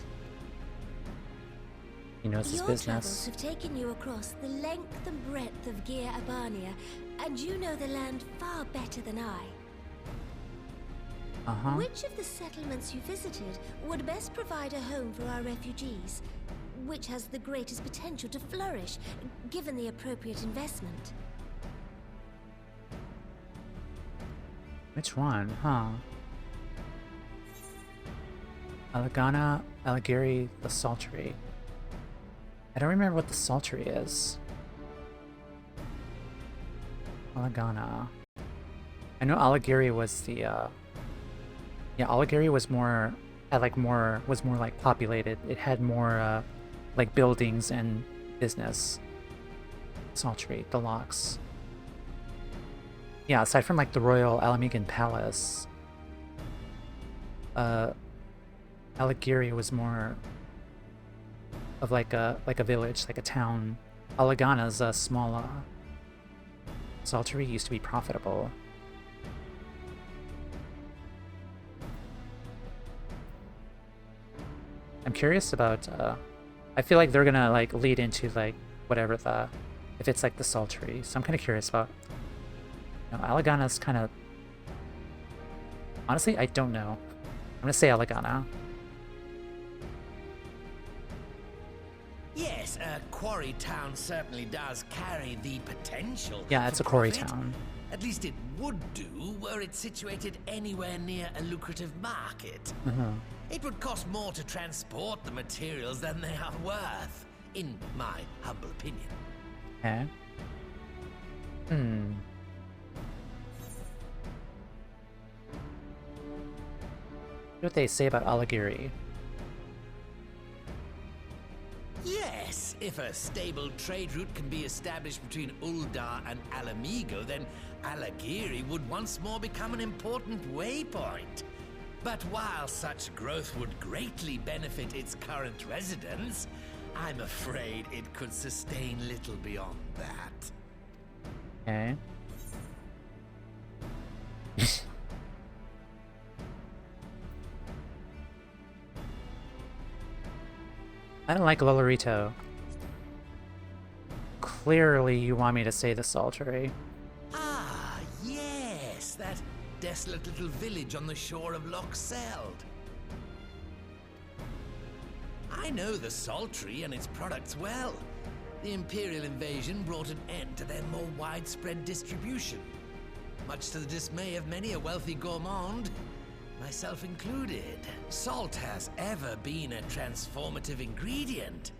He knows his
Your
business.
travels have taken you across the length and breadth of Gir Abania, and you know the land far better than I. Which of the settlements you visited would best provide a home for our refugees? Which has the greatest potential to flourish, given the appropriate investment?
Which one, huh? Alagana, Alagiri, the Sultry. I don't remember what the Sultry is. Alagana. I know Alagiri was the, yeah, Alagiri was more, was more like populated. It had more, like buildings and business. Sultry, the locks. Yeah, aside from like the Royal Alamigan Palace, Alagiri was more of like a village, like a town. Alagana's a small. Sultry used to be profitable. I'm curious about. I feel like they're gonna like lead into like whatever the, if it's like the Sultry. So I'm kind of curious about. Alagana's kind of... Honestly, I don't know. I'm gonna say Alagana.
Yes, a quarry town certainly does carry the potential.
Yeah, it's a quarry town.
At least it would do were it situated anywhere near a lucrative market. It would cost more to transport the materials than they are worth, in my humble opinion.
Okay. What they say about Alagiri?
Yes, if a stable trade route can be established between Uldar and Alamigo, then Alagiri would once more become an important waypoint. But while such growth would greatly benefit its current residents, I'm afraid it could sustain little beyond that.
Okay. I don't like Lolorito. Clearly you want me to say the Sultry.
Ah, yes, that desolate little village on the shore of Loch Seld. I know the Sultry and its products well. The Imperial invasion brought an end to their more widespread distribution, much to the dismay of many a wealthy gourmand, myself included. Salt has ever been a transformative ingredient,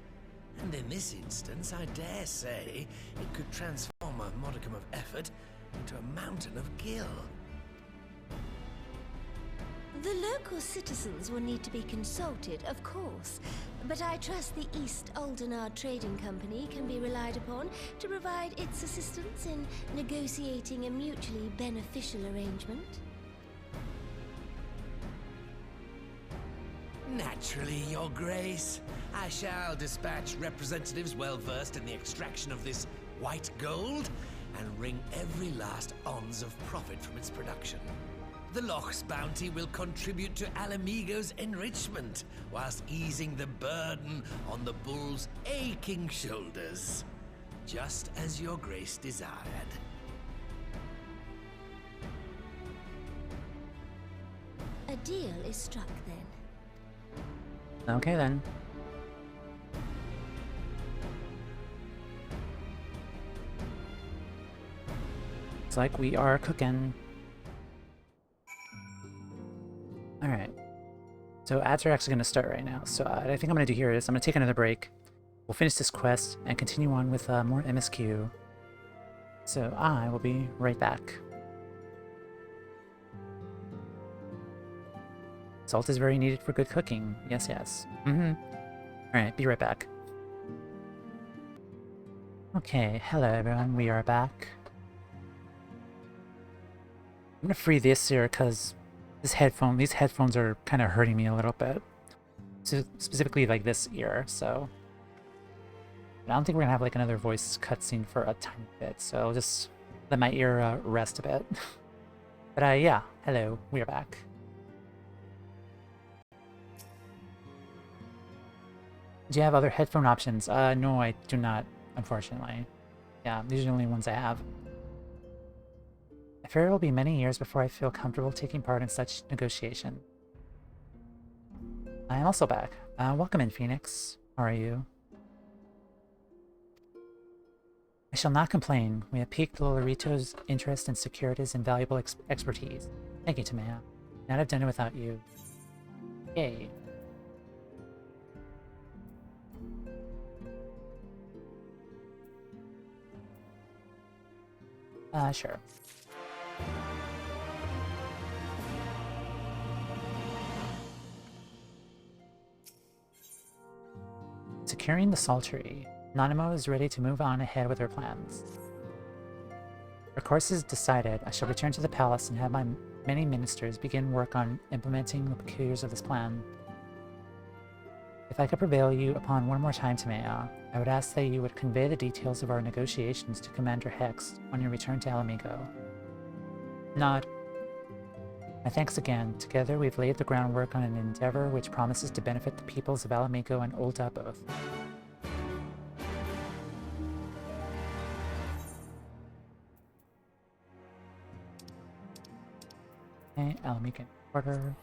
and in this instance, I dare say, it could transform a modicum of effort into a mountain of gill.
The local citizens will need to be consulted, of course, but I trust the East Aldenard Trading Company can be relied upon to provide its assistance in negotiating a mutually beneficial arrangement.
Naturally, Your Grace. I shall dispatch representatives well versed in the extraction of this white gold and wring every last ounce of profit from its production. The Loch's bounty will contribute to Alamigo's enrichment, whilst easing the burden on the bull's aching shoulders. Just as Your Grace desired.
A deal is struck then.
Okay then. It's like we are cooking. Alright. So ads are actually going to start right now. So what I think I'm going to do here is I'm going to take another break. We'll finish this quest and continue on with more MSQ. So I will be right back. Salt is very needed for good cooking. Yes, yes. Alright, be right back. Okay, hello everyone, we are back. I'm gonna free this here because these headphones are kind of hurting me a little bit. So specifically like this ear, so. But I don't think we're gonna have like another voice cutscene for a tiny bit, so I'll just let my ear rest a bit. But yeah, hello, we are back. Do you have other headphone options? No, I do not, unfortunately. Yeah, these are the only ones I have. I fear it will be many years before I feel comfortable taking part in such negotiation. I am also back. Welcome in, Phoenix. How are you? I shall not complain. We have piqued Lolorito's interest and secured his invaluable expertise. Thank you, Tamea. Not have done it without you. Yay. Sure. Securing the Saltery. Nanamo is ready to move on ahead with her plans. Our course is decided. I shall return to the palace and have my many ministers begin work on implementing the peculiars of this plan. If I could prevail you upon one more time, Tamea, I would ask that you would convey the details of our negotiations to Commander Hex on your return to Alamigo. Nod. My thanks again. Together we've laid the groundwork on an endeavor which promises to benefit the peoples of Alamigo and Ul'dah both. Okay, Alamigo order.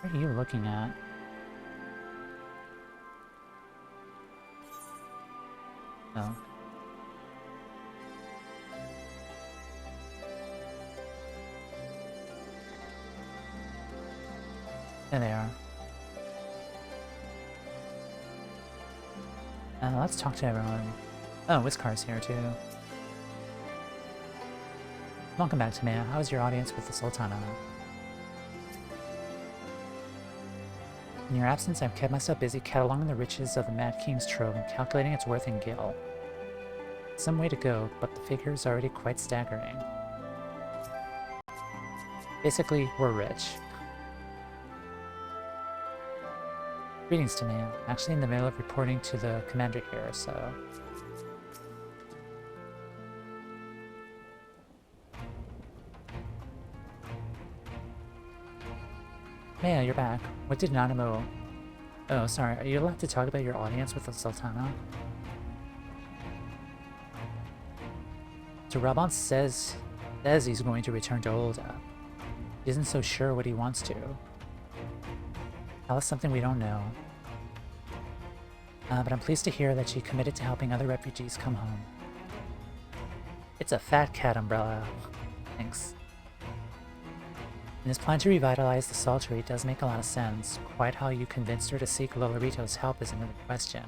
What are you looking at? No. There they are. Let's talk to everyone. Oh, Whiskar's here too. Welcome back, Tamea. How was your audience with the Sultana? In your absence, I've kept myself busy cataloging the riches of the Mad King's trove and calculating its worth in gil. Some way to go, but the figure is already quite staggering. Basically, we're rich. Greetings, Tamea. I'm actually in the middle of reporting to the commander here, so... Maya, you're back. What did Nanamo... Oh, sorry. Are you allowed to talk about your audience with the Sultana? So Raban says he's going to return to Ul'dah. He isn't so sure what he wants to. Tell us something we don't know. But I'm pleased to hear that she committed to helping other refugees come home. It's a fat cat umbrella. Thanks. And his plan to revitalize the Sultry does make a lot of sense. Quite how you convinced her to seek Lolorito's help is another question.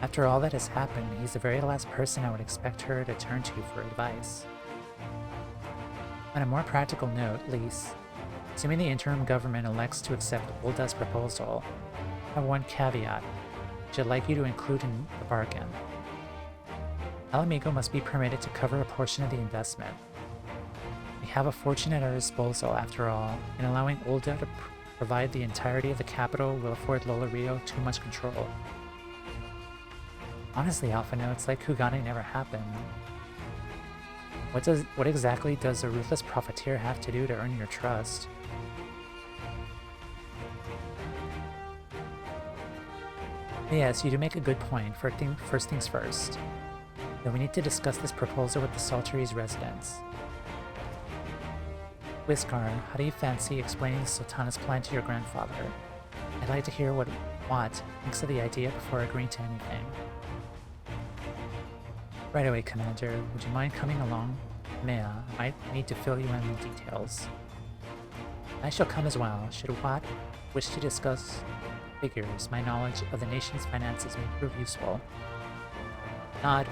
After all that has happened, he's the very last person I would expect her to turn to for advice. On a more practical note, Lise, assuming the interim government elects to accept Ulda's proposal, I have one caveat, which I'd like you to include in the bargain. Alamigo must be permitted to cover a portion of the investment. We have a fortune at our disposal, after all, and allowing Ulda to provide the entirety of the capital will afford Lolorito too much control. Honestly, Alphino, it's like Kugane never happened. What exactly does a ruthless profiteer have to do to earn your trust? Yes, you do make a good point. First things first. Then we need to discuss this proposal with the Sultry's residents. Whiskar, how do you fancy explaining the Sultana's plan to your grandfather? I'd like to hear what Watt thinks of the idea before agreeing to anything. Right away, Commander. Would you mind coming along? Mea, I might need to fill you in on the details. I shall come as well. Should Watt wish to discuss figures, my knowledge of the nation's finances may prove useful. Nod.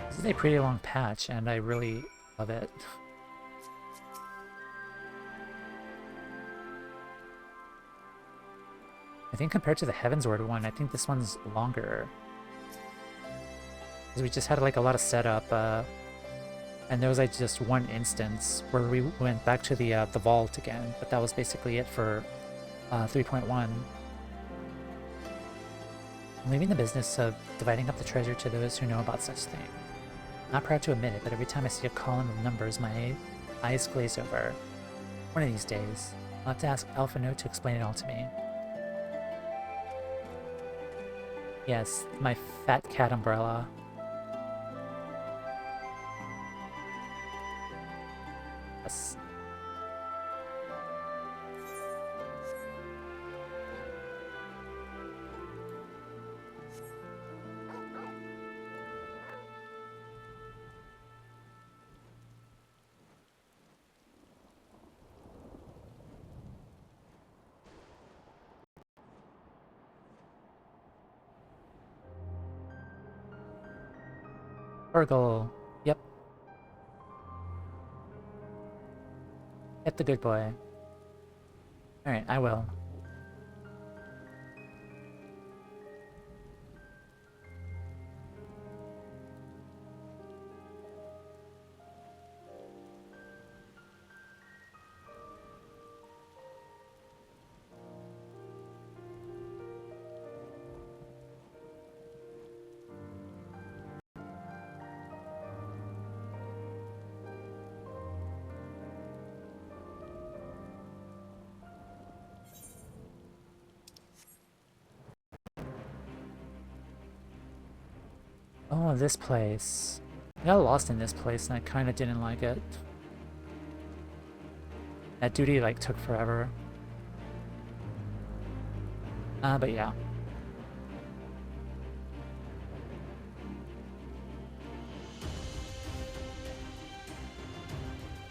This is a pretty long patch, and I really love it. I think compared to the Heavensward one, I think this one's longer. Because we just had like a lot of setup, and there was like just one instance where we went back to the vault again, but that was basically it for 3.1. I'm leaving the business of dividing up the treasure to those who know about such thing. Not proud to admit it, but every time I see a column of numbers, my eyes glaze over. One of these days, I'll have to ask Alphino to explain it all to me. Yes, my fat cat umbrella. Yes. Urgle. Yep. Get the good boy. Alright, I will. Oh, this place. I got lost in this place and I kinda didn't like it. That duty like took forever. But yeah.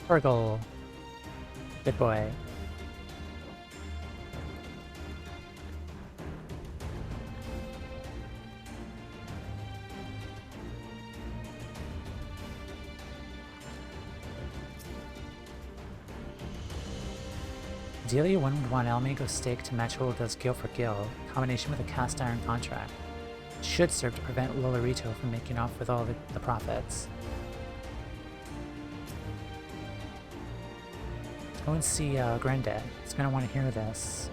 Urgle. Good boy. Ideally, one would want Alamigo's stake to match Ulda's gil for gil, in combination with a cast iron contract. It should serve to prevent Lolorito from making off with all the profits. Let's go and see Granddad. He's gonna want to hear this.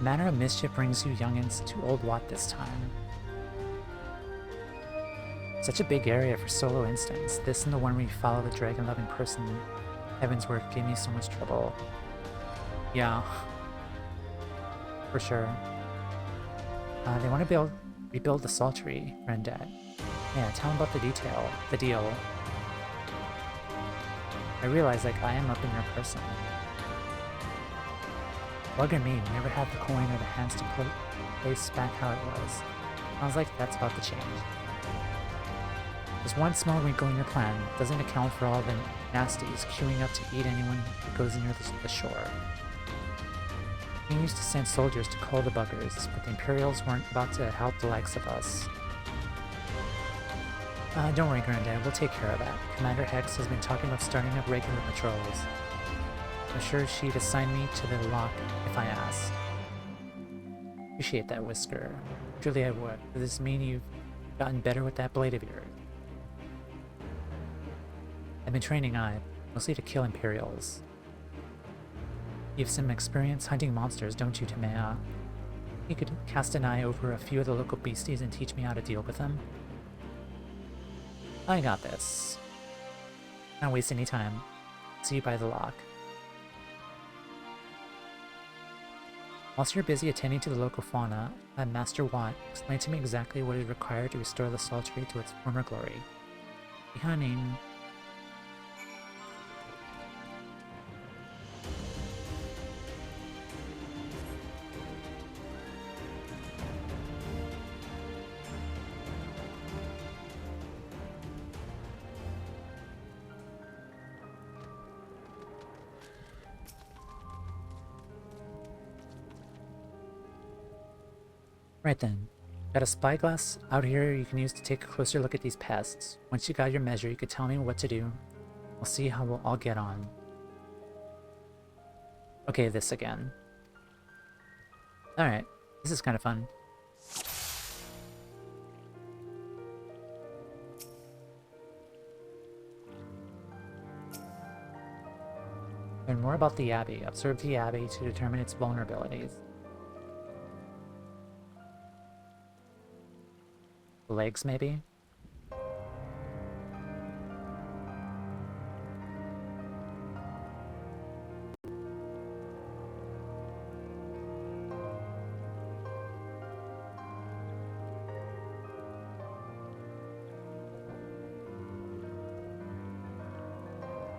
Manner of mischief brings you youngins to Old Watt this time. Such a big area for solo instance. This and the one where you follow the dragon-loving person Heavensward gave me so much trouble. Yeah. For sure. They want to rebuild the Sultry, Granddad. Yeah, tell him about the deal. I realize, like, I am up in your person. Bugger me, we never had the coin or the hands to place back how it was. Sounds like that's about to change. There's one small wrinkle in your plan. Doesn't account for all the nasties queuing up to eat anyone who goes near the shore. We used to send soldiers to cull the buggers, but the Imperials weren't about to help the likes of us. Don't worry, Granddad, we'll take care of that. Commander Hex has been talking about starting up regular patrols. I'm sure she'd assign me to the lock if I asked. Appreciate that, Whisker. Truly I would. Does this mean you've gotten better with that blade of yours? I've been training mostly to kill Imperials. You have some experience hunting monsters, don't you, Tamea? You could cast an eye over a few of the local beasties and teach me how to deal with them? I got this. Not waste any time. See you by the lock. Whilst you're busy attending to the local fauna, Master Watt explained to me exactly what is required to restore the Saltery to its former glory. Behind. Right then. Got a spyglass out here you can use to take a closer look at these pests. Once you got your measure, you could tell me what to do. We'll see how we'll all get on. Okay, this again. Alright, this is kind of fun. Learn more about the Abbey. Observe the Abbey to determine its vulnerabilities. Legs, maybe?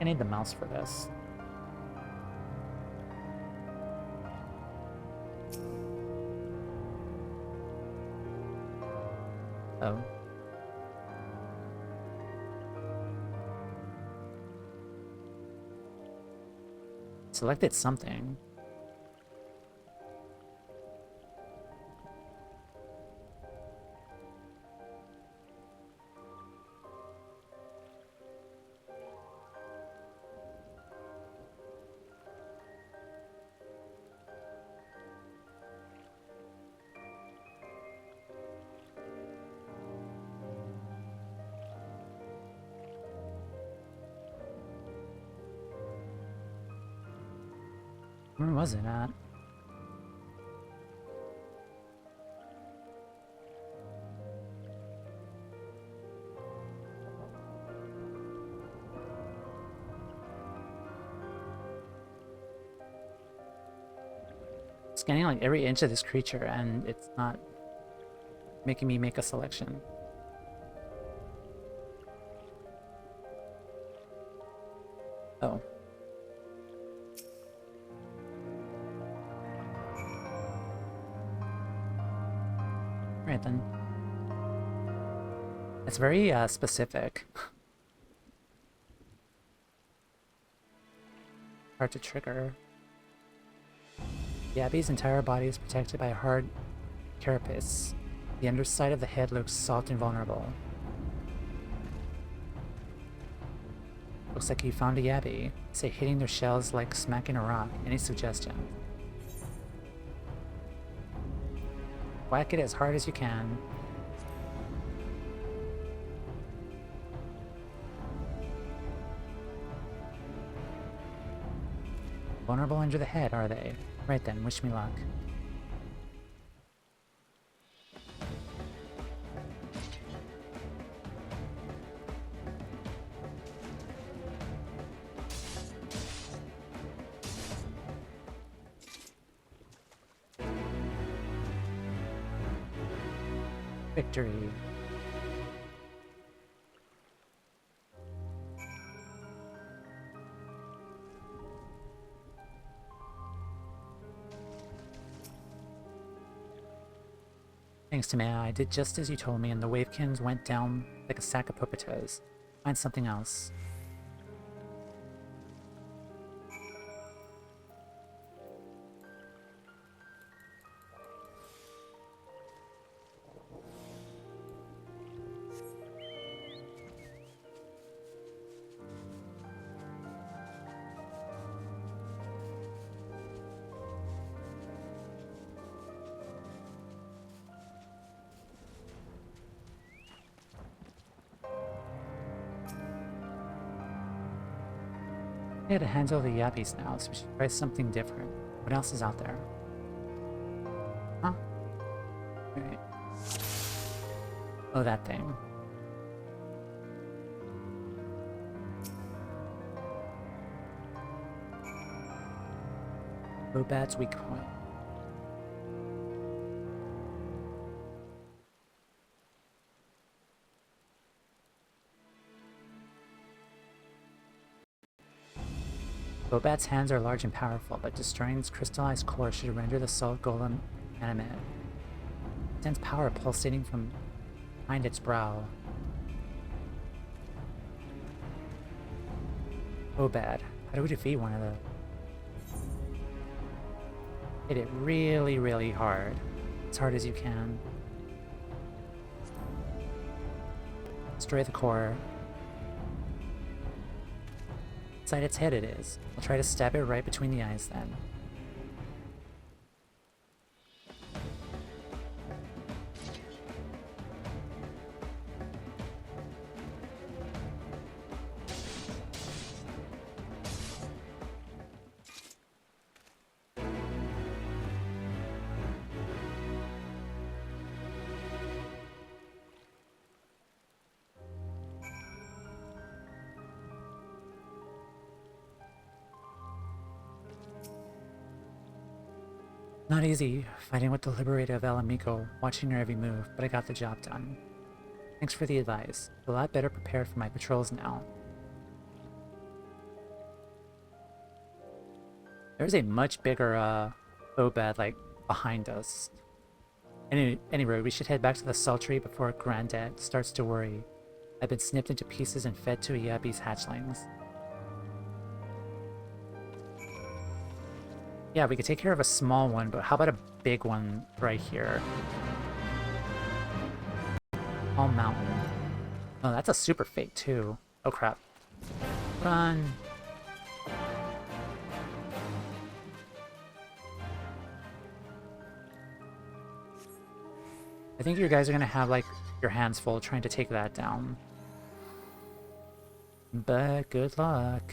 I need the mouse for this. Oh. Selected something. Where was it at? Scanning like every inch of this creature and it's not making me make a selection. Oh. Right then. It's very specific. Hard to trigger. The Abbey's entire body is protected by a hard carapace. The underside of the head looks soft and vulnerable. Looks like you found the Abbey. Say hitting their shells like smacking a rock. Any suggestion? Whack it as hard as you can. Vulnerable under the head, are they? Right then, wish me luck. Victory. Thanks to Maya, I did just as you told me, and the Wavekins went down like a sack of potatoes. Find something else. I had to handle the yappies now, so we should try something different. What else is out there? Huh? Alright. Oh, that thing. Bobat's weak point. Bobat's hands are large and powerful, but destroying its crystallized core should render the salt golem animate. It sends power pulsating from behind its brow. Bobat. How do we defeat one of those? Hit it really, really hard. As hard as you can. Destroy the core. Inside its head it is. I'll try to stab it right between the eyes then. Not easy, fighting with the Liberator of Alamico, watching her every move, but I got the job done. Thanks for the advice. A lot better prepared for my patrols now. There's a much bigger, Bobat, like, behind us. Anyway, we should head back to the Sultry before Granddad starts to worry. I've been snipped into pieces and fed to Yabi's hatchlings. Yeah, we could take care of a small one, but how about a big one right here? All mountain. Oh, that's a super fate too. Oh crap. Run! I think you guys are gonna have, like, your hands full trying to take that down. But good luck.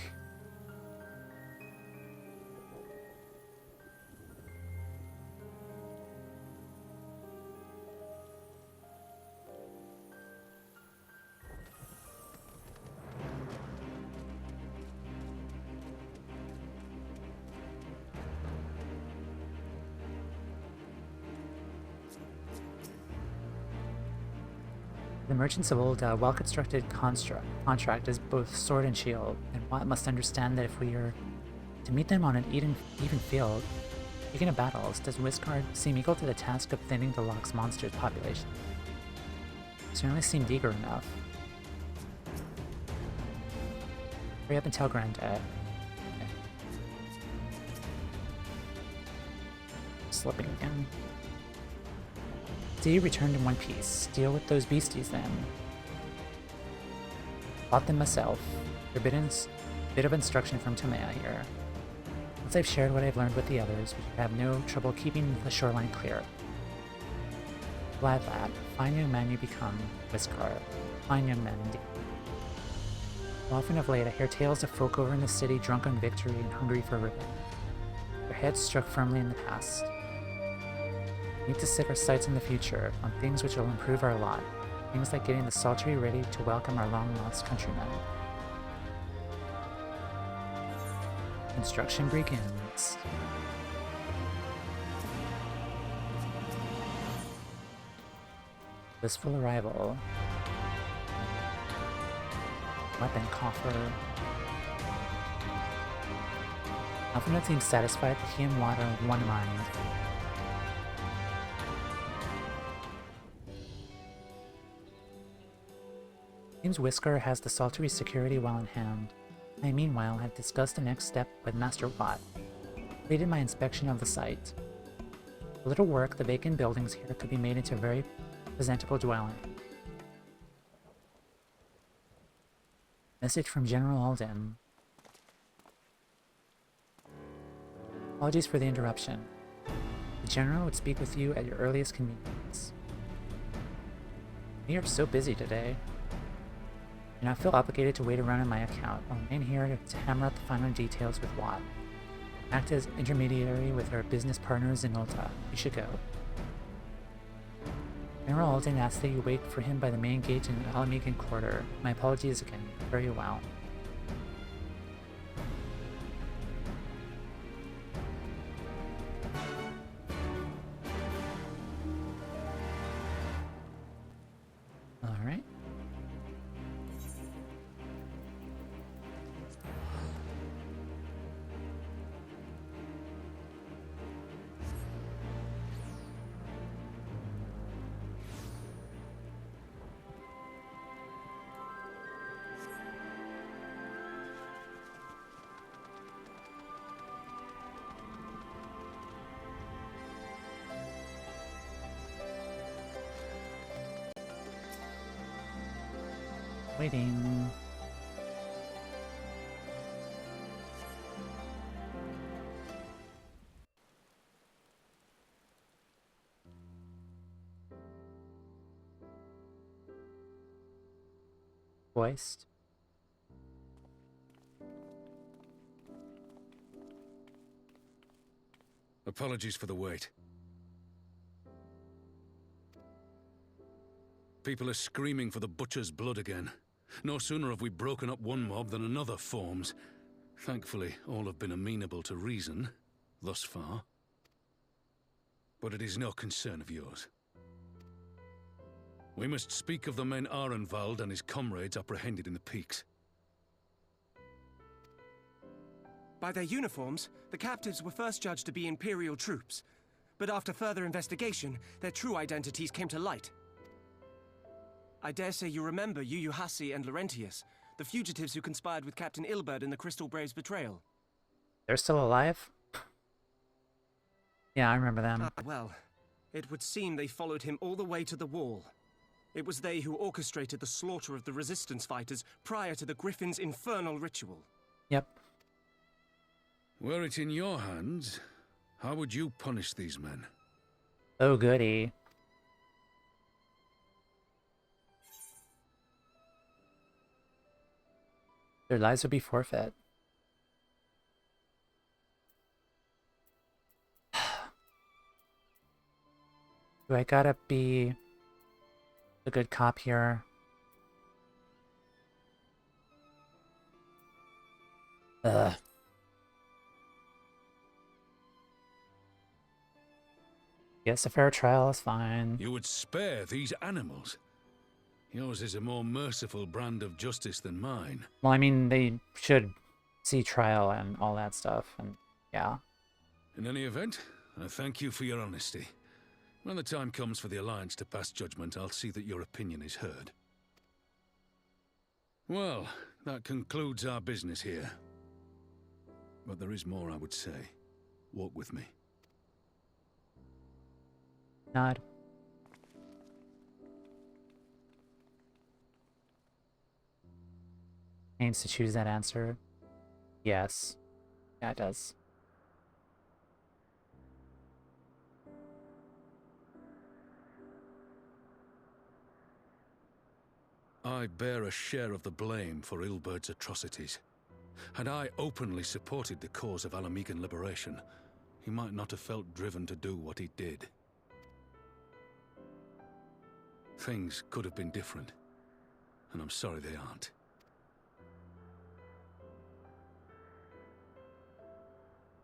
The merchants of old, well-constructed contract is both sword and shield, and Watt must understand that if we are to meet them on an even field, speaking of battles, does Wiscard seem equal to the task of thinning the Loch's monster's population? Certainly seemed eager enough. Hurry up and tell Granddad. Okay. Slipping again. See, returned in one piece. Deal with those beasties then. Fought them myself. Bit of instruction from Tomea here. Once I've shared what I've learned with the others, we should have no trouble keeping the shoreline clear. Glad lad. Fine young man you become, Whiskar. Fine young man indeed. Often of late I hear tales of folk over in the city drunk on victory and hungry for revenge. Their heads struck firmly in the past. We need to set our sights in the future, on things which will improve our lot. Things like getting the Sultry ready to welcome our long-lost countrymen. Construction begins. Blissful arrival. Weapon coffer. Alpha seems satisfied that he and Watt are one mind. Seems Whisker has the Saltery security well in hand. I meanwhile had discussed the next step with Master Watt. Completed my inspection of the site. With little work, the vacant buildings here could be made into a very presentable dwelling. Message from General Alden. Apologies for the interruption. The General would speak with you at your earliest convenience. We are so busy today. I do not feel obligated to wait around on my account. I'll remain here to hammer out the final details with Watt. Act as intermediary with our business partner Zinolta. You should go. General Alden asks that you wait for him by the main gate in Alamegan Quarter. My apologies again. Very well. Alright. Waiting. Voiced.
Apologies for the wait. People are screaming for the butcher's blood again. No sooner have we broken up one mob than another forms. Thankfully, all have been amenable to reason, thus far. But it is no concern of yours. We must speak of the men Arenvald and his comrades apprehended in the peaks.
By their uniforms, the captives were first judged to be Imperial troops. But after further investigation, their true identities came to light. I dare say you remember Yuyuhasi and Laurentius, the fugitives who conspired with Captain Ilberd in the Crystal Brave's betrayal.
They're still alive? Yeah, I remember them.
Well, it would seem they followed him all the way to the wall. It was they who orchestrated the slaughter of the resistance fighters prior to the Griffin's infernal ritual.
Yep.
Were it in your hands, how would you punish these men?
Oh, goody. Their lives would be forfeit. Do I gotta be a good cop here? Ugh. Yes, a fair trial is fine.
You would spare these animals? Yours is a more merciful brand of justice than mine.
Well, I mean, they should see trial and all that stuff, and yeah.
In any event, I thank you for your honesty. When the time comes for the Alliance to pass judgment, I'll see that your opinion is heard. Well, that concludes our business here. But there is more I would say. Walk with me.
Nod. Aims to choose that answer. Yes. Yeah, it does.
I bear a share of the blame for Ilberd's atrocities. Had I openly supported the cause of Alamegan liberation, he might not have felt driven to do what he did. Things could have been different, and I'm sorry they aren't.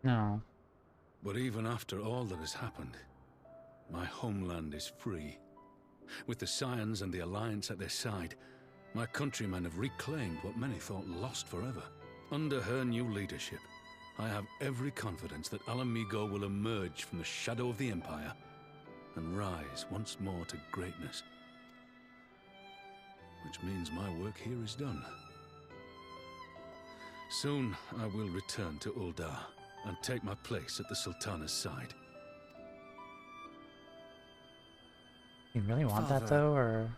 No.
But even after all that has happened, my homeland is free. With the Scions and the Alliance at their side, my countrymen have reclaimed what many thought lost forever. Under her new leadership, I have every confidence that Alamigo will emerge from the shadow of the Empire and rise once more to greatness. which means my work here is done. Soon I will return to Uldar and take my place at the Sultana's side.
You really want that though, or?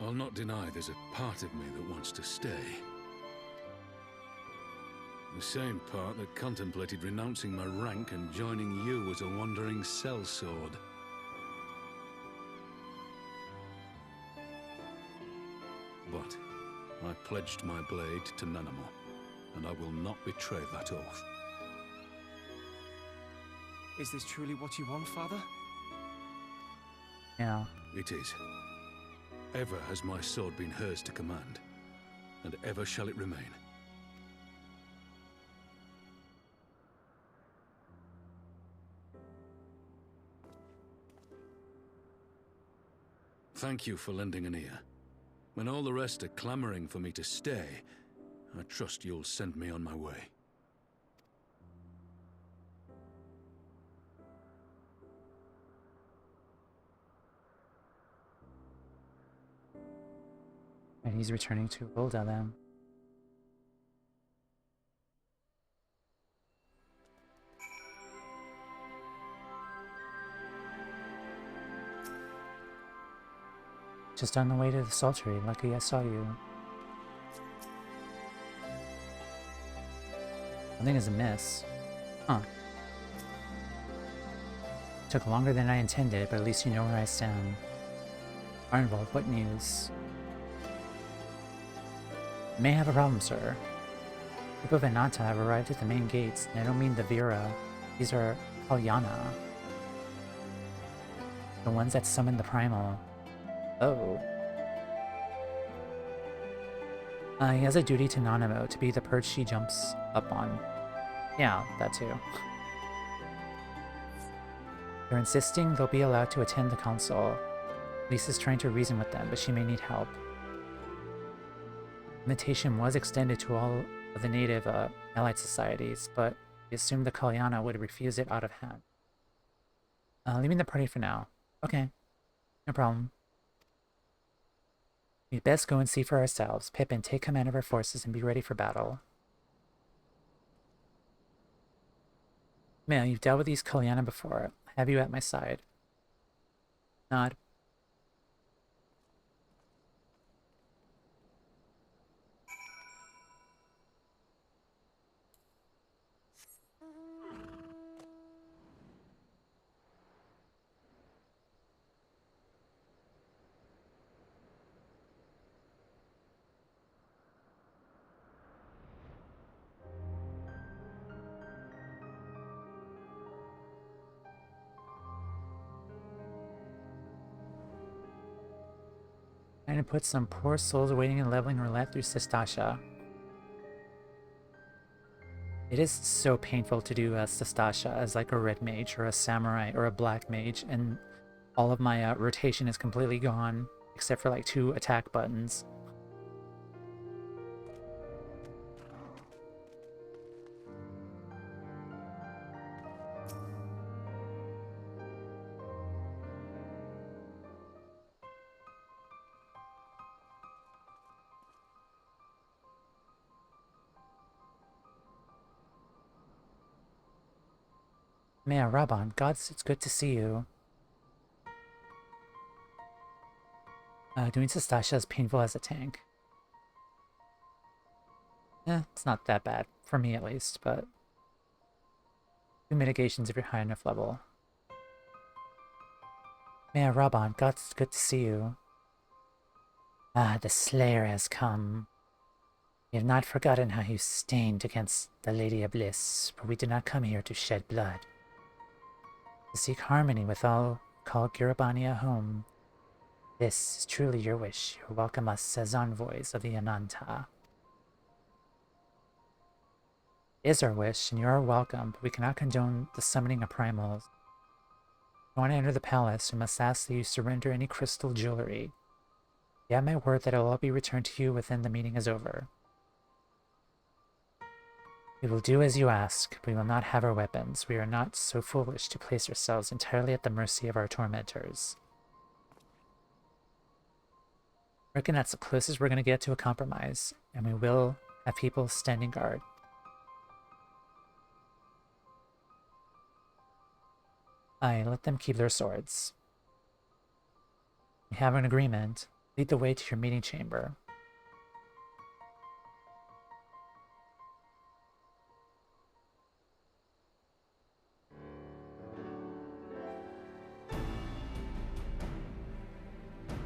I'll not deny there's a part of me that wants to stay. The same part that contemplated renouncing my rank and joining you as a wandering sellsword. But I pledged my blade to Nanamo, and I will not betray that oath.
Is this truly what you want, Father?
Yeah.
It is. Ever has my sword been hers to command, and ever shall it remain. Thank you for lending an ear. When all the rest are clamoring for me to stay, I trust you'll send me on my way.
And he's returning to Ulda then. Just on the way to the Sultry. Lucky I saw you. Nothing is amiss. Huh. Took longer than I intended, but at least you know where I stand. Arenvald, what news? May have a problem, sir. People of Ananta have arrived at the main gates, and I don't mean the Vera. These are Kalyana. The ones that summoned the Primal. Oh. He has a duty to Nanamo to be the perch she jumps up on. Yeah, that too. They're insisting they'll be allowed to attend the council. Lisa's trying to reason with them, but she may need help. The invitation was extended to all of the native allied societies, but we assumed the Kalyana would refuse it out of hand. Leaving the party for now. Okay, no problem. We'd best go and see for ourselves. Pippin, take command of our forces and be ready for battle. Man, you've dealt with these Kalyana before. Have you at my side? Nod. Trying to put some poor souls waiting and leveling roulette through Sestasha. It is so painful to do Sestasha as like a red mage or a samurai or a black mage, and all of my rotation is completely gone except for like 2 attack buttons. Man, Raban, gods, it's good to see you. Doing Sestasha is painful as a tank. It's not that bad, for me at least, but... do mitigations if you're high enough level. Man, Raban, gods, it's good to see you. Ah, the Slayer has come. We have not forgotten how you stained against the Lady of Bliss, but we did not come here to shed blood. To seek harmony with all call Girabania home. This is truly your wish. You welcome us as envoys of the Ananta. It is our wish, and you are welcome, but we cannot condone the summoning of primals. If you want to enter the palace, we must ask that you surrender any crystal jewelry. You have my word that it will all be returned to you within the meeting is over. We will do as you ask, but we will not have our weapons. We are not so foolish to place ourselves entirely at the mercy of our tormentors. reckon that's the closest we're going to get to a compromise, and we will have people standing guard. I let them keep their swords. We have an agreement. Lead the way to your meeting chamber.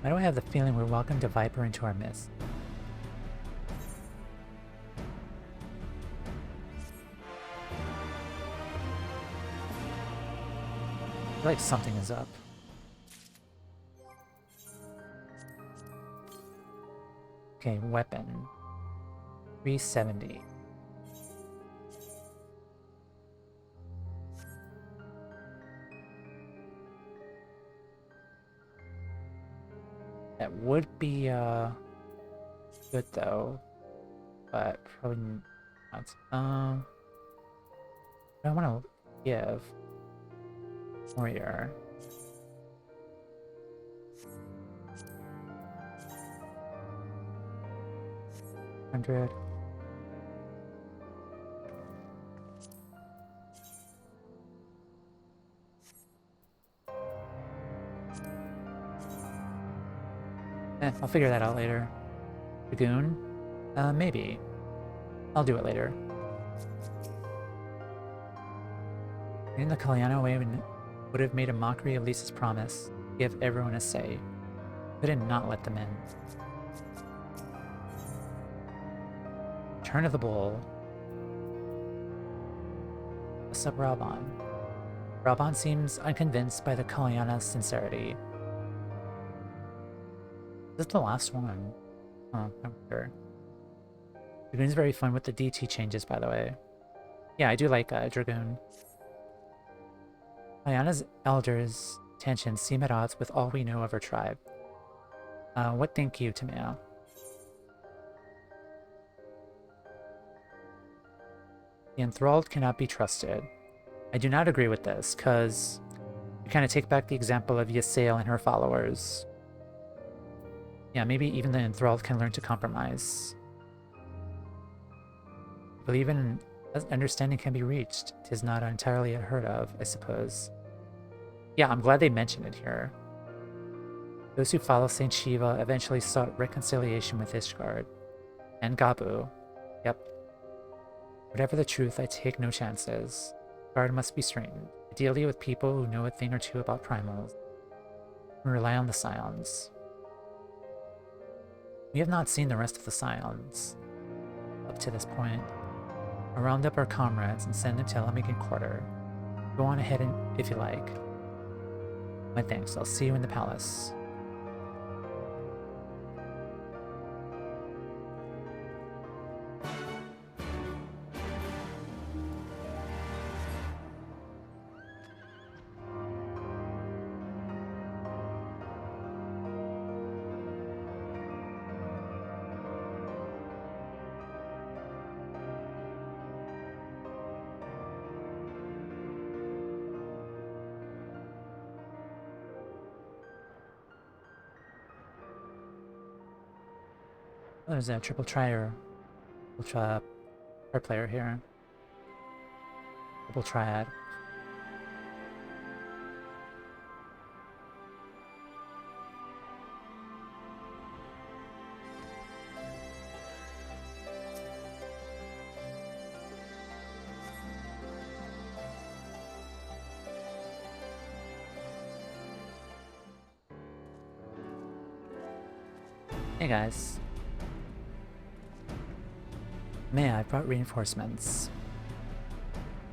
Why do I have the feeling we're welcomed a Viper into our midst? I feel like something is up. Okay, weapon. 370. That would be good though, but probably not. I want to give warrior. $100. I'll figure that out later. Dragoon? Maybe. I'll do it later. In the Kalyana way would have made a mockery of Lisa's promise, give everyone a say. Couldn't not let them in. Turn of the Bull. What's up, Raban? Raban seems unconvinced by the Kalyana's sincerity. This is the last one. Huh, I wonder. Dragoon's very fun with the DT changes, by the way. Yeah, I do like Dragoon. Kalyana's elders' intentions seem at odds with all we know of her tribe. What think you, Tameo? The enthralled cannot be trusted. I do not agree with this, because we kind of take back the example of Ysayle and her followers. Yeah, maybe even the enthralled can learn to compromise. Believe in understanding can be reached. 'Tis not entirely unheard of, I suppose. Yeah, I'm glad they mentioned it here. Those who follow Saint Shiva eventually sought reconciliation with Ishgard. And Gabu. Yep. Whatever the truth, I take no chances. Guard must be strengthened, ideally with people who know a thing or two about primals. We rely on the Scions. We have not seen the rest of the Scions up to this point. I'll round up our comrades and send them to Elamigan Quarter. Go on ahead if you like. My thanks, I'll see you in the palace. There's a triple triad player here. Triple triad. Hey guys. May I brought reinforcements.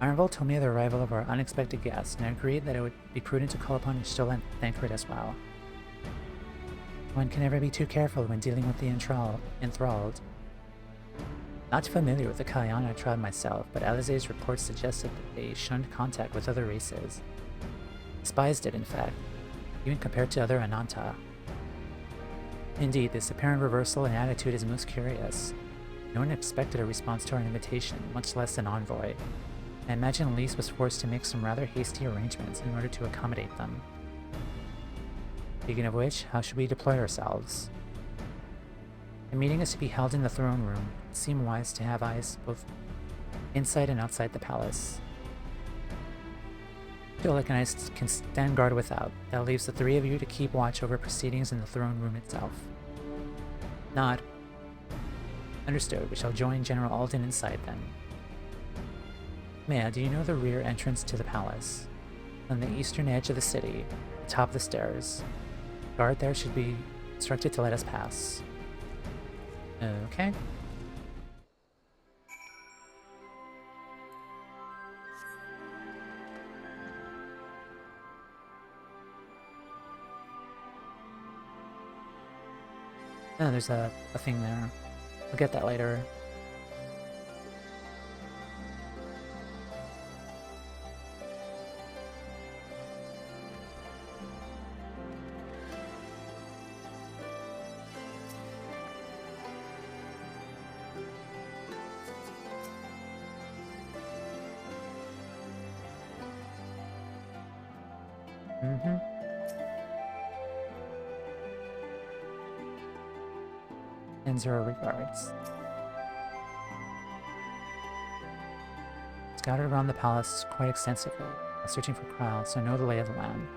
Arenvald told me of the arrival of our unexpected guest, and I agreed that it would be prudent to call upon Ishtola and thank her as well. One can never be too careful when dealing with the enthralled. Not familiar with the Kalyana tribe myself, but Alizé's reports suggested that they shunned contact with other races. Despised it, in fact, even compared to other Ananta. Indeed, this apparent reversal in attitude is most curious. No one expected a response to our invitation, much less an envoy. I imagine Lise was forced to make some rather hasty arrangements in order to accommodate them. Speaking of which, how should we deploy ourselves? The meeting is to be held in the throne room. It seems wise to have eyes both inside and outside the palace. Philip and I can stand guard without. That leaves the three of you to keep watch over proceedings in the throne room itself. Nod. Understood. We shall join General Alden inside then. Maya, do you know the rear entrance to the palace? On the eastern edge of the city, atop the stairs. Guard there should be instructed to let us pass. Okay. Oh, there's a thing there. We'll get that later. And zero regards. Scouted around the palace quite extensively, searching for Kyle, so know the lay of the land.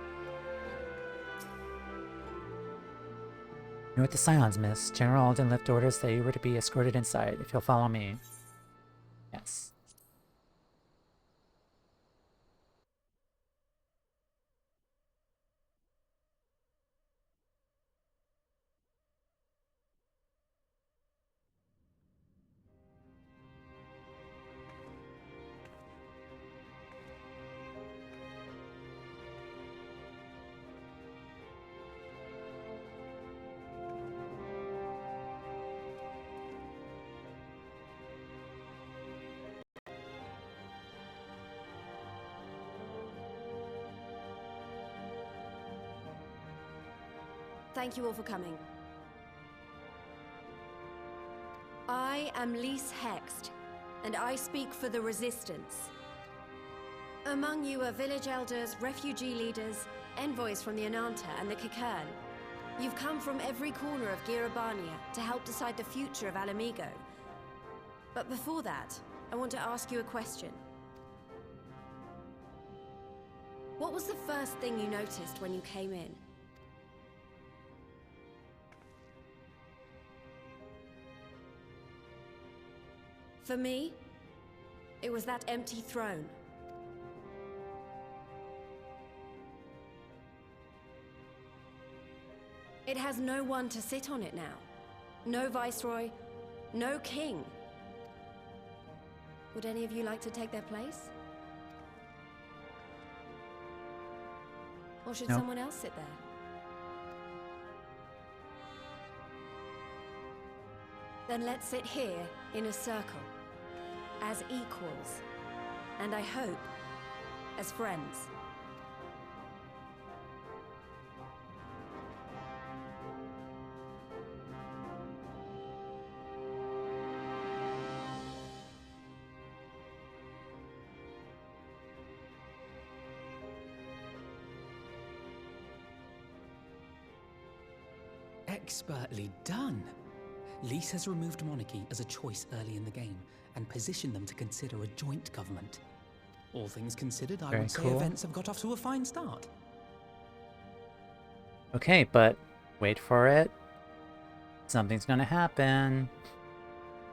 You know what the Scions, miss? General Alden left orders that you were to be escorted inside, if you'll follow me. Yes.
Thank you all for coming. I am Lise Hext, and I speak for the Resistance. Among you are village elders, refugee leaders, envoys from the Ananta and the Kikern. You've come from every corner of Girabania to help decide the future of Alamigo. But before that, I want to ask you a question. What was the first thing you noticed when you came in? For me, it was that empty throne. It has no one to sit on it now. No viceroy, no king. Would any of you like to take their place? Or should someone else sit there? Then let's sit here in a circle, as equals, and I hope, as friends.
Expertly done. Lise has removed monarchy as a choice early in the game and positioned them to consider a joint government. All things considered, I would say events have got off to a fine start.
Okay, but wait for it. Something's gonna happen.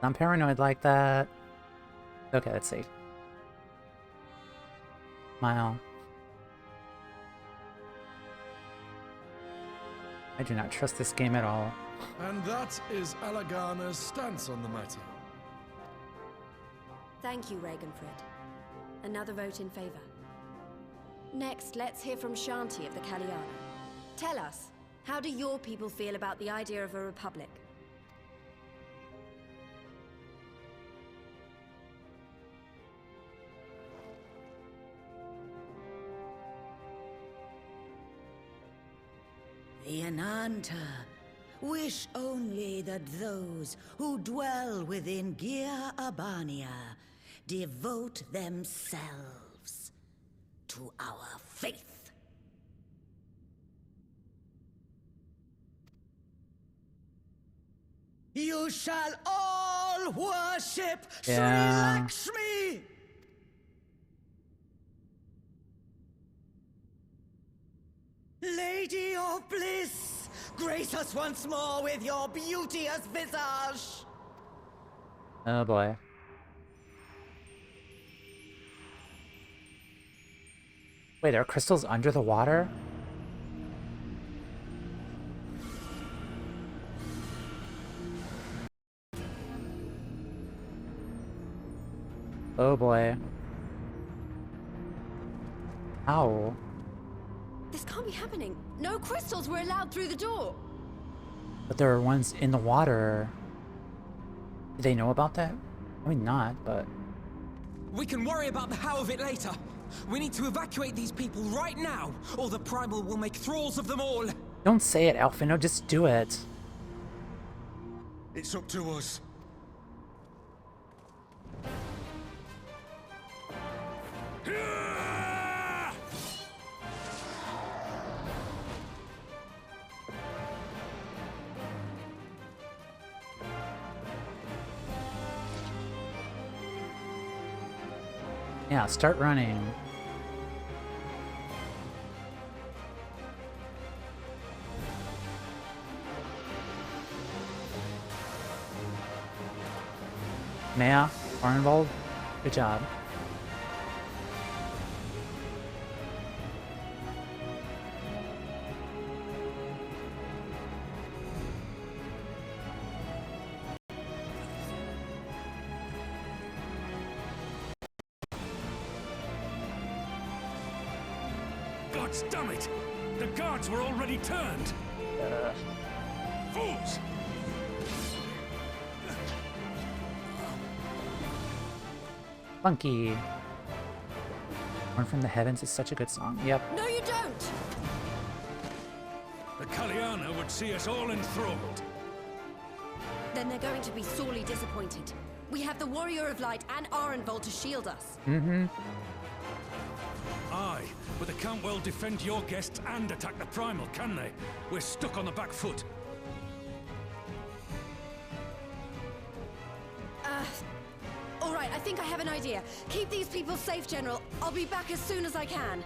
I'm paranoid like that. Okay, let's see. Smile. I do not trust this game at all.
And that is Alagana's stance on the matter.
Thank you, Ragenfrid. Another vote in favor. Next, let's hear from Shanti of the Kalyana. Tell us, how do your people feel about the idea of a republic?
The Ananta wish only that those who dwell within Girabania devote themselves to our faith. You shall all worship Sri
Yeah.
Lakshmi! Lady of bliss, grace us once more with your beauteous visage!
Oh boy. Wait, are crystals under the water? Oh boy. Ow.
This can't be happening. No crystals were allowed through the door.
But there are ones in the water. Do they know about that? I mean, not, but...
We can worry about the how of it later. We need to evacuate these people right now, or the Primal will make thralls of them all.
Don't say it, Alfino. Just do it.
It's up to us.
Yeah, start running. Maya, Arenvald, good job.
Gods damn it! The guards were already turned! Fools!
Funky. Born from the Heavens is such a good song. Yep.
No, you don't!
The Kalyana would see us all enthralled.
Then they're going to be sorely disappointed. We have the Warrior of Light and Arenvald to shield us.
Mm-hmm.
Aye, but they can't well defend your guests and attack the Primal, can they? We're stuck on the back foot.
All right, I think I have an idea. Keep these people safe, General. I'll be back as soon as I can.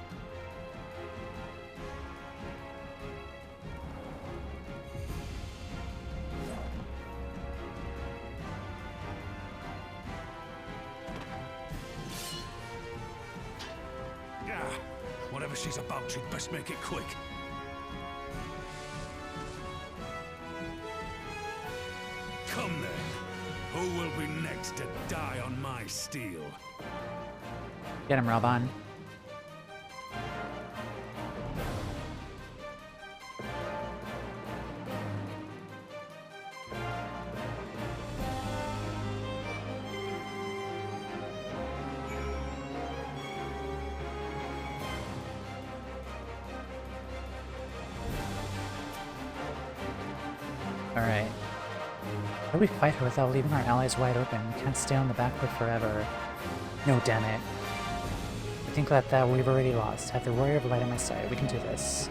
Whatever she's about, she'd best make it quick. Come then. Who will be next to die on my steel?
Get him, Raban. Alright. How do we fight her without leaving our allies wide open? We can't stay on the back foot forever. No, damn it. I think that we've already lost. Have the Warrior of Light on my side. We can do this.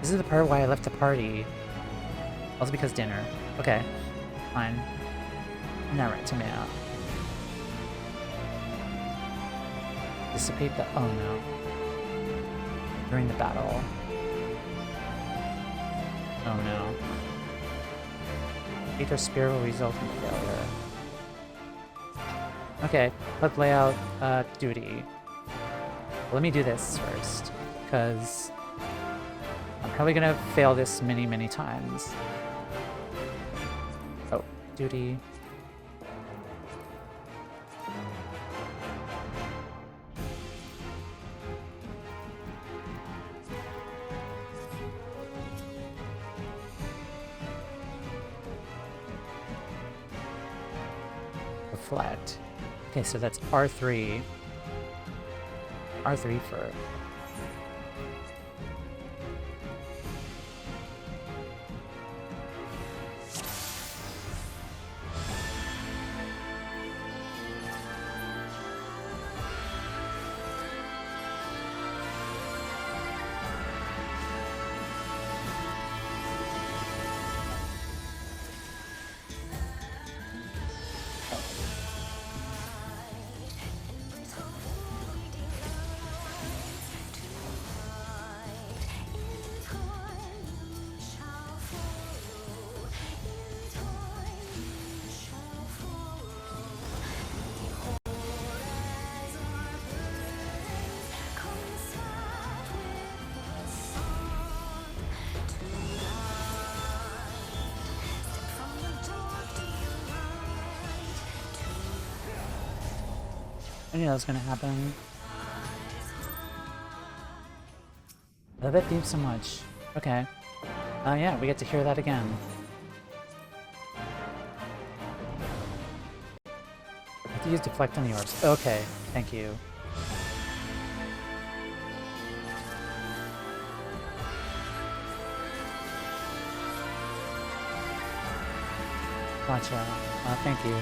This is the part why I left the party. Also because dinner. Okay. Fine. Now right to Maya. Dissipate the... Oh no. During the battle. Oh no. Aether Spear will result in failure. Okay, let's lay out duty. Let me do this first, because I'm probably gonna fail this many, many times. Oh, duty. Reflect. Okay, so that's R3. R3 for... I knew that was gonna happen. I love that theme so much. Okay. Yeah, we get to hear that again. I have to use deflect on the orbs. Okay, thank you. Gotcha. Thank you.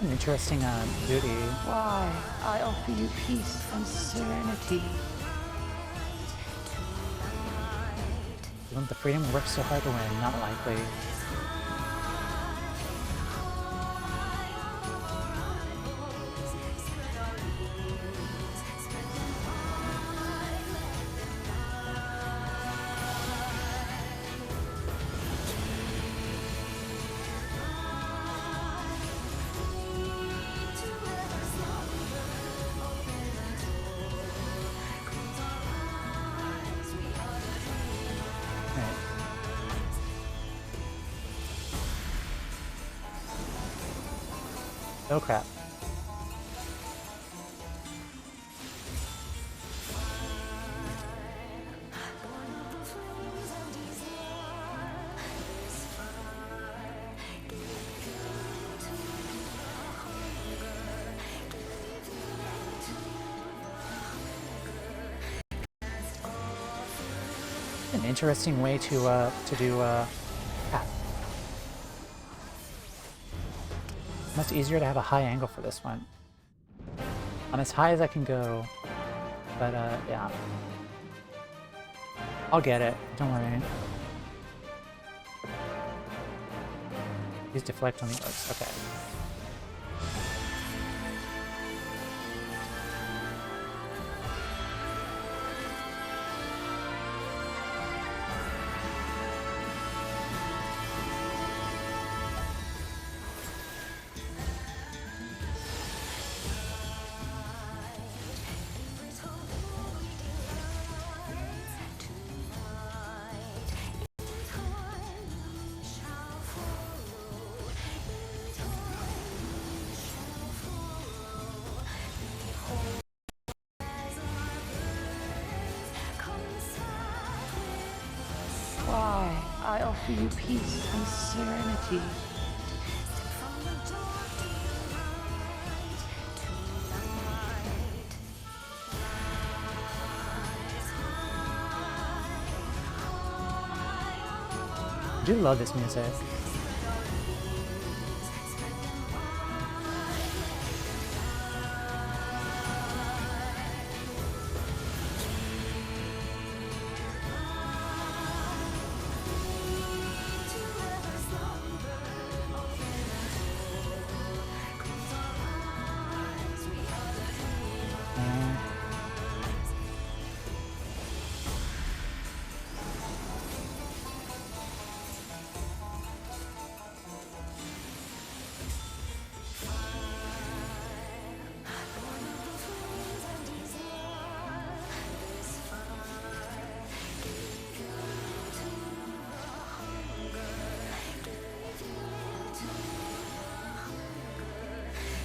An interesting duty.
Why, I offer you peace and serenity.
You want the freedom work so hard to win? Not likely. Oh crap. An interesting way to do path. Much easier to have a high angle for this one. I'm as high as I can go, but yeah. I'll get it, don't worry. Use deflect on the orbs, okay.
Why, I offer you peace and serenity.
I do love this music.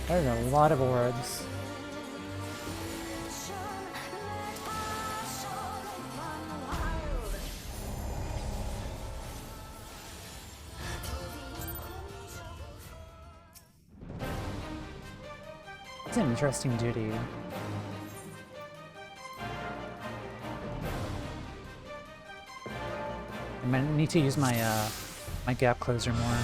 There's a lot of orbs. It's an interesting duty. I might need to use my my gap closer more.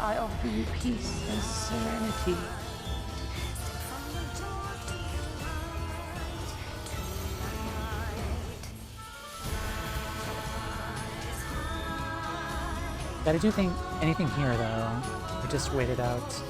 I offer you peace and serenity.
Gotta do anything here though. We just wait it out.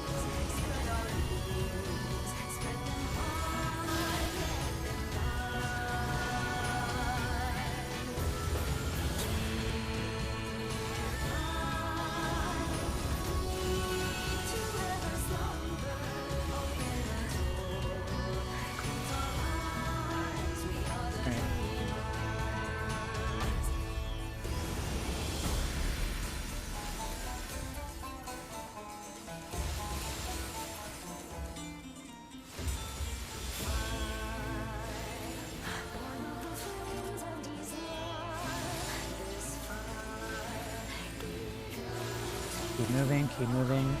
Keep moving, keep moving.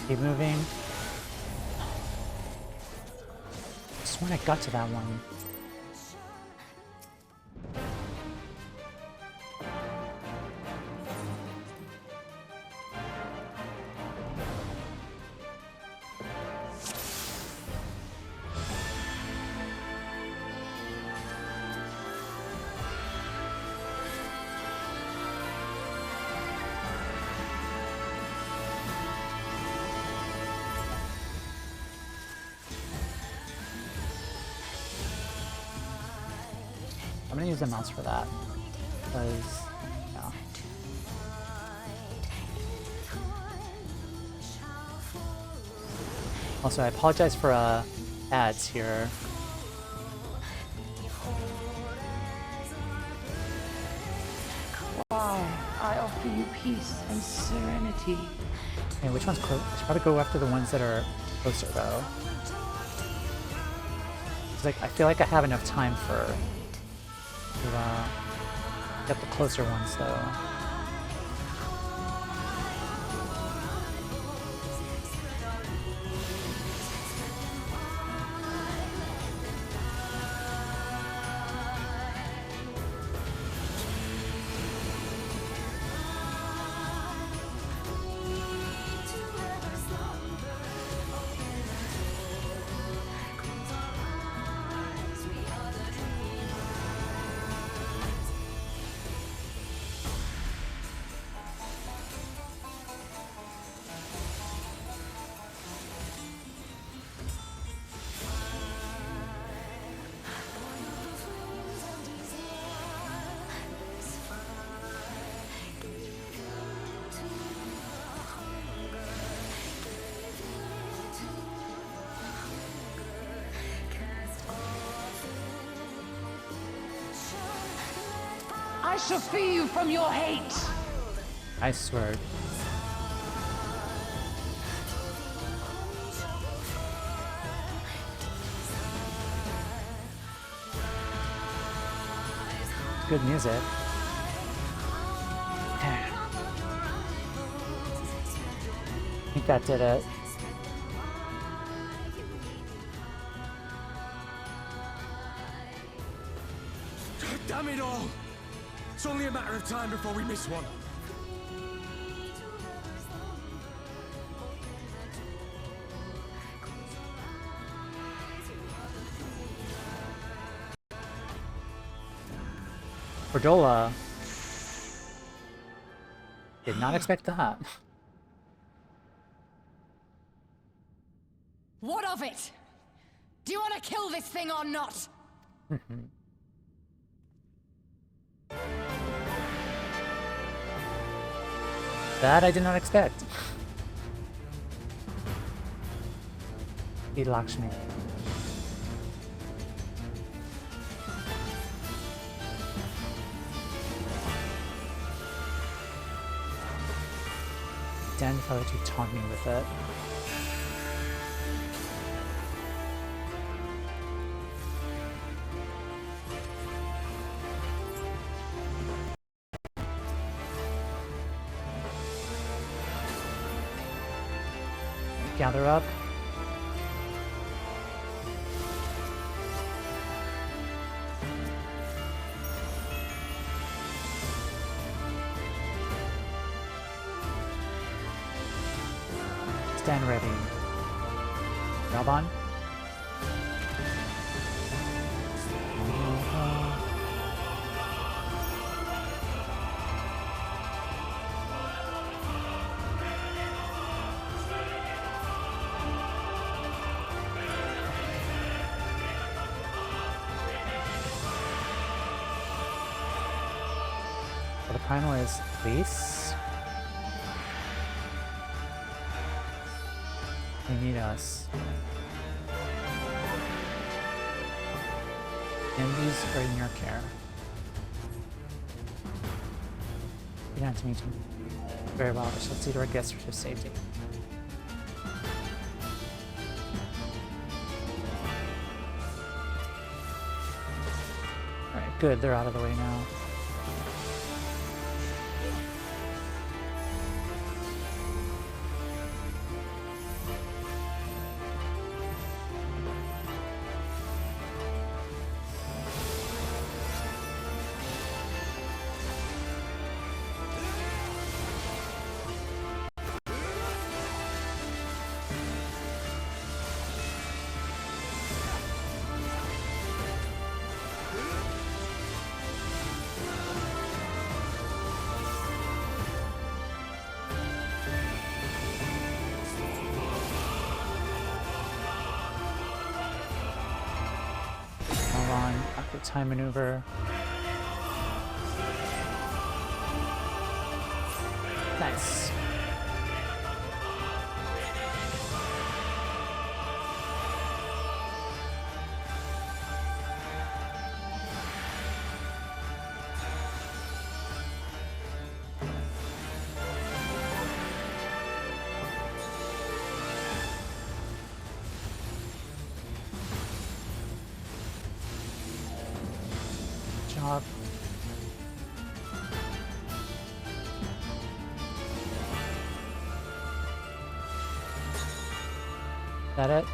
Keep moving. I swear I got to that one. I'm gonna use the mouse for that, because, yeah. Also, I apologize for ads here.
Wow, I offer you peace and serenity.
Okay, which one's close? I should probably go after the ones that are closer, though. It's like, I feel like I have enough time to get the closer ones, though.
I shall free you from your hate.
I swear. Good music. I think that did it.
Damn it all! It's only a matter of time before we miss one.
Cordola. Did not expect that.
What of it? Do you want to kill this thing or not?
That I did not expect. He Lakshmi. Damn if I let you taunt me with it. Gather up. Stand ready. Raubon? The primal is Lise. They need us. And these are in your care. You don't have to meet them. Very well, so let's see to our guests for safety. Alright, good, they're out of the way now. Time maneuver. Nice. Job. Is that it?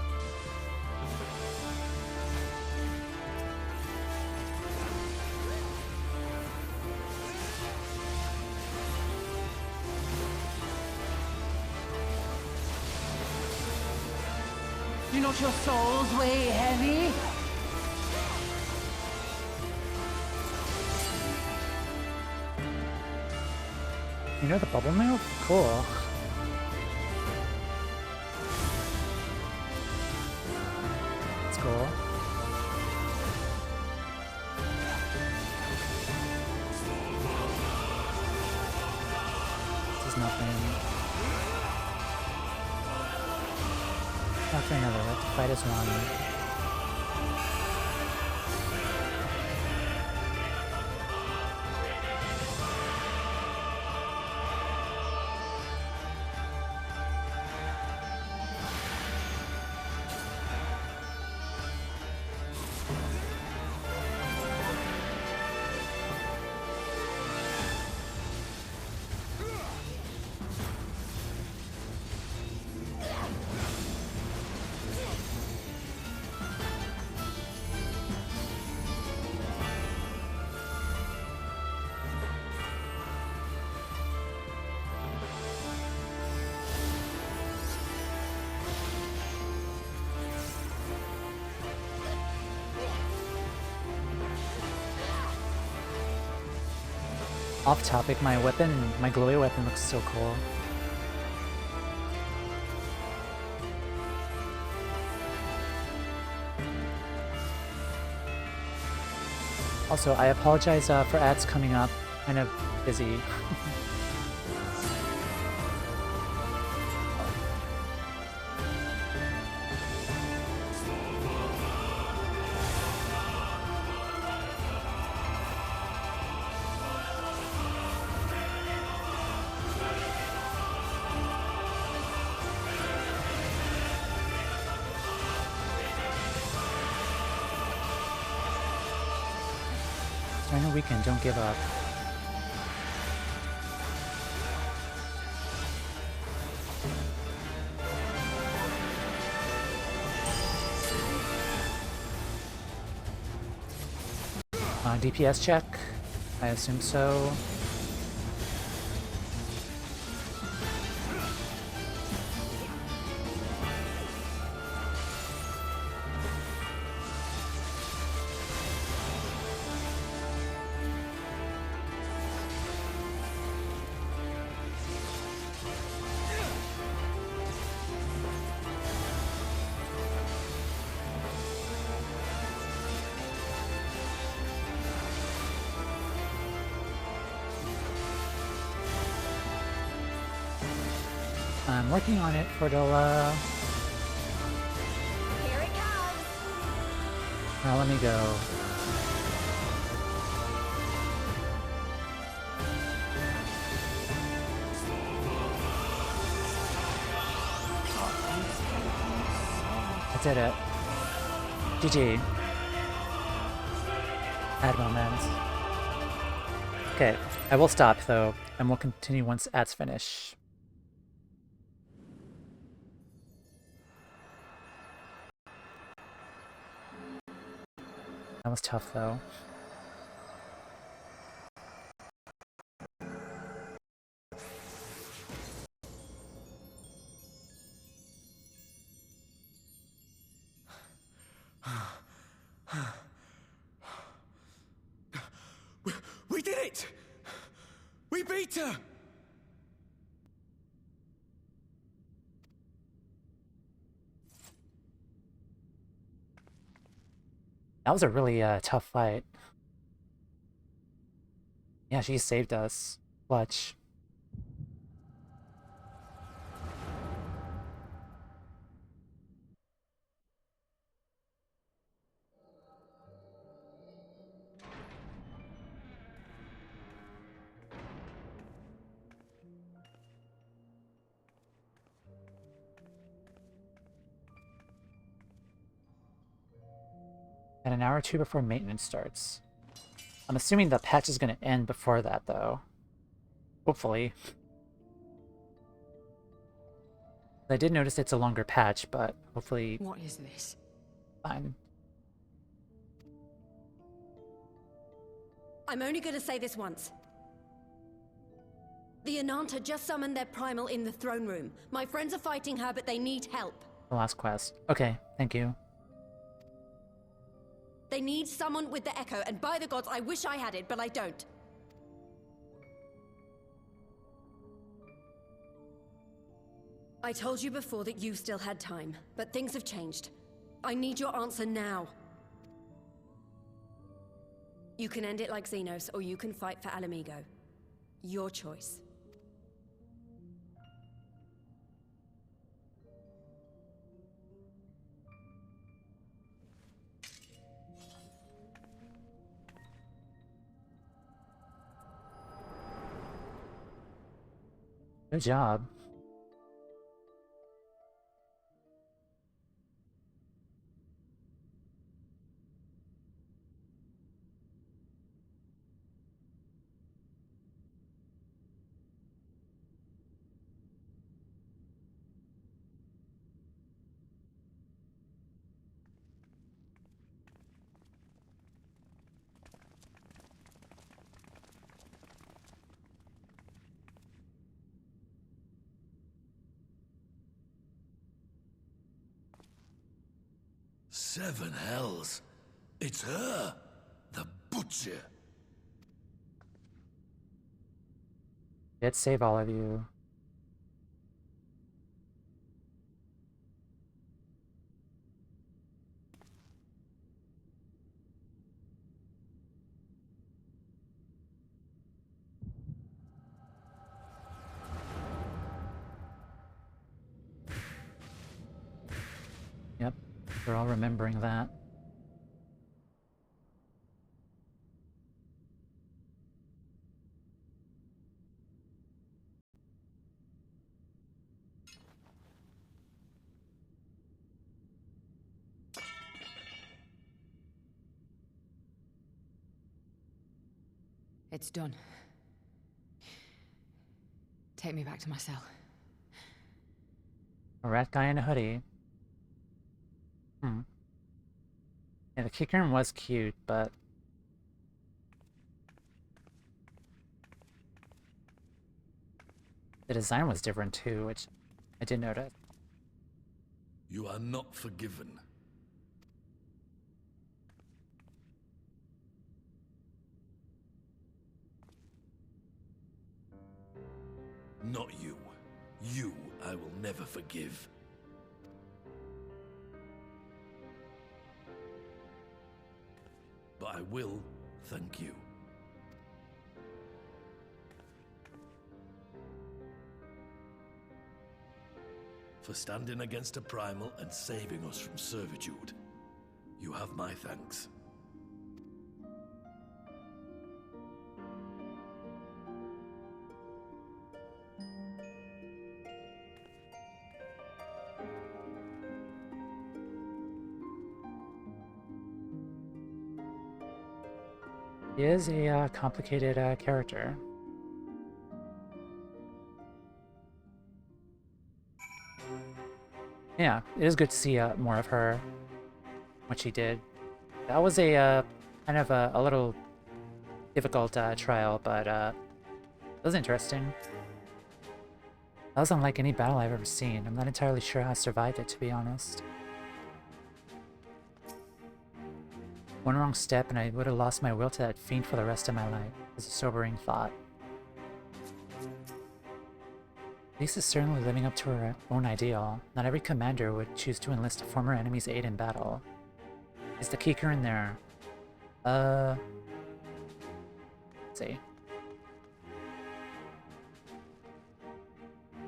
Do not your souls weigh heavy?
You know the bubble move? Cool. That's cool. This is nothing. After another, let the fight is one. Off topic, my weapon, my glowy weapon looks so cool. Also, I apologize for ads coming up. Kind of busy. Final weekend, don't give up. DPS check? I assume so. I'm working on it, Fordola.
Here it comes.
Now let me go. I did it. GG. Ad moment. Okay, I will stop though, and we'll continue once ads finish. That was tough though.
We did it! We beat her!
That was a really tough fight. Yeah, she saved us. Clutch. And an hour or two before maintenance starts. I'm assuming the patch is going to end before that, though. Hopefully. I did notice it's a longer patch, but hopefully...
What is this?
Fine.
I'm only going to say this once. The Ananta just summoned their primal in the throne room. My friends are fighting her, but they need help.
The last quest. Okay, thank you.
They need someone with the Echo, and by the gods, I wish I had it, but I don't. I told you before that you still had time, but things have changed. I need your answer now. You can end it like Xenos, or you can fight for Alamigo. Your choice.
Good job.
Seven hells. It's her, the butcher.
Did save all of you. Yep, they're all remembering that.
It's done. Take me back to my cell.
A rat guy in a hoodie. Yeah, the kick room was cute, but... the design was different too, which I did notice.
You are not forgiven. Not you. You I will never forgive. But I will thank you. for standing against a primal and saving us from servitude. You have my thanks.
He is a complicated character. Yeah, it is good to see more of her, what she did. That was a kind of a little difficult trial, but it was interesting. That was unlike any battle I've ever seen. I'm not entirely sure how I survived it, to be honest. One wrong step and I would have lost my will to that fiend for the rest of my life. It was a sobering thought. Lisa is certainly living up to her own ideal. Not every commander would choose to enlist a former enemy's aid in battle. Is the Keeker in there? Let's see.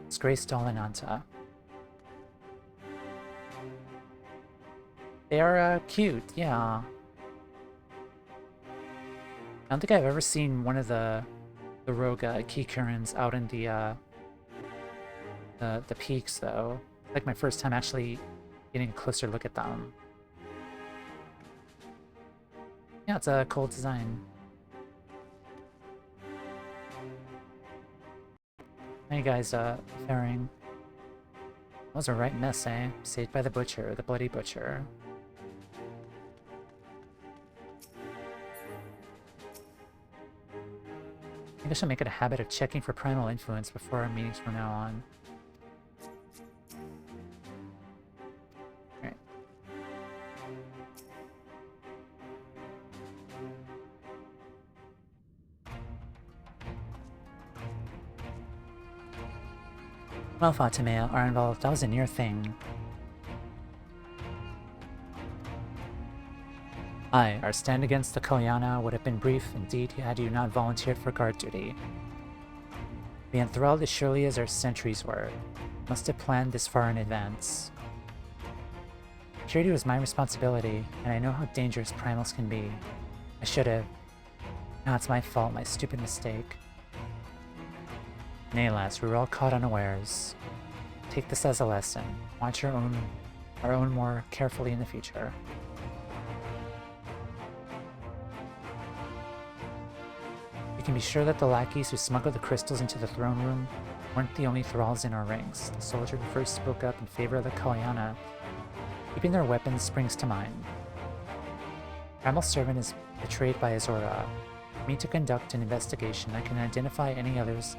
It's Grace Dolinanta. They are cute, yeah. I don't think I've ever seen one of the rogue Keekurans out in the peaks, though. It's like my first time actually getting a closer look at them. Yeah, it's a cool design. How you guys faring? That was a right mess, eh? Saved by the Butcher, the Bloody Butcher. I think I should make it a habit of checking for primal influence before our meetings from now on. Alright. Well fought, Timea. Arenvald, that was a near thing. Aye, our stand against the Koyana would have been brief indeed had you not volunteered for guard duty. We enthralled as surely as our sentries were. Must have planned this far in advance. Security was my responsibility, and I know how dangerous primals can be. I should have. Now it's my fault, my stupid mistake. Nay, lass, we were all caught unawares. Take this as a lesson. Watch our own more carefully in the future. We can be sure that the lackeys who smuggled the crystals into the throne room weren't the only thralls in our ranks. The soldier who first spoke up in favor of the Koyana, keeping their weapons, springs to mind. Primal servant is betrayed by Azora. For me to conduct an investigation, I can identify any others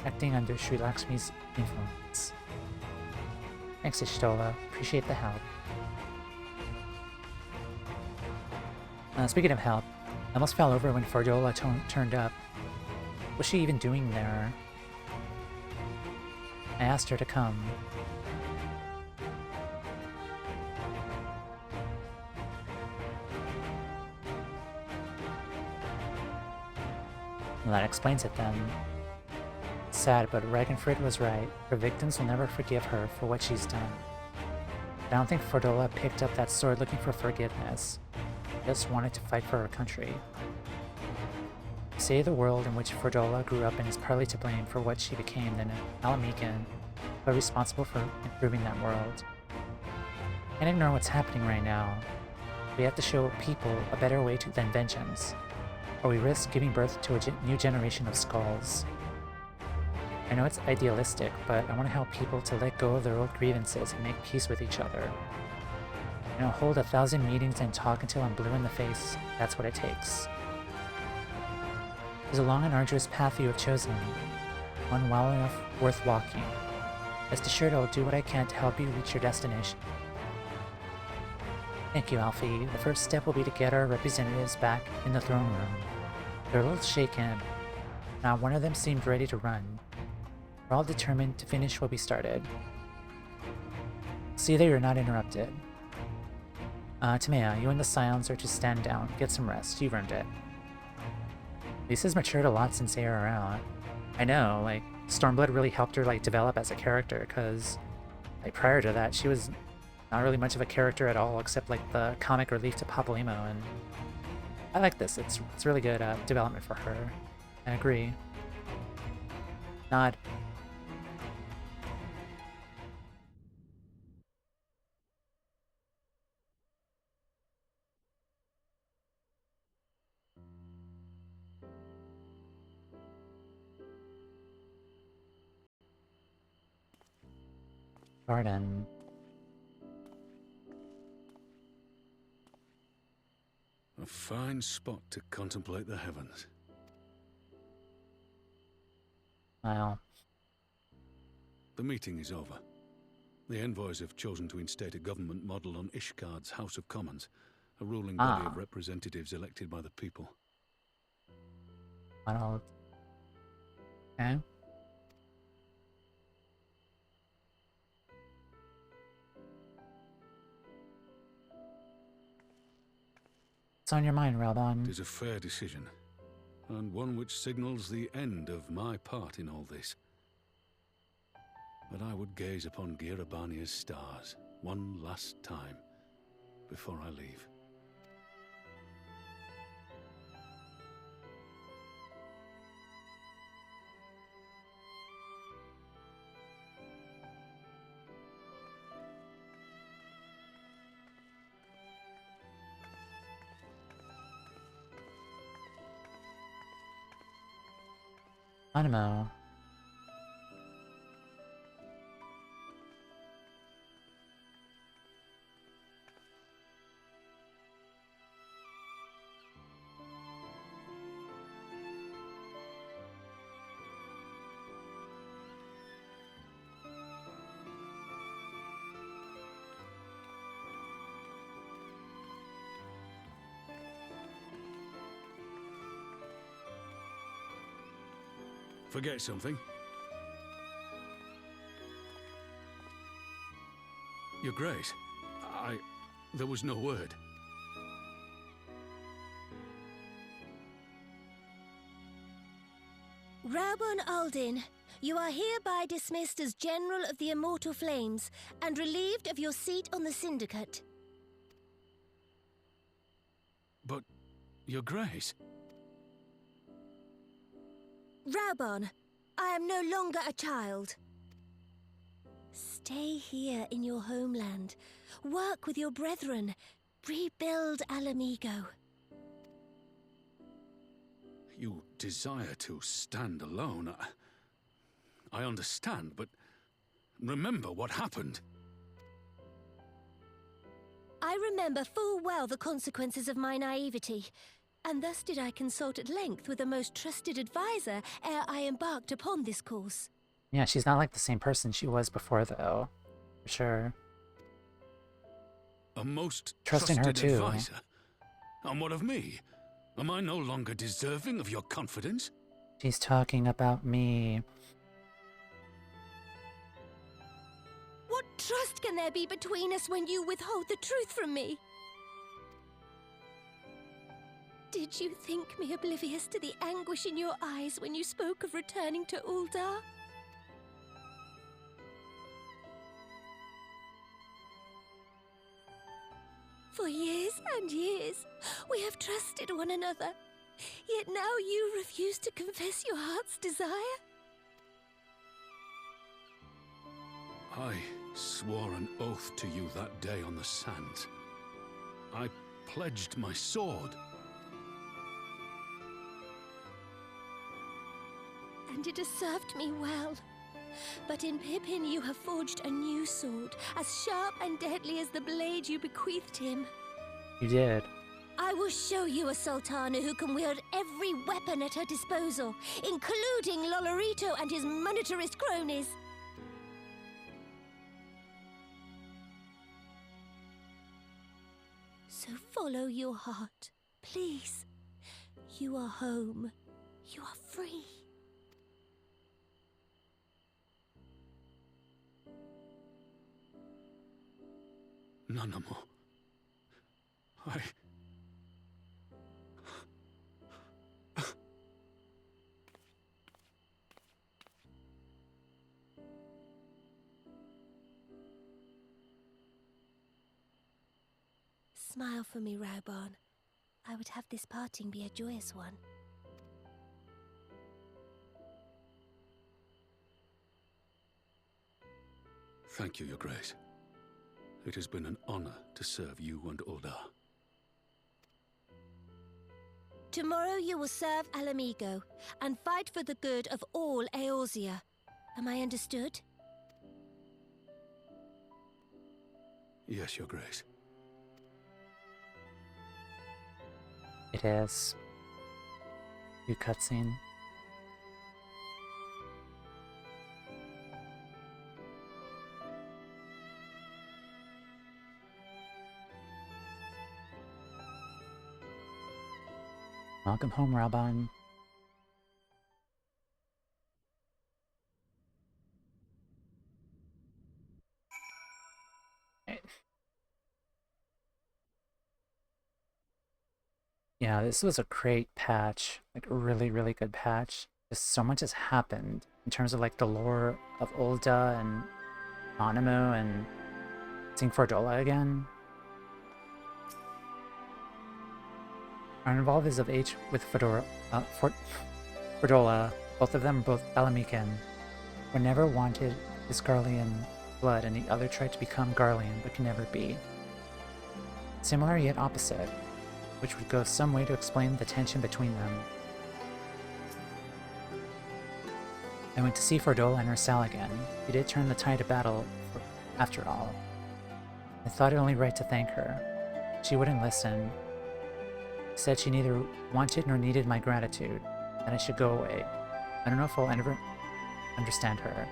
acting under Sri Lakshmi's influence. Thanks, Ishtola. Appreciate the help. Speaking of help, I almost fell over when Fordola turned up. What was she even doing there? I asked her to come. Well, that explains it then. Sad, but Ragnfrid was right. Her victims will never forgive her for what she's done. I don't think Fordola picked up that sword looking for forgiveness. She just wanted to fight for her country. They say the world in which Fordola grew up in is partly to blame for what she became, then Alamican, but responsible for improving that world. Can't ignore what's happening right now. We have to show people a better way than vengeance, or we risk giving birth to a new generation of skulls. I know it's idealistic, but I want to help people to let go of their old grievances and make peace with each other. You know, hold 1,000 meetings and talk until I'm blue in the face. That's what it takes. It's a long and arduous path you have chosen, one well enough worth walking. Rest assured I'll do what I can to help you reach your destination. Thank you, Alfie. The first step will be to get our representatives back in the throne room. They're a little shaken. Not one of them seemed ready to run. We're all determined to finish what we started. See that you're not interrupted. Timea, you and the Scions are to stand down. Get some rest. You've earned it. Lisa's matured a lot since ARL. I know, like, Stormblood really helped her, like, develop as a character, because Like, prior to that, she was not really much of a character at all, except like the comic relief to Papalymo, and I like this. It's really good development for her. I agree. Nod. Garden.
A fine spot to contemplate the heavens.
Wow.
The meeting is over. The envoys have chosen to instate a government model on Ishgard's House of Commons, a ruling body of representatives elected by the people.
Well, okay. What's on your mind, Raubon?
It is a fair decision, and one which signals the end of my part in all this. But I would gaze upon Girabania's stars one last time before I leave.
Nanamo.
Forget something? Your Grace, there was no word.
Raubon Aldin, you are hereby dismissed as General of the Immortal Flames and relieved of your seat on the Syndicate.
But, Your Grace...
Raubon, I am no longer a child. Stay here in your homeland. Work with your brethren. Rebuild Alamigo.
You desire to stand alone. I understand, but remember what happened.
I remember full well the consequences of my naivety, and thus did I consult at length with a most trusted advisor ere I embarked upon this course.
Yeah, she's not like the same person she was before, though. For sure.
A most
trusting her too.
Advisor? And what of me? Am I no longer deserving of your confidence?
She's talking about me.
What trust can there be between us when you withhold the truth from me? Did you think me oblivious to the anguish in your eyes when you spoke of returning to Uldar? For years and years, we have trusted one another. Yet now you refuse to confess your heart's desire?
I swore an oath to you that day on the sands. I pledged my sword.
And it has served me well. But in Pippin you have forged a new sword, as sharp and deadly as the blade you bequeathed him.
You did.
I will show you a Sultana who can wield every weapon at her disposal, including Lolorito and his monetarist cronies. So follow your heart, please. You are home. You are free.
Nanamo.
Smile for me, Raubahn. I would have this parting be a joyous one.
Thank you, Your Grace. It has been an honor to serve you and Ul'dah.
Tomorrow you will serve Alamigo and fight for the good of all Eorzea. Am I understood?
Yes, Your Grace.
It is. New cutscene. Welcome home, Raubahn. Yeah, this was a great patch. Like, a really, really good patch. Just so much has happened in terms of, like, the lore of Ul'dah and Nanamo and seeing Fordola again. Arenvald is of age with Fordola. Both of them are both Alamican. One never wanted his Garlean blood, and the other tried to become Garlean, but can never be. Similar yet opposite, which would go some way to explain the tension between them. I went to see Fordola and Ursal again. He did turn the tide of battle, after all. I thought it only right to thank her. She wouldn't listen. Said she neither wanted nor needed my gratitude, that I should go away. I don't know if I'll ever understand her.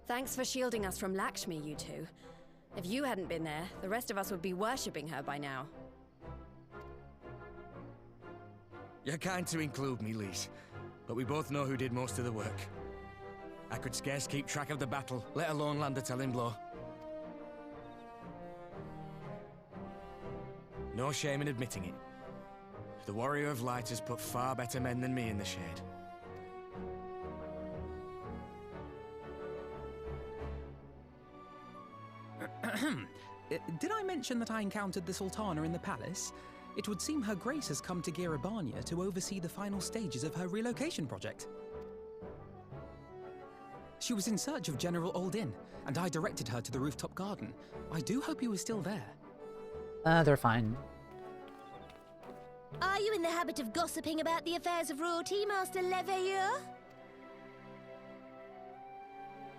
Thanks for shielding us from Lakshmi, you two. If you hadn't been there, the rest of us would be worshipping her by now.
You're kind to include me, Lise, but we both know who did most of the work. I could scarce keep track of the battle, let alone land a telling blow. No shame in admitting it. The Warrior of Light has put far better men than me in the shade.
Did I mention that I encountered the Sultana in the palace? It would seem Her Grace has come to Girabania to oversee the final stages of her relocation project. She was in search of General Oldin, and I directed her to the rooftop garden. I do hope he was still there.
They're fine.
Are you in the habit of gossiping about the affairs of royalty, Master Leveilleur?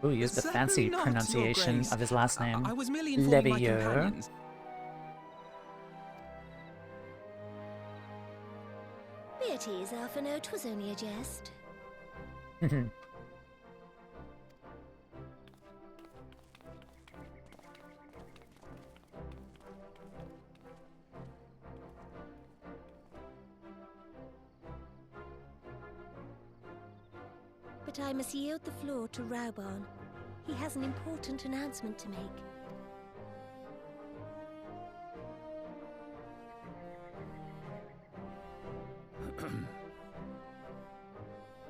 Ooh, he used the fancy pronunciation of his last name.
I was merely informing my companions.
Be at ease, Alphino. 'Twas only a jest. But I must yield the floor to Raubahn. He has an important announcement to make.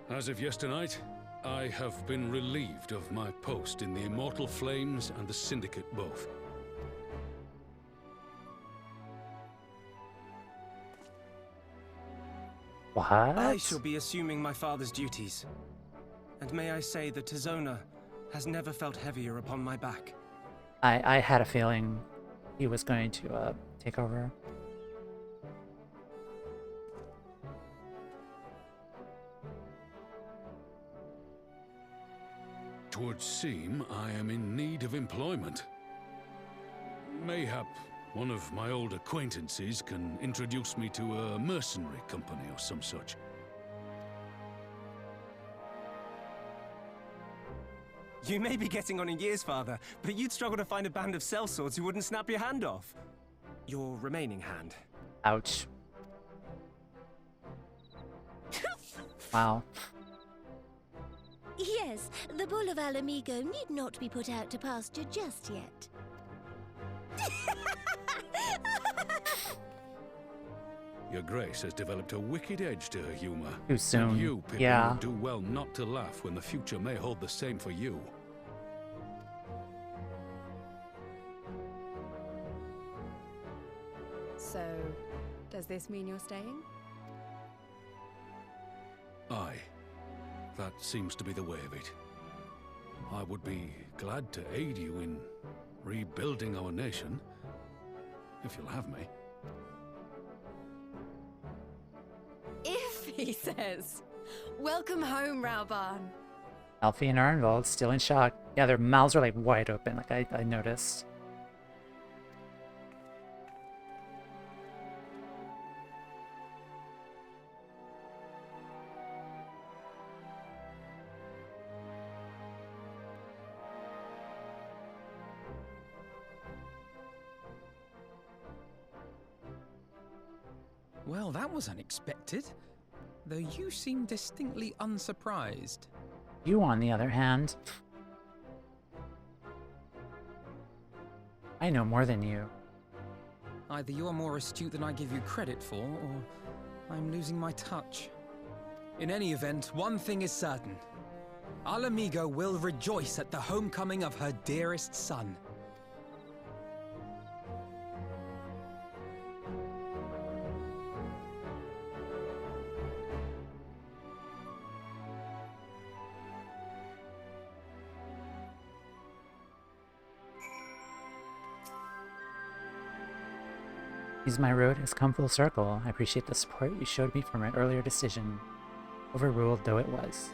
As of yesternight, I have been relieved of my post in the Immortal Flames and the Syndicate both.
What?
I shall be assuming my father's duties. And may I say that Tizona has never felt heavier upon my back.
I had a feeling he was going to take over.
It would seem I am in need of employment. Mayhap one of my old acquaintances can introduce me to a mercenary company or some such.
You may be getting on in years, Father, but you'd struggle to find a band of sellswords who wouldn't snap your hand off. Your remaining hand.
Ouch. Wow.
Yes, the bull of Alamigo need not be put out to pasture just yet.
Your Grace has developed a wicked edge to her humor.
Too soon.
And you, Pippin,
Yeah.
would do well not to laugh when the future may hold the same for you.
So, does this mean you're staying?
Aye. That seems to be the way of it. I would be glad to aid you in rebuilding our nation, if you'll have me.
If, he says. Welcome home, Raoban.
Alfie and Arenvald still in shock. Yeah, their mouths are like wide open, like I noticed.
Well, that was unexpected. Though you seem distinctly unsurprised.
You, on the other hand, I know more than you.
Either you are more astute than I give you credit for, or I'm losing my touch. In any event, one thing is certain. Alamigo will rejoice at the homecoming of her dearest son.
My road has come full circle. I appreciate the support you showed me for my earlier decision, overruled though it was.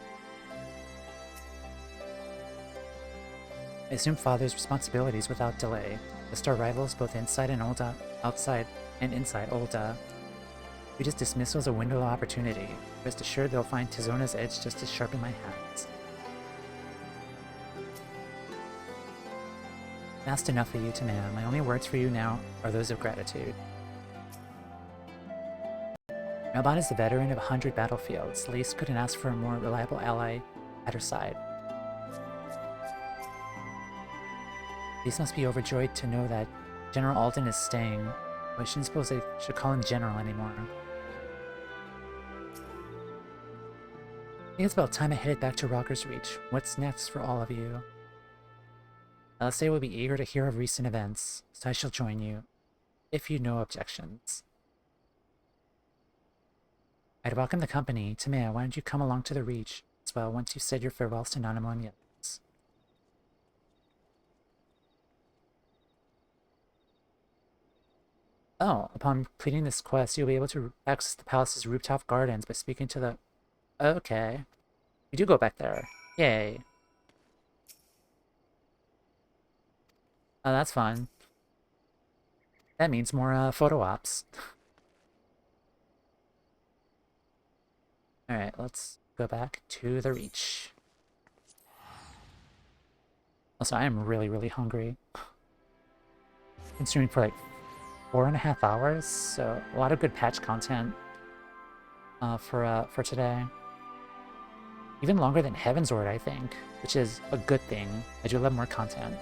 I assumed Father's responsibilities without delay. List our rivals both inside and outside and inside Ul'dah. We just dismissal as a window of opportunity. Rest assured they'll find Tizona's edge just as sharp in my hands. Fast enough for you, Tamea. My only words for you now are those of gratitude. Raoban is the veteran of 100 battlefields. Lys couldn't ask for a more reliable ally at her side. Lys must be overjoyed to know that General Alden is staying. I shouldn't suppose they should call him General anymore. I think it's about time I headed back to Rocker's Reach. What's next for all of you? Alcé will be eager to hear of recent events, so I shall join you, if you no objections. I'd welcome the company. Tamea, why don't you come along to the Reach as well once you've said your farewells to Nanamo and the others? Oh, upon completing this quest, you'll be able to access the palace's rooftop gardens by speaking to the... Okay. We do go back there. Yay. Oh, that's fun. That means more photo ops. Alright, let's go back to the Reach. Also, I am really, really hungry. Been streaming for like 4.5 hours, so a lot of good patch content for today. Even longer than Heavensward, I think, which is a good thing. I do love more content.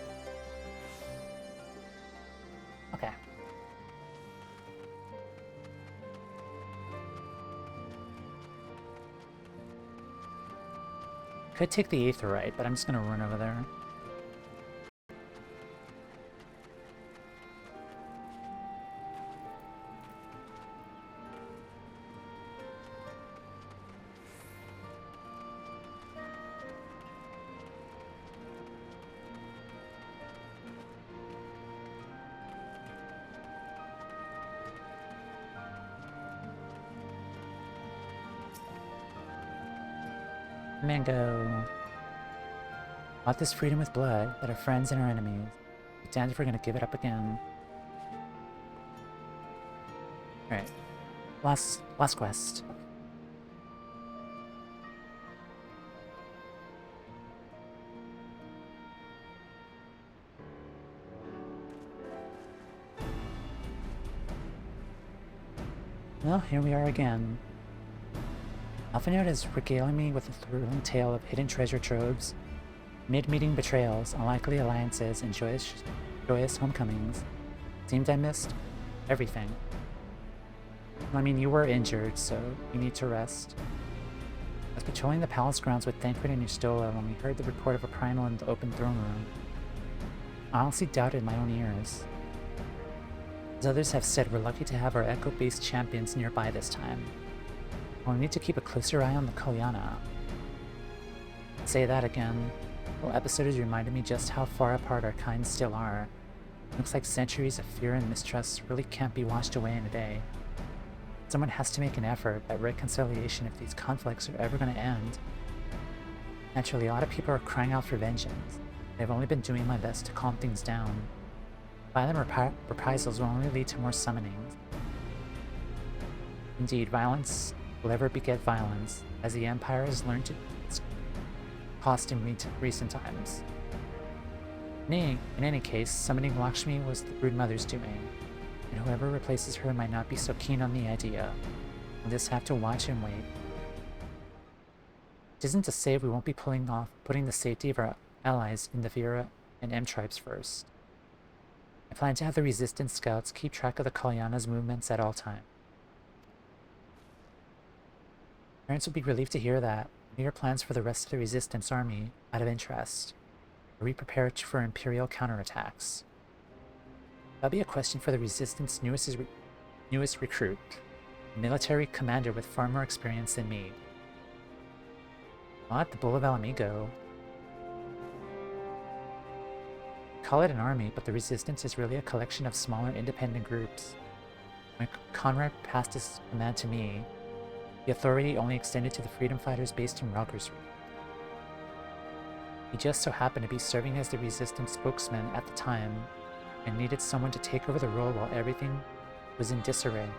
Okay. Could take the Aetheryte, but I'm just gonna run over there. Mango. Bought this freedom with blood, that our friends and our enemies. But damned if we're gonna give it up again. Alright. Last quest. Well, here we are again. Alphanode is regaling me with a thrilling tale of hidden treasure troves, mid-meeting betrayals, unlikely alliances, and joyous homecomings. Seemed I missed everything. I mean, you were injured, so you need to rest. I was patrolling the palace grounds with Thancred and Ustola when we heard the report of a primal in the open throne room. I honestly doubted my own ears. As others have said, we're lucky to have our echo-based champions nearby this time. We'll need to keep a closer eye on the Kalyana. Say that again. The whole episode has reminded me just how far apart our kinds still are. Looks like centuries of fear and mistrust really can't be washed away in a day. Someone has to make an effort at reconciliation if these conflicts are ever going to end. Naturally, a lot of people are crying out for vengeance. I've only been doing my best to calm things down. Violent reprisals will only lead to more summonings. Indeed, violence will ever beget violence, as the Empire has learned to its cost in recent times. In any case, summoning Lakshmi was the Broodmother's doing, and whoever replaces her might not be so keen on the idea. We'll just have to watch and wait. It isn't to say we won't be putting the safety of our allies in the Vera and M tribes first. I plan to have the Resistance Scouts keep track of the Kalyana's movements at all times. Parents will be relieved to hear that. What are your plans for the rest of the Resistance Army out of interest? Are we prepared for Imperial counterattacks? That'll be a question for the Resistance newest recruit, a military commander with far more experience than me. Not the Bull of Alamigo. Call it an army, but the Resistance is really a collection of smaller independent groups. When Conrad passed his command to me, the authority only extended to the freedom fighters based in Roggersreed. He just so happened to be serving as the Resistance spokesman at the time, and needed someone to take over the role while everything was in disarray.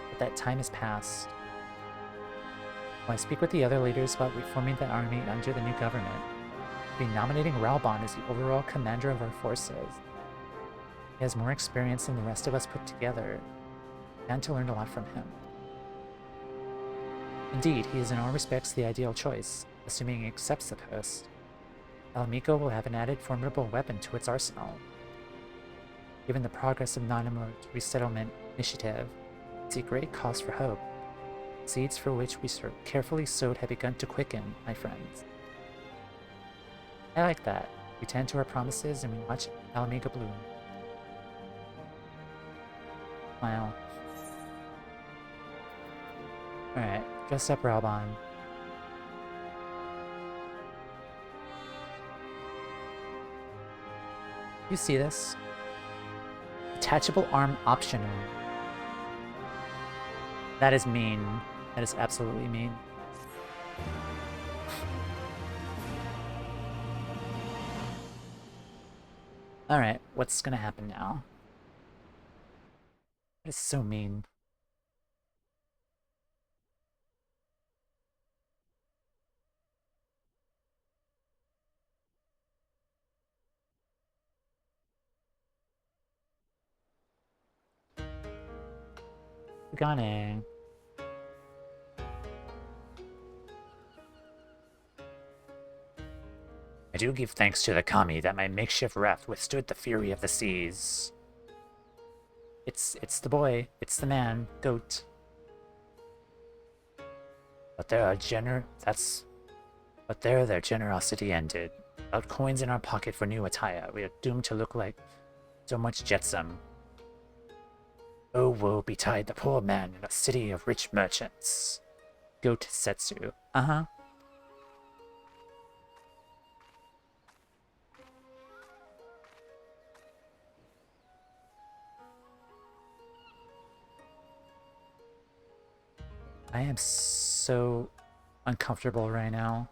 But that time has passed. When I speak with the other leaders about reforming the army under the new government, I'll be nominating Raubon as the overall commander of our forces. He has more experience than the rest of us put together, and to learn a lot from him. Indeed, he is in all respects the ideal choice, assuming he accepts the post. Alamigo will have an added formidable weapon to its arsenal. Given the progress of Nanamo's resettlement initiative, I see great cause for hope. Seeds for which we carefully sowed have begun to quicken, my friends. I like that. We tend to our promises and we watch Alamigo bloom. Smile. Alright, dress up Raubon. You see this? Detachable arm optional. That is mean. That is absolutely mean. Alright, what's gonna happen now? That is so mean. Gane. I do give thanks to the kami that my makeshift raft withstood the fury of the seas. It's the boy, it's the man, goat. But their generosity ended. Without coins in our pocket for new attire, we are doomed to look like so much jetsam. Oh, woe betide the poor man in a city of rich merchants. Goat Setsu. Uh-huh. I am so uncomfortable right now.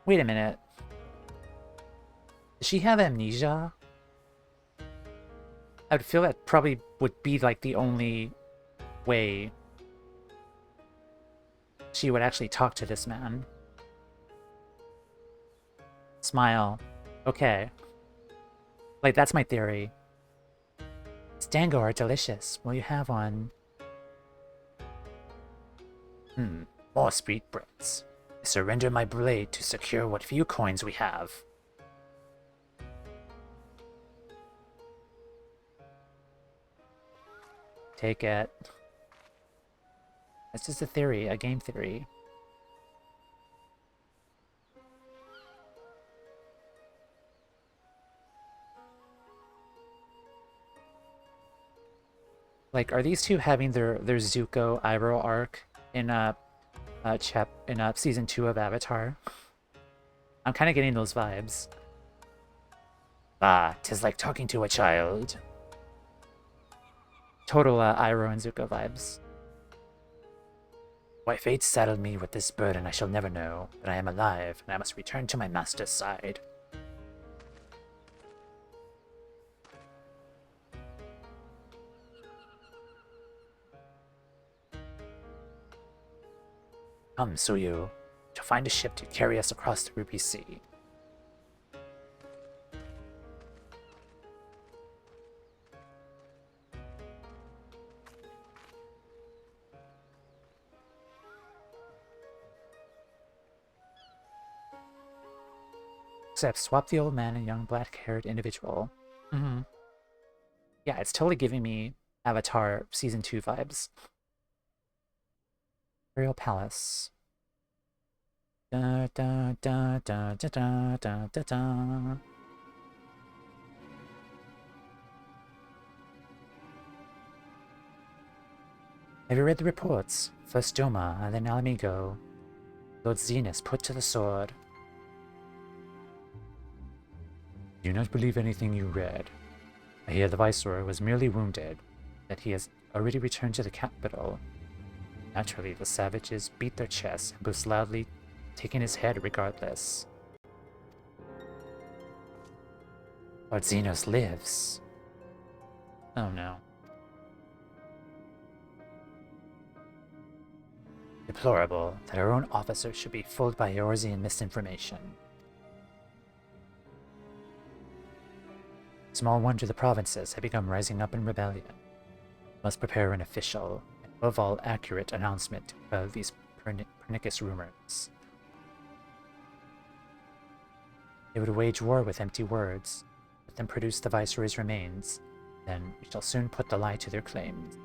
Wait a minute. Does she have amnesia? I would feel that probably would be like the only way she would actually talk to this man. Smile. Okay. Like, that's my theory. These dango are delicious. Will you have one? More sweet breads. Surrender my blade to secure what few coins we have. Take it. That's just a theory, a game theory. Like, are these two having their Zuko Iroh arc in season 2 of Avatar? I'm kind of getting those vibes. Ah, 'tis like talking to a child. Total Iroh and Zuko vibes. Why fate saddled me with this burden I shall never know, but I am alive, and I must return to my master's side. Come, Suyu. To find a ship to carry us across the Ruby Sea. Except swap the old man and young black-haired individual. Yeah, it's totally giving me Avatar Season 2 vibes. Imperial Palace. Da, da, da, da, da, da, da, da, da. Have you read the reports? First Doma, and then Alamigo. Lord Zenus put to the sword. Do not believe anything you read. I hear the Viceroy was merely wounded, that he has already returned to the capital. Naturally, the savages beat their chests and boast loudly, taking his head regardless. Lord Zenos lives. Oh no. Deplorable that our own officers should be fooled by Eorzean misinformation. Small wonder the provinces have begun rising up in rebellion. Must prepare an official, and above all accurate announcement of these pernicious rumors. They would wage war with empty words, let them produce the Viceroy's remains, then we shall soon put the lie to their claims.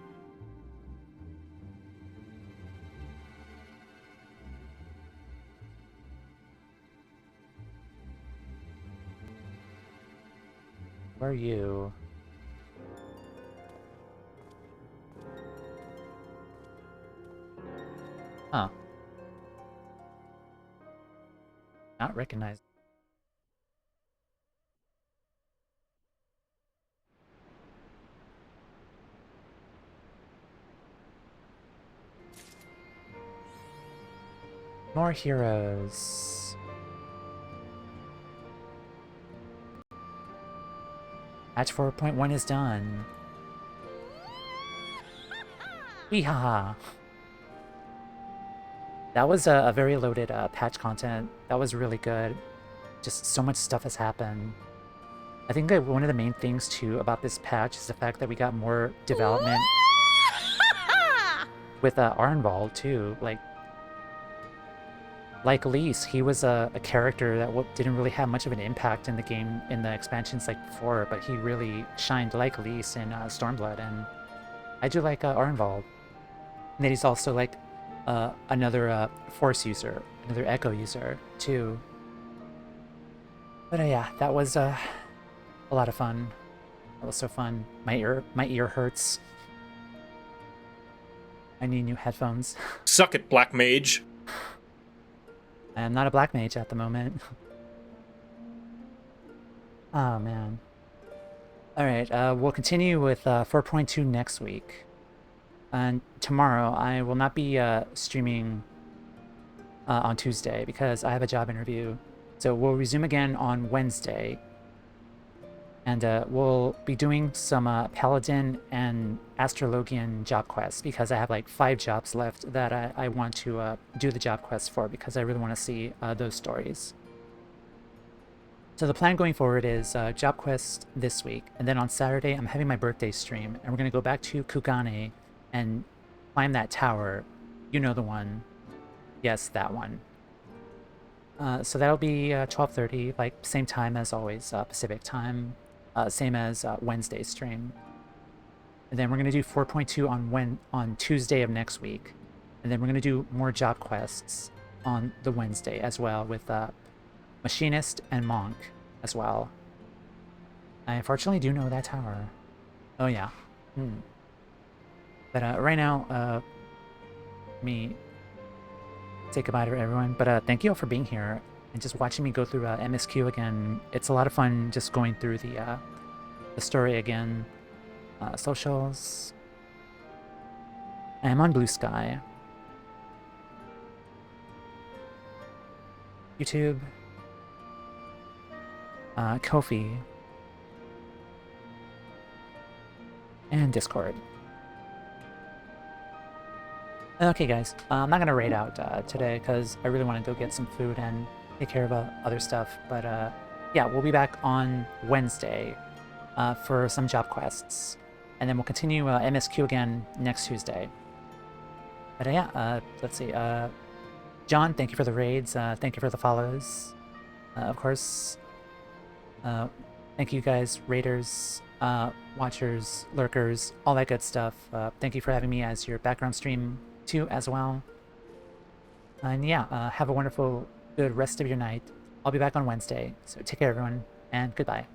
Where are you? Huh. Not recognized. More heroes. Patch 4.1 is done. Weehaha! That was a very loaded patch content. That was really good. Just so much stuff has happened. I think that one of the main things too about this patch is the fact that we got more development with Arenvald too. Like Lise, he was a character that didn't really have much of an impact in the game in the expansions like before, but he really shined like Lise in Stormblood, and I do like Arenvald. And then he's also like another Force user, another Echo user too. But yeah, that was a lot of fun. That was so fun. My ear hurts. I need new headphones.
Suck it, Black Mage.
I am not a black mage at the moment. Oh man. Alright, we'll continue with 4.2 next week. And tomorrow I will not be streaming on Tuesday because I have a job interview. So we'll resume again on Wednesday. And we'll be doing some Paladin and Astrologian job quests because I have like 5 jobs left that I want to do the job quests for because I really want to see those stories. So the plan going forward is job quest this week, and then on Saturday I'm having my birthday stream, and we're going to go back to Kugane and climb that tower. You know the one. Yes, that one. So that'll be 12:30, like same time as always, Pacific time, same as Wednesday's stream. And then we're gonna do 4.2 on Tuesday of next week, and then we're gonna do more job quests on the Wednesday as well with Machinist and Monk as well. I unfortunately do know that tower. Oh yeah. But right now, let me say goodbye to everyone. But thank you all for being here and just watching me go through MSQ again. It's a lot of fun just going through the story again. Socials. I am on Blue Sky. YouTube. Ko-fi. And Discord. Okay guys, I'm not gonna raid out today because I really want to go get some food and take care of other stuff, but yeah, we'll be back on Wednesday for some job quests, and then we'll continue MSQ again next Tuesday. But yeah, let's see, John, thank you for the raids, thank you for the follows, of course, thank you guys, raiders, watchers, lurkers, all that good stuff. Thank you for having me as your background stream too as well. And yeah, have a wonderful, good rest of your night. I'll be back on Wednesday, so take care everyone, and goodbye.